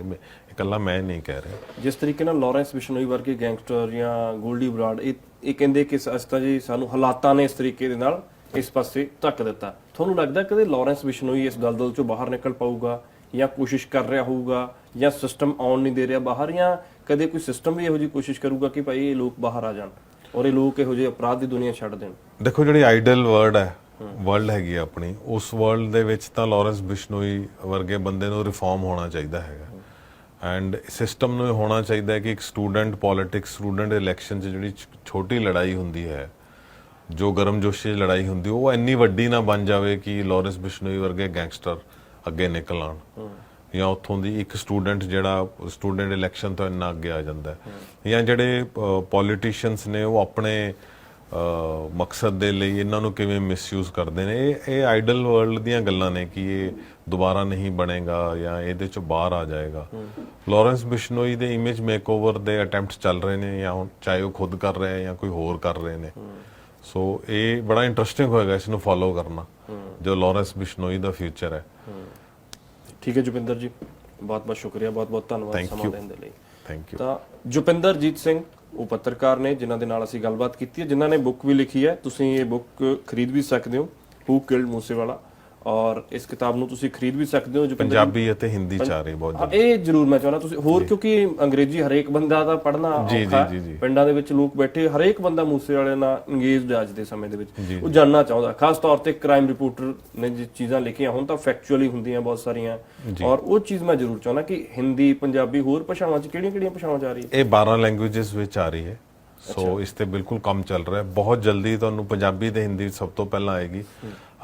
ਇਕੱਲਾ ਮੈਂ ਨਹੀਂ ਕਹਿ ਰਿਹਾ। ਜਿਸ ਤਰੀਕੇ ਨਾਲ ਲਾਰੈਂਸ ਬਿਸ਼ਨੋਈ ਵਰਗੇ ਗੈਂਗਸਟਰ ਜਾਂ ਗੋਲਡੀ ਬਰਾੜ ਇਹ ਕਹਿੰਦੇ ਕਿ ਅਸਤਾ ਜੀ ਸਾਨੂੰ ਹਾਲਾਤਾਂ ਨੇ ਇਸ ਤਰੀਕੇ ਦੇ ਨਾਲ ਇਸ ਪਾਸੇ ਧੱਕ ਦਿੱਤਾ, ਤੁਹਾਨੂੰ ਲੱਗਦਾ ਕਦੇ ਲਾਰੈਂਸ ਬਿਸ਼ਨੋਈ ਇਸ ਦਲਦਲ ਚੋਂ ਬਾਹਰ ਨਿਕਲ ਪਾਊਗਾ ਜਾਂ ਕੋਸ਼ਿਸ਼ ਕਰ ਰਿਹਾ ਹੋਊਗਾ, ਜਾਂ ਸਿਸਟਮ ਆਉਣ ਨਹੀਂ ਦੇ ਰਿਹਾ ਬਾਹਰ, ਜਾਂ ਕਦੇ ਕੋਈ ਸਿਸਟਮ ਵੀ ਇਹੋ ਜਿਹੀ ਕੋਸ਼ਿਸ਼ ਕਰੂਗਾ ਕਿ ਭਾਈ ਇਹ ਲੋਕ ਬਾਹਰ ਆ ਜਾਣ ਔਰ ਇਹ ਲੋਕ ਇਹੋ ਜਿਹੇ ਅਪਰਾਧ ਦੀ ਦੁਨੀਆ ਛੱਡ ਦੇਣ? ਦੇਖੋ, ਜਿਹੜੀ ਆਈਡਲ ਵਰਲਡ ਹੈਗੀ ਆ ਆਪਣੀ, ਉਸ ਵਰਲਡ ਦੇ ਵਿੱਚ ਤਾਂ ਲਾਰੈਂਸ ਬਿਸ਼ਨੋਈ ਵਰਗੇ ਬੰਦੇ ਨੂੰ ਰਿਫਾਰਮ ਹੋਣਾ ਚਾਹੀਦਾ ਹੈਗਾ ਐਂਡ ਸਿਸਟਮ ਨੂੰ ਹੋਣਾ ਚਾਹੀਦਾ ਹੈ ਕਿ ਇੱਕ ਸਟੂਡੈਂਟ ਪੋਲਿਟਿਕਸ, ਸਟੂਡੈਂਟ ਇਲੈਕਸ਼ਨ 'ਚ ਜਿਹੜੀ ਛੋਟੀ ਲੜਾਈ ਹੁੰਦੀ ਹੈ, ਜੋ ਗਰਮਜੋਸ਼ੀ ਲੜਾਈ ਹੁੰਦੀ, ਉਹ ਇੰਨੀ ਵੱਡੀ ਨਾ ਬਣ ਜਾਵੇ ਕਿ ਲਾਰੈਂਸ ਬਿਸ਼ਨੋਈ ਵਰਗੇ ਗੈਂਗਸਟਰ ਅੱਗੇ ਨਿਕਲ ਆਉਣ, ਜਾਂ ਉੱਥੋਂ ਦੀ ਇੱਕ ਸਟੂਡੈਂਟ ਜਿਹੜਾ ਸਟੂਡੈਂਟ ਇਲੈਕਸ਼ਨ ਤੋਂ ਇੰਨਾ ਅੱਗੇ ਆ ਜਾਂਦਾ ਹੈ, ਜਾਂ ਜਿਹੜੇ ਪੋਲੀਟੀਸ਼ੀਅਨਸ ਨੇ ਉਹ ਆਪਣੇ ਮਕਸਦ ਦੇ ਲਈ ਇਹਨਾਂ ਨੂੰ ਕਿਵੇਂ ਮਿਸਯੂਜ਼ ਕਰਦੇ ਨੇ। ਇਹ ਆਈਡਲ ਵਰਲਡ ਦੀਆਂ ਗੱਲਾਂ ਨੇ ਕਿ ਇਹ ਦੁਬਾਰਾ ਨਹੀਂ ਬਣੇਗਾ ਜਾਂ ਇਹਦੇ ਚੋਂ ਬਾਹਰ ਆ ਜਾਏਗਾ। ਲਾਰੈਂਸ ਬਿਸ਼ਨੋਈ ਦੇ ਇਮੇਜ ਮੇਕਓਵਰ ਦੇ ਅਟੈਂਪਟਸ ਚੱਲ ਰਹੇ ਨੇ, ਜਾਂ ਚਾਹੇ ਉਹ ਖੁਦ ਕਰ ਰਹੇ ਜਾਂ ਕੋਈ ਹੋਰ ਕਰ ਰਹੇ ਨੇ। ਸੋ ਇਹ ਬੜਾ ਇੰਟਰਸਟਿੰਗ ਹੋਏਗਾ ਇਸ ਨੂੰ ਫੋਲੋ ਕਰਨਾ, ਜੋ ਲਾਰੈਂਸ ਬਿਸ਼ਨੋਈ ਦਾ ਫਿਊਚਰ ਹੈ। ਠੀਕ ਹੈ ਜੁਪਿੰਦਰ ਜੀ, ਬਹੁਤ ਬਹੁਤ ਸ਼ੁਕਰੀਆ, ਬਹੁਤ ਬਹੁਤ ਧੰਨਵਾਦ ਸਮਾਂ ਦੇਣ ਦੇ ਲਈ। Thank you. ਤਾਂ ਜੁਪਿੰਦਰਜੀਤ ਸਿੰਘ ਉਹ ਪੱਤਰਕਾਰ ਨੇ ਜਿਨ੍ਹਾਂ ਦੇ ਨਾਲ ਅਸੀਂ ਗੱਲਬਾਤ ਕੀਤੀ ਹੈ, ਜਿਨ੍ਹਾਂ ਨੇ ਬੁੱਕ ਵੀ ਲਿਖੀ ਹੈ, ਤੁਸੀਂ ਇਹ ਬੁੱਕ ਖਰੀਦ ਵੀ ਸਕਦੇ ਹੋ, ਹੂ ਕਿਲਡ ਮੂਸੇਵਾਲਾ, ਔਰ ਇਸ ਕਿਤਾਬ ਨੂੰ ਤੁਸੀਂ ਖਰੀਦ ਵੀ ਸਕਦੇ ਹੋ ਪੰਜਾਬੀ ਅਤੇ ਹਿੰਦੀ ਚ ਆ ਰਹੀ ਬਹੁਤ। ਇਹ ਜ਼ਰੂਰ ਮੈਂ ਚਾਹੁੰਦਾ ਤੁਸੀਂ ਹੋਰ, ਕਿਉਂਕਿ ਅੰਗਰੇਜ਼ੀ ਹਰੇਕ ਬੰਦਾ ਦਾ ਪੜ੍ਹਨਾ ਔਖਾ, ਪਿੰਡਾਂ ਦੇ ਵਿੱਚ ਲੋਕ ਬੈਠੇ, ਹਰੇਕ ਬੰਦਾ ਮੂਸੇਵਾਲੇ ਨਾਲ ਇੰਗੇਜਡ ਅੱਜ ਦੇ ਸਮੇਂ ਦੇ ਵਿੱਚ, ਉਹ ਜਾਣਨਾ ਚਾਹੁੰਦਾ। ਖਾਸ ਤੌਰ ਤੇ ਕ੍ਰਾਈਮ ਰਿਪੋਰਟਰ ਨੇ ਜੇ ਚੀਜ਼ਾਂ ਲਿਖੀਆਂ ਹੁਣ ਤਾਂ ਫੈਕਚੁਅਲੀ ਹੁੰਦੀਆਂ ਬਹੁਤ ਸਾਰੀਆਂ, ਔਰ ਉਹ ਚੀਜ਼ ਮੈਂ ਜ਼ਰੂਰ ਚਾਹੁੰਦਾ ਕਿ ਹਿੰਦੀ, ਪੰਜਾਬੀ, ਹੋਰ ਭਾਸ਼ਾਵਾਂ 'ਚ ਕਿਹੜੀਆਂ-ਕਿਹੜੀਆਂ ਭਾਸ਼ਾਵਾਂ 'ਚ ਆ ਰਹੀ ਹੈ? ਇਹ 12 ਲੈਂਗੁਏਜਸ ਵਿੱਚ ਆ ਰਹੀ ਹੈ ਸੋ ਇਸ ਤੇ ਬਿਲਕੁਲ ਕੰਮ ਚੱਲ ਰਿਹਾ ਹੈ। ਬਹੁਤ ਜਲਦੀ ਤੁਹਾਨੂੰ ਪੰਜਾਬੀ ਤੇ ਹਿੰਦੀ ਸਭ ਤੋਂ ਪਹਿਲਾਂ ਆਏਗੀ।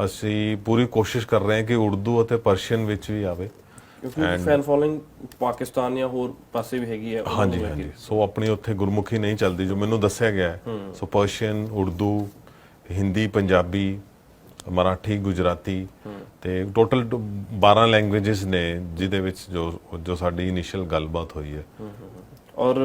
ਅਸੀਂ ਪੂਰੀ ਕੋਸ਼ਿਸ਼ ਕਰ ਰਹੇ ਹਾਂ ਕਿ ਉਰਦੂ ਅਤੇ ਪਰਸ਼ੀਅਨ ਵਿੱਚ ਵੀ ਆਵੇ, ਕਿਉਂਕਿ ਫੈਨ ਫੋਲੋਇੰਗ ਪਾਕਿਸਤਾਨ ਜਾਂ ਹੋਰ ਪਾਸੇ ਵੀ ਹੈਗੀ ਹੈ। ਹਾਂਜੀ ਹਾਂਜੀ। ਸੋ ਆਪਣੀ ਉੱਥੇ ਗੁਰਮੁਖੀ ਨਹੀਂ ਚੱਲਦੀ ਜੋ ਮੈਨੂੰ ਦੱਸਿਆ ਗਿਆ ਹੈ। ਸੋ ਪਰਸ਼ੀਅਨ, ਉਰਦੂ, ਹਿੰਦੀ, ਪੰਜਾਬੀ, ਮਰਾਠੀ, ਗੁਜਰਾਤੀ ਤੇ ਟੋਟਲ 12 ਲੈਂਗੁਏਜਸ ਨੇ ਜਿਹਦੇ ਵਿੱਚ ਜੋ ਸਾਡੀ ਇਨੀਸ਼ੀਅਲ ਗੱਲਬਾਤ ਹੋਈ ਹੈ। ਔਰ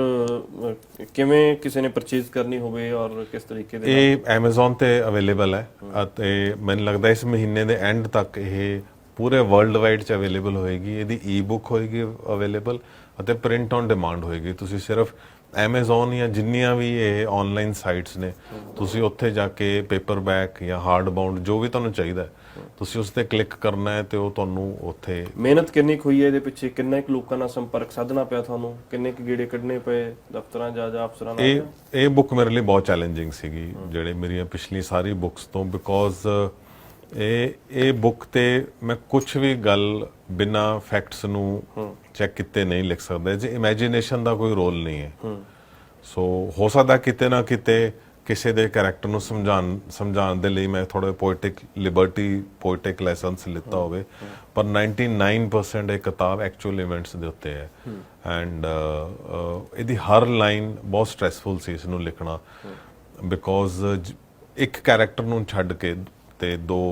ਕਿਵੇਂ ਕਿਸੇ ਨੇ ਪਰਚੇਜ਼ ਕਰਨੀ ਹੋਵੇ ਔਰ ਕਿਸ ਤਰੀਕੇ ਦੇ ਇਹ Amazon ਤੇ ਅਵੇਲੇਬਲ ਹੈ ਅਤੇ ਮੈਨੂੰ ਲੱਗਦਾ ਇਸ ਮਹੀਨੇ ਦੇ ਐਂਡ ਤੱਕ ਇਹ ਪੂਰੇ ਵਰਲਡ ਵਾਈਡ ਚ ਅਵੇਲੇਬਲ ਹੋਏਗੀ। ਇਹਦੀ ਈ-ਬੁੱਕ ਹੋਏਗੀ ਅਵੇਲੇਬਲ ਅਤੇ ਪ੍ਰਿੰਟ ਔਨ ਡਿਮਾਂਡ ਹੋਏਗੀ। ਤੁਸੀਂ ਸਿਰਫ Amazon ਜਾਂ ਜਿੰਨੀਆਂ ਵੀ ਇਹ ਆਨਲਾਈਨ ਸਾਈਟਸ ਨੇ ਤੁਸੀਂ ਉੱਥੇ ਜਾ ਕੇ ਪੇਪਰਬੈਕ ਜਾਂ ਹਾਰਡ ਬਾਉਂਡ ਜੋ ਵੀ ਤੁਹਾਨੂੰ ਚਾਹੀਦਾ ਹੈ ਤੁਸੀਂ ਉਸ ਤੇ ਕਲਿੱਕ ਕਰਨਾ ਹੈ ਤੇ ਉਹ ਤੁਹਾਨੂੰ ਉੱਥੇ। ਮਿਹਨਤ ਕਿੰਨੀ ਕੁ ਹੋਈ ਹੈ ਇਹਦੇ ਪਿੱਛੇ? ਕਿੰਨੇ ਕੁ ਲੋਕਾਂ ਨਾਲ ਸੰਪਰਕ ਸਾਧਣਾ ਪਿਆ ਤੁਹਾਨੂੰ? ਕਿੰਨੇ ਕੁ ਗੇੜੇ ਕੱਢਣੇ ਪਏ ਦਫ਼ਤਰਾਂ ਜਾ ਅਫਸਰਾਂ ਨਾਲ? ਇਹ ਬੁੱਕ ਮੇਰੇ ਲਈ ਬਹੁਤ ਚੈਲੰਜਿੰਗ ਸੀਗੀ ਜਿਹੜੇ ਮੇਰੀਆਂ ਪਿਛਲੀ ਸਾਰੀ ਬੁੱਕਸ ਤੋਂ, ਬਿਕੋਜ਼ ਇਹ ਬੁੱਕ ਤੇ ਮੈਂ ਕੁਝ ਵੀ ਗੱਲ ਬਿਨਾਂ ਫੈਕਟਸ ਨੂੰ ਚੈੱਕ ਕੀਤੇ ਨਹੀਂ ਲਿਖ ਸਕਦਾ। ਜੇ ਇਮੇਜਿਨੇਸ਼ਨ ਦਾ ਕੋਈ ਰੋਲ ਨਹੀਂ ਹੈ। ਸੋ ਹੋ ਸਕਦਾ ਕਿਤੇ ਨਾ ਕਿਤੇ ਕਿਸੇ ਦੇ ਕੈਰੈਕਟਰ ਨੂੰ ਸਮਝਾਉਣ ਦੇ ਲਈ ਮੈਂ ਥੋੜਾ ਪੋਇਟਿਕ ਲਿਬਰਟੀ, ਪੋਇਟਿਕ ਲਾਇਸੈਂਸ ਲਿੱਤਾ ਹੋਵੇ, ਪਰ 99% ਇਹ ਕਿਤਾਬ ਐਕਚੁਅਲ ਇਵੈਂਟਸ ਦੇ ਉੱਤੇ ਹੈ। ਐਂਡ ਇਹਦੀ ਹਰ ਲਾਈਨ ਬਹੁਤ ਸਟ੍ਰੈਸਫੁਲ ਸੀ ਇਸ ਨੂੰ ਲਿਖਣਾ, ਬਿਕੋਜ਼ ਇੱਕ ਕੈਰੈਕਟਰ ਨੂੰ ਛੱਡ ਕੇ ਤੇ 2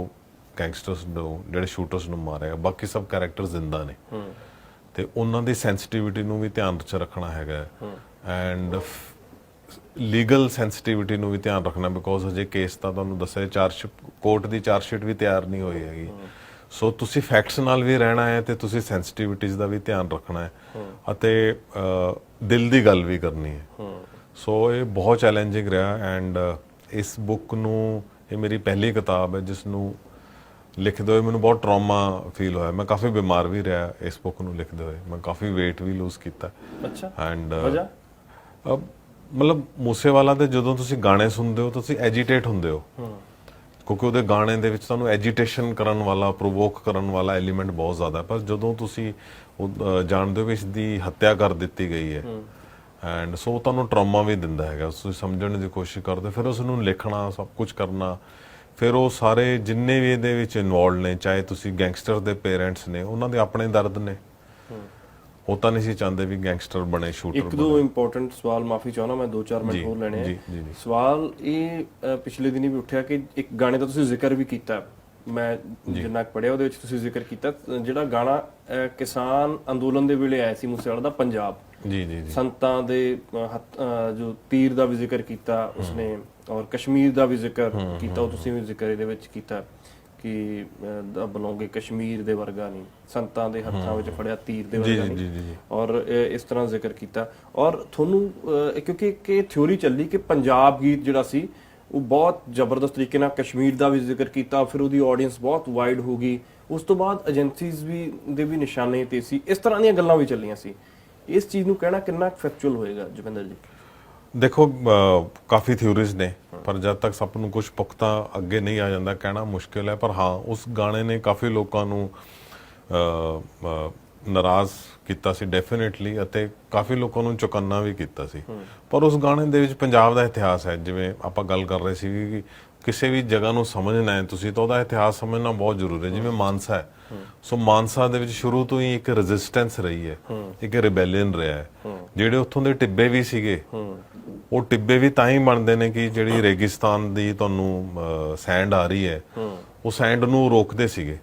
ਗੈਂਗਸਟਰਸ ਨੂੰ ਜਿਹੜੇ ਸ਼ੂਟਰਸ ਨੂੰ ਮਾਰਿਆ, ਬਾਕੀ ਸਭ ਕੈਰੈਕਟਰ ਜ਼ਿੰਦਾ ਨੇ ਤੇ ਉਹਨਾਂ ਦੀ ਸੈਂਸਿਟੀਵਿਟੀ ਨੂੰ ਵੀ ਧਿਆਨ 'ਚ ਰੱਖਣਾ ਹੈਗਾ ਐਂਡ ਲੀਗਲ ਸੈਂਸਿਟੀਵਿਟੀ ਨੂੰ ਵੀ ਧਿਆਨ ਰੱਖਣਾ, ਬਿਕੋਜ਼ ਹਜੇ ਕੇਸ ਤਾਂ ਤੁਹਾਨੂੰ ਦੱਸਿਆ ਕੋਰਟ ਦੀ ਚਾਰਜਸ਼ੀਟ ਵੀ ਤਿਆਰ ਨਹੀਂ ਹੋਈ ਹੈਗੀ। ਸੋ ਤੁਸੀਂ ਫੈਕਟਸ ਨਾਲ ਵੀ ਰਹਿਣਾ ਹੈ ਤੇ ਤੁਸੀਂ ਸੈਂਸਿਟੀਵਿਟੀਜ਼ ਦਾ ਵੀ ਧਿਆਨ ਰੱਖਣਾ ਹੈ ਅਤੇ ਦਿਲ ਦੀ ਗੱਲ ਵੀ ਕਰਨੀ ਹੈ। ਸੋ ਇਹ ਬਹੁਤ ਚੈਲੰਜਿੰਗ ਰਿਹਾ ਐਂਡ ਇਸ ਬੁੱਕ ਨੂੰ, ਇਹ ਮੇਰੀ ਪਹਿਲੀ ਕਿਤਾਬ ਹੈ ਜਿਸ ਨੂੰ ਲਿਖਦੇ ਹੋਏ ਮੈਨੂੰ ਬਹੁਤ ਟਰਾਮਾ ਫੀਲ ਹੋਇਆ। ਮੈਂ ਕਾਫੀ ਬਿਮਾਰ ਵੀ ਰਿਹਾ ਇਸ ਬੁੱਕ ਨੂੰ ਲਿਖਦੇ ਹੋਏ, ਮੈਂ ਕਾਫੀ weight ਵੀ ਲੂਜ਼ ਕੀਤਾ। ਅੱਛਾ। ਐਂਡ ਮਤਲਬ ਮੂਸੇਵਾਲਾ ਦੇ ਜਦੋਂ ਤੁਸੀਂ ਗਾਣੇ ਸੁਣਦੇ ਹੋ ਤੁਸੀਂ ਐਜੀਟੇਟ ਹੁੰਦੇ ਹੋ, ਕਿਉਂਕਿ ਉਹਦੇ ਗਾਣੇ ਦੇ ਵਿੱਚ ਤੁਹਾਨੂੰ ਐਜੀਟੇਸ਼ਨ ਕਰਨ ਵਾਲਾ, ਪ੍ਰੋਵੋਕ ਕਰਨ ਵਾਲਾ ਐਲੀਮੈਂਟ ਬਹੁਤ ਜ਼ਿਆਦਾ। ਪਰ ਜਦੋਂ ਤੁਸੀਂ ਜਾਣਦੇ ਹੋ ਕਿ ਇਸ ਦੀ ਹੱਤਿਆ ਕਰ ਦਿੱਤੀ ਗਈ ਹੈ ਐਂਡ ਸੋ ਤੁਹਾਨੂੰ ਟਰਾਮਾ ਵੀ ਦਿੰਦਾ ਹੈਗਾ, ਤੁਸੀਂ ਸਮਝਣ ਦੀ ਕੋਸ਼ਿਸ਼ ਕਰਦੇ, ਫਿਰ ਉਸ ਨੂੰ ਲਿਖਣਾ, ਸਭ ਕੁਝ ਕਰਨਾ, ਫਿਰ ਉਹ ਸਾਰੇ ਜਿੰਨੇ ਵੀ ਇਹਦੇ ਵਿੱਚ ਇਨਵੋਲਡ ਨੇ, ਚਾਹੇ ਤੁਸੀਂ ਗੈਂਗਸਟਰ ਦੇ ਪੇਰੈਂਟਸ ਨੇ, ਉਹਨਾਂ ਦੇ ਆਪਣੇ ਦਰਦ ਨੇ, ਉਹ ਤਾਂ ਨਹੀਂ ਸੀ ਚਾਹੁੰਦੇ ਵੀ ਗੈਂਗਸਟਰ ਬਣੇ, ਸ਼ੂਟਰ ਬਣੇ। 1-2 ਇੰਪੋਰਟੈਂਟ ਸਵਾਲ, ਮਾਫੀ ਚਾਹੁੰਦਾ ਮੈਂ 2-4 ਮਿੰਟ ਹੋਰ ਲੈਣੇ ਆ। ਸਵਾਲ ਇਹ ਪਿਛਲੇ ਦਿਨੀ ਵੀ ਉੱਠਿਆ ਕਿ ਇੱਕ ਗਾਣੇ ਦਾ ਤੁਸੀਂ ਜ਼ਿਕਰ ਵੀ ਕੀਤਾ, ਮੈਂ ਜਿੰਨਾ ਪੜਿਆ ਉਹਦੇ ਵਿੱਚ ਤੁਸੀਂ ਜ਼ਿਕਰ ਕੀਤਾ, ਜਿਹੜਾ ਗਾਣਾ ਕਿਸਾਨ ਅੰਦੋਲਨ ਦੇ ਵੇਲੇ ਆਇਆ ਸੀ ਮੂਸੇਵਾਲਾ ਦਾ, ਪੰਜਾਬ ਜੀ ਸੰਤਾਂ ਦੇ ਜੋ ਤੀਰ ਦਾ ਵੀ ਜ਼ਿਕਰ ਕੀਤਾ ਉਸਨੇ, ਔਰ ਕਸ਼ਮੀਰ ਦਾ ਵੀ ਜ਼ਿਕਰ ਕੀਤਾ, ਉਹ ਤੁਸੀਂ ਵੀ ਜ਼ਿਕਰ ਇਹਦੇ ਵਿੱਚ ਕੀਤਾ ਕਿ ਬਲੋਂਗੇ ਕਸ਼ਮੀਰ ਦੇ ਵਰਗਾ ਨਹੀਂ, ਸੰਤਾਂ ਦੇ ਹੱਥਾਂ ਵਿੱਚ ਫੜਿਆ ਤੀਰ ਦੇ ਵਰਗਾ ਨਹੀਂ, ਔਰ ਇਸ ਤਰ੍ਹਾਂ ਜ਼ਿਕਰ ਕੀਤਾ। ਔਰ ਤੁਹਾਨੂੰ ਕਿਉਂਕਿ ਇੱਕ ਥਿਉਰੀ ਚੱਲੀ ਕਿ ਪੰਜਾਬ ਗੀਤ ਜਿਹੜਾ ਸੀ ਉਹ ਬਹੁਤ ਜ਼ਬਰਦਸਤ ਤਰੀਕੇ ਨਾਲ ਕਸ਼ਮੀਰ ਦਾ ਵੀ ਜ਼ਿਕਰ ਕੀਤਾ, ਫਿਰ ਉਹਦੀ ਆਡੀਅנס ਬਹੁਤ ਵਾਈਡ ਹੋ ਗਈ, ਉਸ ਤੋਂ ਬਾਅਦ ਏਜੰਸੀਜ਼ ਦੇ ਵੀ ਨਿਸ਼ਾਨੇ ਤੇ ਸੀ, ਇਸ ਤਰ੍ਹਾਂ ਦੀਆਂ ਗੱਲਾਂ ਵੀ ਚੱਲੀਆਂ ਸੀ। ਇਸ ਚੀਜ਼ ਨੂੰ ਕਹਿਣਾ ਕਿੰਨਾ ਫੈਕਚੁਅਲ ਹੋਏਗਾ ਜੋਗਿੰਦਰ ਜੀ? ਦੇਖੋ ਕਾਫੀ ਥਿਊਰੀਜ਼ ਨੇ, ਪਰ ਜਦ ਤੱਕ ਸਭ ਨੂੰ ਕੁਝ ਪੁਖਤਾ ਅੱਗੇ ਨਹੀਂ ਆ ਜਾਂਦਾ ਕਹਿਣਾ ਮੁਸ਼ਕਿਲ ਹੈ। ਪਰ ਹਾਂ, ਉਸ ਗਾਣੇ ਨੇ ਕਾਫੀ ਲੋਕਾਂ ਨੂੰ ਨਾਰਾਜ਼ ਕੀਤਾ ਸੀ ਡੈਫੀਨੇਟਲੀ, ਅਤੇ ਕਾਫੀ ਲੋਕਾਂ ਨੂੰ ਚੁਕੰਨਾ ਵੀ ਕੀਤਾ ਸੀ। ਪਰ ਉਸ ਗਾਣੇ ਦੇ ਵਿੱਚ ਪੰਜਾਬ ਦਾ ਇਤਿਹਾਸ ਹੈ, ਜਿਵੇਂ ਆਪਾਂ ਗੱਲ ਕਰ ਰਹੇ ਸੀ ਕਿ ਕਿਸੇ ਵੀ ਜਗ੍ਹਾ ਨੂੰ ਸਮਝਣਾ ਹੈ ਤੁਸੀਂ ਤਾਂ ਉਹਦਾ ਇਤਿਹਾਸ ਸਮਝਣਾ ਬਹੁਤ ਜ਼ਰੂਰੀ ਹੈ। ਜਿਵੇਂ ਮਾਨਸਾ ਹੈ, ਸੋ ਮਾਨਸਾ ਦੇ ਵਿੱਚ ਸ਼ੁਰੂ ਤੋਂ ਹੀ ਇੱਕ ਰੈਜ਼ਿਸਟੈਂਸ ਰਹੀ ਹੈ, ਇੱਕ ਰਿਬੈਲੀਅਨ ਰਿਹਾ ਹੈ। ਜਿਹੜੇ ਉੱਥੋਂ ਦੇ ਟਿੱਬੇ ਵੀ ਸੀਗੇ, ਉਹ ਟਿੱਬੇ ਵੀ ਤਾਂ ਹੀ ਬਣਦੇ ਨੇ ਕਿ ਜਿਹੜੀ ਰੇਗਿਸਤਾਨ ਦੀ ਤੁਹਾਨੂੰ ਸੈਂਡ ਆ ਰਹੀ ਹੈ, ਉਹ ਸੈਂਡ ਨੂੰ ਰੋਕਦੇ ਸੀਗੇ,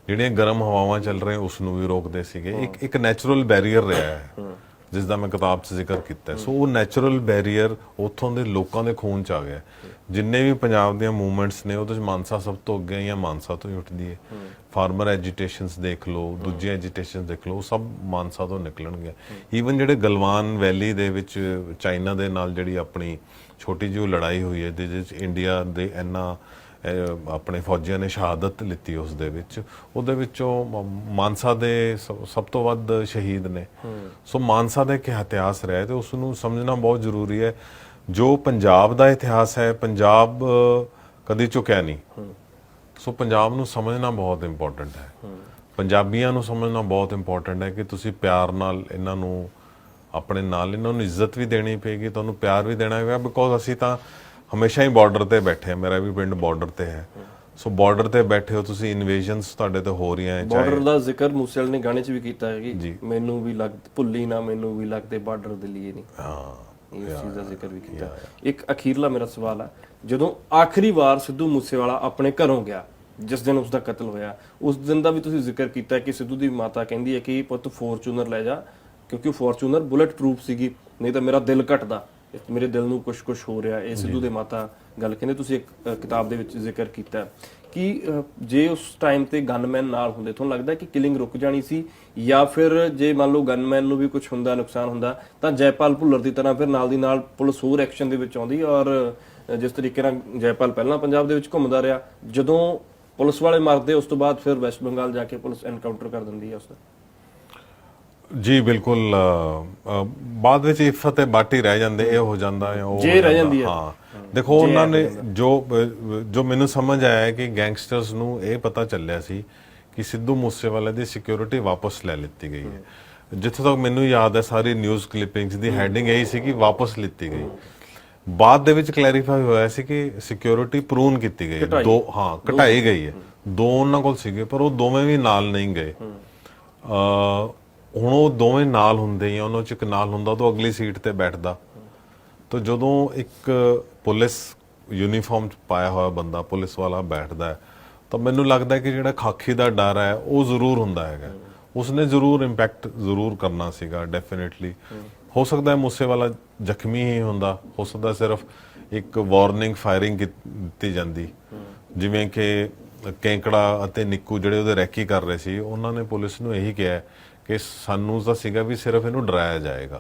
ਜਿਹੜੀਆਂ ਗਰਮ ਹਵਾਵਾਂ ਚੱਲ ਰਹੀਆਂ ਉਸ ਨੂੰ ਵੀ ਰੋਕਦੇ ਸੀਗੇ। ਇੱਕ ਨੈਚੁਰਲ ਬੈਰੀਅਰ ਰਿਹਾ ਹੈ ਜਿਸ ਦਾ ਮੈਂ ਕਿਤਾਬ 'ਚ ਜ਼ਿਕਰ ਕੀਤਾ। ਸੋ ਉਹ ਨੈਚੁਰਲ ਬੈਰੀਅਰ ਉੱਥੋਂ ਦੇ ਲੋਕਾਂ ਦੇ ਖੂਨ 'ਚ ਆ ਗਿਆ। ਜਿੰਨੇ ਵੀ ਪੰਜਾਬ ਦੀਆਂ ਮੂਵਮੈਂਟਸ ਨੇ ਉਹਦੇ 'ਚ ਮਾਨਸਾ ਸਭ ਤੋਂ ਅੱਗੇ, ਜਾਂ ਮਾਨਸਾ ਤੋਂ ਹੀ ਉੱਠਦੀ ਹੈ। ਫਾਰਮਰ ਐਜੀਟੇਸ਼ਨਸ ਦੇਖ ਲਓ, ਦੂਜੀਆਂ ਐਜੀਟੇਸ਼ਨਸ ਦੇਖ ਲਓ, ਸਭ ਮਾਨਸਾ ਤੋਂ ਨਿਕਲਣਗੇ। ਈਵਨ ਜਿਹੜੇ ਗਲਵਾਨ ਵੈਲੀ ਦੇ ਵਿੱਚ ਚਾਈਨਾ ਦੇ ਨਾਲ ਜਿਹੜੀ ਆਪਣੀ ਛੋਟੀ ਜਿਹੀ ਲੜਾਈ ਹੋਈ ਹੈ ਜਿਹਦੇ ਵਿੱਚ ਇੰਡੀਆ ਦੇ ਇੰਨਾ ਆਪਣੇ ਫੌਜੀਆਂ ਨੇ ਸ਼ਹਾਦਤ ਲਿੱਤੀ, ਉਸ ਦੇ ਵਿੱਚ ਉਹਦੇ ਵਿੱਚੋਂ ਮਾਨਸਾ ਦੇ ਸਭ ਤੋਂ ਵੱਧ ਸ਼ਹੀਦ ਨੇ। ਸੋ ਮਾਨਸਾ ਦਾ ਇੱਕ ਇਤਿਹਾਸ ਰਿਹਾ ਤੇ ਉਸ ਨੂੰ ਸਮਝਣਾ ਬਹੁਤ ਜ਼ਰੂਰੀ ਹੈ। ਜੋ ਪੰਜਾਬ ਦਾ ਇਤਿਹਾਸ ਹੈ, ਪੰਜਾਬ ਕਦੀ ਝੁਕਿਆ ਨਹੀਂ। ਸੋ ਪੰਜਾਬ ਨੂੰ ਸਮਝਣਾ ਬਹੁਤ ਇੰਪੋਰਟੈਂਟ ਹੈ, ਪੰਜਾਬੀਆਂ ਨੂੰ ਸਮਝਣਾ ਬਹੁਤ ਇੰਪੋਰਟੈਂਟ ਹੈ ਕਿ ਤੁਸੀਂ ਪਿਆਰ ਨਾਲ ਇਹਨਾਂ ਨੂੰ ਆਪਣੇ ਨਾਲ ਇਹਨਾਂ ਨੂੰ ਇੱਜ਼ਤ ਵੀ ਦੇਣੀ ਪਏਗੀ, ਤੁਹਾਨੂੰ ਪਿਆਰ ਵੀ ਦੇਣਾ ਪਏਗਾ, ਬਿਕੋਜ਼ ਅਸੀਂ ਤਾਂ ਹਮੇਸ਼ਾ ਹੀ ਬਾਰਡਰ ਤੇ ਬੈਠੇ ਹਾਂ। ਮੇਰਾ ਵੀ ਪਿੰਡ ਬਾਰਡਰ ਤੇ ਹੈ, ਸੋ ਬਾਰਡਰ ਤੇ ਬੈਠੇ ਹੋ ਤੁਸੀਂ, ਇਨਵੇਜਨਸ ਤੁਹਾਡੇ ਤੇ ਹੋ ਰਹੀਆਂ ਹੈ। ਬਾਰਡਰ ਦਾ ਜ਼ਿਕਰ ਮੂਸੇਵਾਲੇ ਨੇ ਗਾਣੇ 'ਚ ਵੀ ਕੀਤਾ ਹੈ ਕਿ ਮੈਨੂੰ ਵੀ ਭੁੱਲੀ ਨਾ ਮੈਨੂੰ ਵੀ ਲੱਗਦੇ ਬਾਰਡਰ ਦੇ ਲਈ ਨਹੀਂ। ਇਸ ਚੀਜ਼ ਦਾ ਜ਼ਿਕਰ ਵੀ ਕੀਤਾ। ਇੱਕ ਅਖੀਰਲਾ ਮੇਰਾ ਸਵਾਲ ਹੈ, ਜਦੋਂ ਆਖਰੀ ਵਾਰ ਸਿੱਧੂ ਮੂਸੇਵਾਲਾ ਆਪਣੇ ਘਰੋਂ ਗਿਆ ਜਿਸ ਦਿਨ ਉਸਦਾ ਕਤਲ ਹੋਇਆ, ਉਸ ਦਿਨ ਦਾ ਵੀ ਤੁਸੀਂ ਜ਼ਿਕਰ ਕੀਤਾ ਕਿ ਸਿੱਧੂ ਦੀ ਮਾਤਾ ਕਹਿੰਦੀ ਹੈ ਕਿ ਪੁੱਤ ਫੋਰਚੂਨਰ ਲੈ ਜਾ, ਕਿਉਂਕਿ ਫੋਰਚੂਨਰ ਬੁਲਟ ਪ੍ਰੂਫ ਸੀਗੀ, ਨਹੀਂ ਤਾਂ ਮੇਰਾ ਦਿਲ ਘਟਦਾ, ਮੇਰੇ ਦਿਲ ਨੂੰ ਕੁਝ ਹੋ ਰਿਹਾ। ਇਹ ਸਿੱਧੂ ਦੇ ਮਾਤਾ ਗੱਲ ਕਹਿੰਦੇ, ਤੁਸੀਂ ਇੱਕ ਕਿਤਾਬ ਦੇ ਵਿੱਚ ਜ਼ਿਕਰ ਕੀਤਾ ਕਿ ਜੇ ਉਸ ਟਾਈਮ ਤੇ ਗਨਮੈਨ ਨਾਲ ਹੁੰਦੇ ਤੁਹਾਨੂੰ ਲੱਗਦਾ ਕਿ ਕਿਲਿੰਗ ਰੁਕ ਜਾਣੀ ਸੀ, ਜਾਂ ਫਿਰ ਜੇ ਮੰਨ ਲਓ ਗਨਮੈਨ ਨੂੰ ਵੀ ਕੁਝ ਹੁੰਦਾ, ਨੁਕਸਾਨ ਹੁੰਦਾ, ਤਾਂ ਜੈਪਾਲ ਭੁੱਲਰ ਦੀ ਤਰ੍ਹਾਂ ਫਿਰ ਨਾਲ ਦੀ ਨਾਲ ਪੁਲਿਸ ਹੋਰ ਐਕਸ਼ਨ ਦੇ ਵਿੱਚ ਆਉਂਦੀ। ਔਰ ਜਿਸ ਤਰੀਕੇ ਨਾਲ ਜੈਪਾਲ ਪਹਿਲਾਂ ਪੰਜਾਬ ਦੇ ਵਿੱਚ ਘੁੰਮਦਾ ਰਿਹਾ, ਜਦੋਂ ਪੁਲਿਸ ਵਾਲੇ ਮਰਦੇ ਉਸ ਤੋਂ ਬਾਅਦ ਫਿਰ ਵੈਸਟ ਬੰਗਾਲ ਜਾ ਕੇ ਪੁਲਿਸ ਐਨਕਾਊਂਟਰ ਕਰ ਦਿੰਦੀ ਹੈ ਉਸਦਾ। ਜੀ ਬਿਲਕੁਲ, ਬਾਅਦ ਵਿੱਚ ਇਫਤ ਤੇ ਬਾਟੀ ਰਹਿ ਜਾਂਦੇ, ਇਹ ਹੋ ਜਾਂਦਾ ਹੈ, ਉਹ ਜੇ ਰਹਿ ਜਾਂਦੀ ਹੈ। ਹਾਂ, ਦੇਖੋ ਉਹਨਾਂ ਨੇ ਜੋ ਮੈਨੂੰ ਸਮਝ ਆਇਆ ਹੈ ਕਿ ਗੈਂਗਸਟਰਸ ਨੂੰ ਇਹ ਪਤਾ ਚੱਲਿਆ ਸੀ ਕਿ ਸਿੱਧੂ ਮੂਸੇਵਾਲੇ ਦੀ ਸਿਕਿਉਰਿਟੀ ਵਾਪਸ ਲੈ ਲਿੱਤੀ ਗਈ ਹੈ। ਜਿੱਥੋਂ ਤੱਕ ਮੈਨੂੰ ਯਾਦ ਹੈ ਸਾਰੀ ਨਿਊਜ਼ ਕਲਿੱਪਿੰਗਸ ਦੀ ਹੈਡਿੰਗ ਇਹੀ ਸੀ ਕਿ ਵਾਪਸ ਲਿੱਤੀ ਗਈ। ਬਾਅਦ ਦੇ ਵਿੱਚ ਕਲੈਰੀਫਾਈ ਹੋਇਆ ਸੀ ਕਿ ਸਿਕਿਉਰਿਟੀ ਪ੍ਰੂਨ ਕੀਤੀ ਗਈ, ਘਟਾਈ ਗਈ ਹੈ। ਦੋ ਉਹਨਾਂ ਕੋਲ ਸੀਗੇ, ਪਰ ਉਹ ਦੋਵੇਂ ਵੀ ਨਾਲ ਨਹੀਂ ਗਏ। ਹੁਣ ਉਹ ਦੋਵੇਂ ਨਾਲ ਹੁੰਦੇ, ਜਾਂ ਉਹਨਾਂ 'ਚ ਇੱਕ ਨਾਲ ਹੁੰਦਾ ਤਾਂ ਅਗਲੀ ਸੀਟ ਤੇ ਬੈਠਦਾ। ਤਾਂ ਜਦੋਂ ਇੱਕ ਪੁਲਿਸ ਯੂਨੀਫਾਰਮ 'ਚ ਪਾਇਆ ਹੋਇਆ ਬੰਦਾ, ਪੁਲਿਸ ਵਾਲਾ ਬੈਠਦਾ ਹੈ, ਤਾਂ ਮੈਨੂੰ ਲੱਗਦਾ ਕਿ ਜਿਹੜਾ ਖਾਕੀ ਦਾ ਡਰ ਹੈ ਉਹ ਜ਼ਰੂਰ ਹੁੰਦਾ ਹੈਗਾ। ਉਸਨੇ ਜ਼ਰੂਰ ਇੰਪੈਕਟ ਜ਼ਰੂਰ ਕਰਨਾ ਸੀਗਾ, ਡੈਫੀਨੇਟਲੀ। ਹੋ ਸਕਦਾ ਹੈ ਮੂਸੇਵਾਲਾ ਜ਼ਖਮੀ ਹੀ ਹੁੰਦਾ, ਹੋ ਸਕਦਾ ਸਿਰਫ ਇੱਕ ਵਾਰਨਿੰਗ ਫਾਇਰਿੰਗ ਕੀਤੀ ਜਾਂਦੀ, ਜਿਵੇਂ ਕਿ ਕੈਂਕੜਾ ਅਤੇ ਨਿੱਕੂ ਜਿਹੜੇ ਉਹਦੇ ਰੈਕੀ ਕਰ ਰਹੇ ਸੀ, ਉਹਨਾਂ ਨੇ ਪੁਲਿਸ ਨੂੰ ਇਹੀ ਕਿਹਾ ਕਿ ਸਾਨੂੰ ਤਾਂ ਸੀਗਾ ਵੀ ਸਿਰਫ ਇਹਨੂੰ ਡਰਾਇਆ ਜਾਏਗਾ,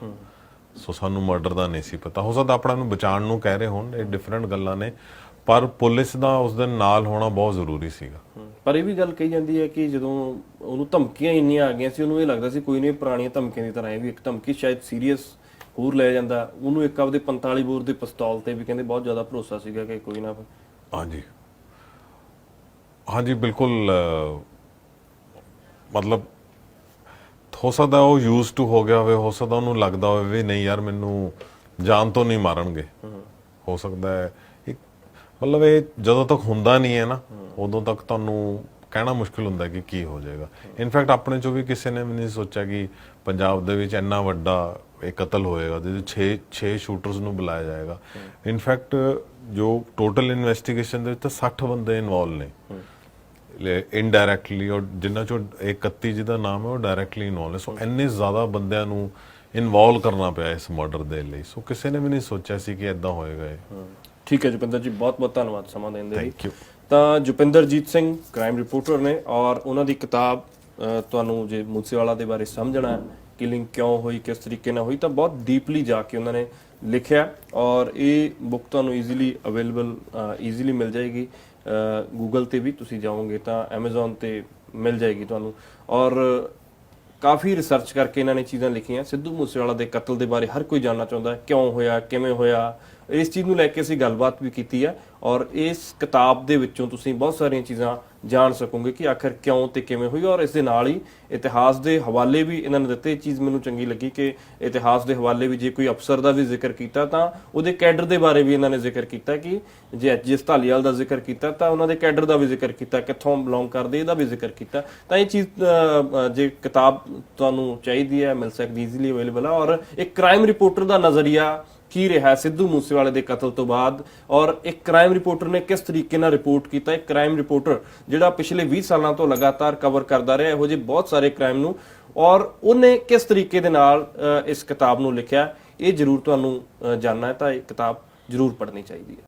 ਸੋ ਸਾਨੂੰ ਮਰਡਰ ਦਾ ਨਹੀਂ ਸੀ ਪਤਾ। ਹੋ ਸਕਦਾ ਆਪਣਾ ਨੂੰ ਬਚਾਉਣ ਨੂੰ ਕਹਿ ਰਹੇ ਹੋਣ, ਇਹ ਡਿਫਰੈਂਟ ਗੱਲਾਂ ਨੇ, ਪਰ ਪੁਲਿਸ ਦਾ ਉਸ ਦਿਨ ਨਾਲ ਹੋਣਾ ਬਹੁਤ ਜ਼ਰੂਰੀ ਸੀਗਾ। ਪਰ ਇਹ ਵੀ ਗੱਲ ਕਹੀ ਜਾਂਦੀ ਹੈ ਕਿ ਜਦੋਂ ਉਹਨੂੰ ਧਮਕੀਆਂ ਇੰਨੀਆਂ ਆ ਗਈਆਂ ਸੀ, ਉਹਨੂੰ ਇਹ ਲੱਗਦਾ ਸੀ ਕੋਈ ਨਹੀਂ ਪੁਰਾਣੀਆਂ ਧਮਕੀਆਂ ਦੀ ਤਰ੍ਹਾਂ ਇਹ ਵੀ ਇੱਕ ਧਮਕੀ ਸ਼ਾਇਦ ਸੀਰੀਅਸ ਹੋਰ ਲੈ ਜਾਂਦਾ। ਉਹਨੂੰ ਇੱਕ ਆਪਦੇ 45 ਬੋਰ ਦੇ ਪਿਸਤੌਲ ਤੇ ਵੀ ਕਹਿੰਦੇ ਬਹੁਤ ਜ਼ਿਆਦਾ ਭਰੋਸਾ ਸੀਗਾ ਕਿ ਕੋਈ ਨਾ। ਹਾਂਜੀ ਬਿਲਕੁਲ, ਮਤਲਬ ਹੋ ਸਕਦਾ ਉਹ ਯੂਜ਼ ਟੂ ਹੋ ਗਿਆ ਹੋਵੇ, ਹੋ ਸਕਦਾ ਉਹਨੂੰ ਲੱਗਦਾ ਹੋਵੇ ਵੀ ਨਹੀਂ ਯਾਰ ਮੈਨੂੰ ਜਾਨ ਤੋਂ ਨਹੀਂ ਮਾਰਨਗੇ, ਹੋ ਸਕਦਾ ਹੈ। ਮਤਲਬ ਇਹ ਜਦੋਂ ਤੱਕ ਹੁੰਦਾ ਨਹੀਂ ਹੈ ਨਾ, ਉਦੋਂ ਤੱਕ ਤੁਹਾਨੂੰ ਕਹਿਣਾ ਮੁਸ਼ਕਿਲ ਹੁੰਦਾ ਕਿ ਕੀ ਹੋ ਜਾਏਗਾ। ਇਨਫੈਕਟ ਆਪਣੇ ਚੋਂ ਵੀ ਕਿਸੇ ਨੇ ਵੀ ਨਹੀਂ ਸੋਚਿਆ ਕਿ ਪੰਜਾਬ ਦੇ ਵਿੱਚ ਇੰਨਾ ਵੱਡਾ ਇਹ ਕਤਲ ਹੋਏਗਾ, ਜਿਹਦੇ 6 ਸ਼ੂਟਰਸ ਨੂੰ ਬੁਲਾਇਆ ਜਾਏਗਾ। ਇਨਫੈਕਟ ਜੋ ਟੋਟਲ ਇਨਵੈਸਟੀਗੇਸ਼ਨ ਦੇ ਵਿੱਚ ਤਾਂ 60 ਬੰਦੇ ਇਨਵੋਲਵ ਨੇ ਇਨਡਾਇਰੈਕਟਲੀ, ਔਰ ਜਿਨ੍ਹਾਂ ਚੋਂ 31 ਜਿਹਦਾ ਨਾਮ ਹੈ ਉਹ ਡਾਇਰੈਕਟਲੀ ਇਨਵੋਲਵ ਹੈ। ਸੋ ਇੰਨੇ ਜ਼ਿਆਦਾ ਬੰਦਿਆਂ ਨੂੰ ਇਨਵੋਲਵ ਕਰਨਾ ਪਿਆ ਇਸ ਮਰਡਰ ਦੇ ਲਈ। ਸੋ ਕਿਸੇ ਨੇ ਵੀ ਨਹੀਂ ਸੋਚਿਆ ਸੀ ਕਿ ਇਦਾਂ ਹੋਏਗਾ ਇਹ। ਠੀਕ ਹੈ ਜੁਪਿੰਦਰ ਜੀ, ਬਹੁਤ ਬਹੁਤ ਧੰਨਵਾਦ ਸਮਾਂ ਦੇਣ ਦੇ ਲਈ। Thank you. ਤਾਂ ਜੁਪਿੰਦਰਜੀਤ ਸਿੰਘ ਕ੍ਰਾਈਮ ਰਿਪੋਰਟਰ ਨੇ, ਔਰ ਉਹਨਾਂ ਦੀ ਕਿਤਾਬ ਤੁਹਾਨੂੰ ਜੇ ਮੂਸੇਵਾਲਾ ਦੇ ਬਾਰੇ ਸਮਝਣਾ, ਕਿਲਿੰਗ ਕਿਉਂ ਹੋਈ, ਕਿਸ ਤਰੀਕੇ ਨਾਲ ਹੋਈ, ਤਾਂ ਬਹੁਤ ਡੀਪਲੀ ਜਾ ਕੇ ਉਹਨਾਂ ਨੇ ਲਿਖਿਆ। ਔਰ ਇਹ ਬੁੱਕ ਤੁਹਾਨੂੰ ਈਜ਼ੀਲੀ ਮਿਲ ਜਾਏਗੀ। ਗੂਗਲ ਤੇ ਵੀ ਤੁਸੀਂ ਜਾਓਗੇ ਤਾਂ Amazon ਤੇ ਮਿਲ ਜਾਏਗੀ ਤੁਹਾਨੂੰ। ਔਰ ਕਾਫੀ ਰਿਸਰਚ ਕਰਕੇ ਇਹਨਾਂ ਨੇ ਚੀਜ਼ਾਂ ਲਿਖੀਆਂ। ਸਿੱਧੂ ਮੂਸੇਵਾਲਾ ਦੇ ਕਤਲ ਦੇ ਬਾਰੇ ਹਰ ਕੋਈ ਜਾਣਨਾ ਚਾਹੁੰਦਾ, ਕਿਉਂ ਹੋਇਆ, ਕਿਵੇਂ ਹੋਇਆ, ਇਸ ਚੀਜ਼ ਨੂੰ ਲੈ ਕੇ ਅਸੀਂ ਗੱਲਬਾਤ ਵੀ ਕੀਤੀ ਹੈ। ਔਰ ਇਸ ਕਿਤਾਬ ਦੇ ਵਿੱਚੋਂ ਤੁਸੀਂ ਬਹੁਤ ਸਾਰੀਆਂ ਚੀਜ਼ਾਂ ਜਾਣ ਸਕੋਗੇ ਕਿ ਆਖਰ ਕਿਉਂ ਤੇ ਕਿਵੇਂ ਹੋਈ। ਔਰ ਇਸ ਦੇ ਨਾਲ ਹੀ ਇਤਿਹਾਸ ਦੇ ਹਵਾਲੇ ਵੀ ਇਹਨਾਂ ਨੇ ਦਿੱਤੇ। ਇਹ ਚੀਜ਼ ਮੈਨੂੰ ਚੰਗੀ ਲੱਗੀ ਕਿ ਇਤਿਹਾਸ ਦੇ ਹਵਾਲੇ ਵੀ, ਜੇ ਕੋਈ ਅਫਸਰ ਦਾ ਵੀ ਜ਼ਿਕਰ ਕੀਤਾ ਤਾਂ ਉਹਦੇ ਕੈਡਰ ਦੇ ਬਾਰੇ ਵੀ ਇਹਨਾਂ ਨੇ ਜ਼ਿਕਰ ਕੀਤਾ, ਕਿ ਜੇ ਜਿਸ ਧਾਲੀਵਾਲ ਦਾ ਜ਼ਿਕਰ ਕੀਤਾ ਤਾਂ ਉਹਨਾਂ ਦੇ ਕੈਡਰ ਦਾ ਵੀ ਜ਼ਿਕਰ ਕੀਤਾ, ਕਿੱਥੋਂ ਬਿਲੋਂਗ ਕਰਦੇ ਇਹਦਾ ਵੀ ਜ਼ਿਕਰ ਕੀਤਾ। ਤਾਂ ਇਹ ਚੀਜ਼ ਜੇ ਕਿਤਾਬ ਤੁਹਾਨੂੰ ਚਾਹੀਦੀ ਹੈ, ਮਿਲ ਸਕਦੀ, ਈਜ਼ੀਲੀ ਅਵੇਲੇਬਲ ਹੈ। ਔਰ ਇੱਕ ਕ੍ਰਾਈਮ ਰਿਪੋਰਟਰ ਦਾ ਨਜ਼ਰੀਆ ਕੀ ਰਿਹਾ ਸਿੱਧੂ ਮੂਸੇਵਾਲੇ ਦੇ ਕਤਲ ਤੋਂ ਬਾਅਦ, ਔਰ ਇੱਕ ਕ੍ਰਾਈਮ ਰਿਪੋਰਟਰ ਨੇ ਕਿਸ ਤਰੀਕੇ ਨਾਲ ਰਿਪੋਰਟ ਕੀਤਾ। ਇੱਕ ਕ੍ਰਾਈਮ ਰਿਪੋਰਟਰ ਜਿਹੜਾ ਪਿਛਲੇ 20 ਸਾਲਾਂ ਤੋਂ ਲਗਾਤਾਰ ਕਵਰ ਕਰਦਾ ਰਿਹਾ ਇਹੋ ਜਿਹੇ ਬਹੁਤ ਸਾਰੇ ਕ੍ਰਾਈਮ ਨੂੰ, ਔਰ ਉਹਨੇ ਕਿਸ ਤਰੀਕੇ ਦੇ ਨਾਲ ਇਸ ਕਿਤਾਬ ਨੂੰ ਲਿਖਿਆ, ਇਹ ਜ਼ਰੂਰ ਤੁਹਾਨੂੰ ਜਾਣਨਾ ਹੈ ਤਾਂ ਇਹ ਕਿਤਾਬ ਜ਼ਰੂਰ ਪੜ੍ਹਨੀ ਚਾਹੀਦੀ ਹੈ।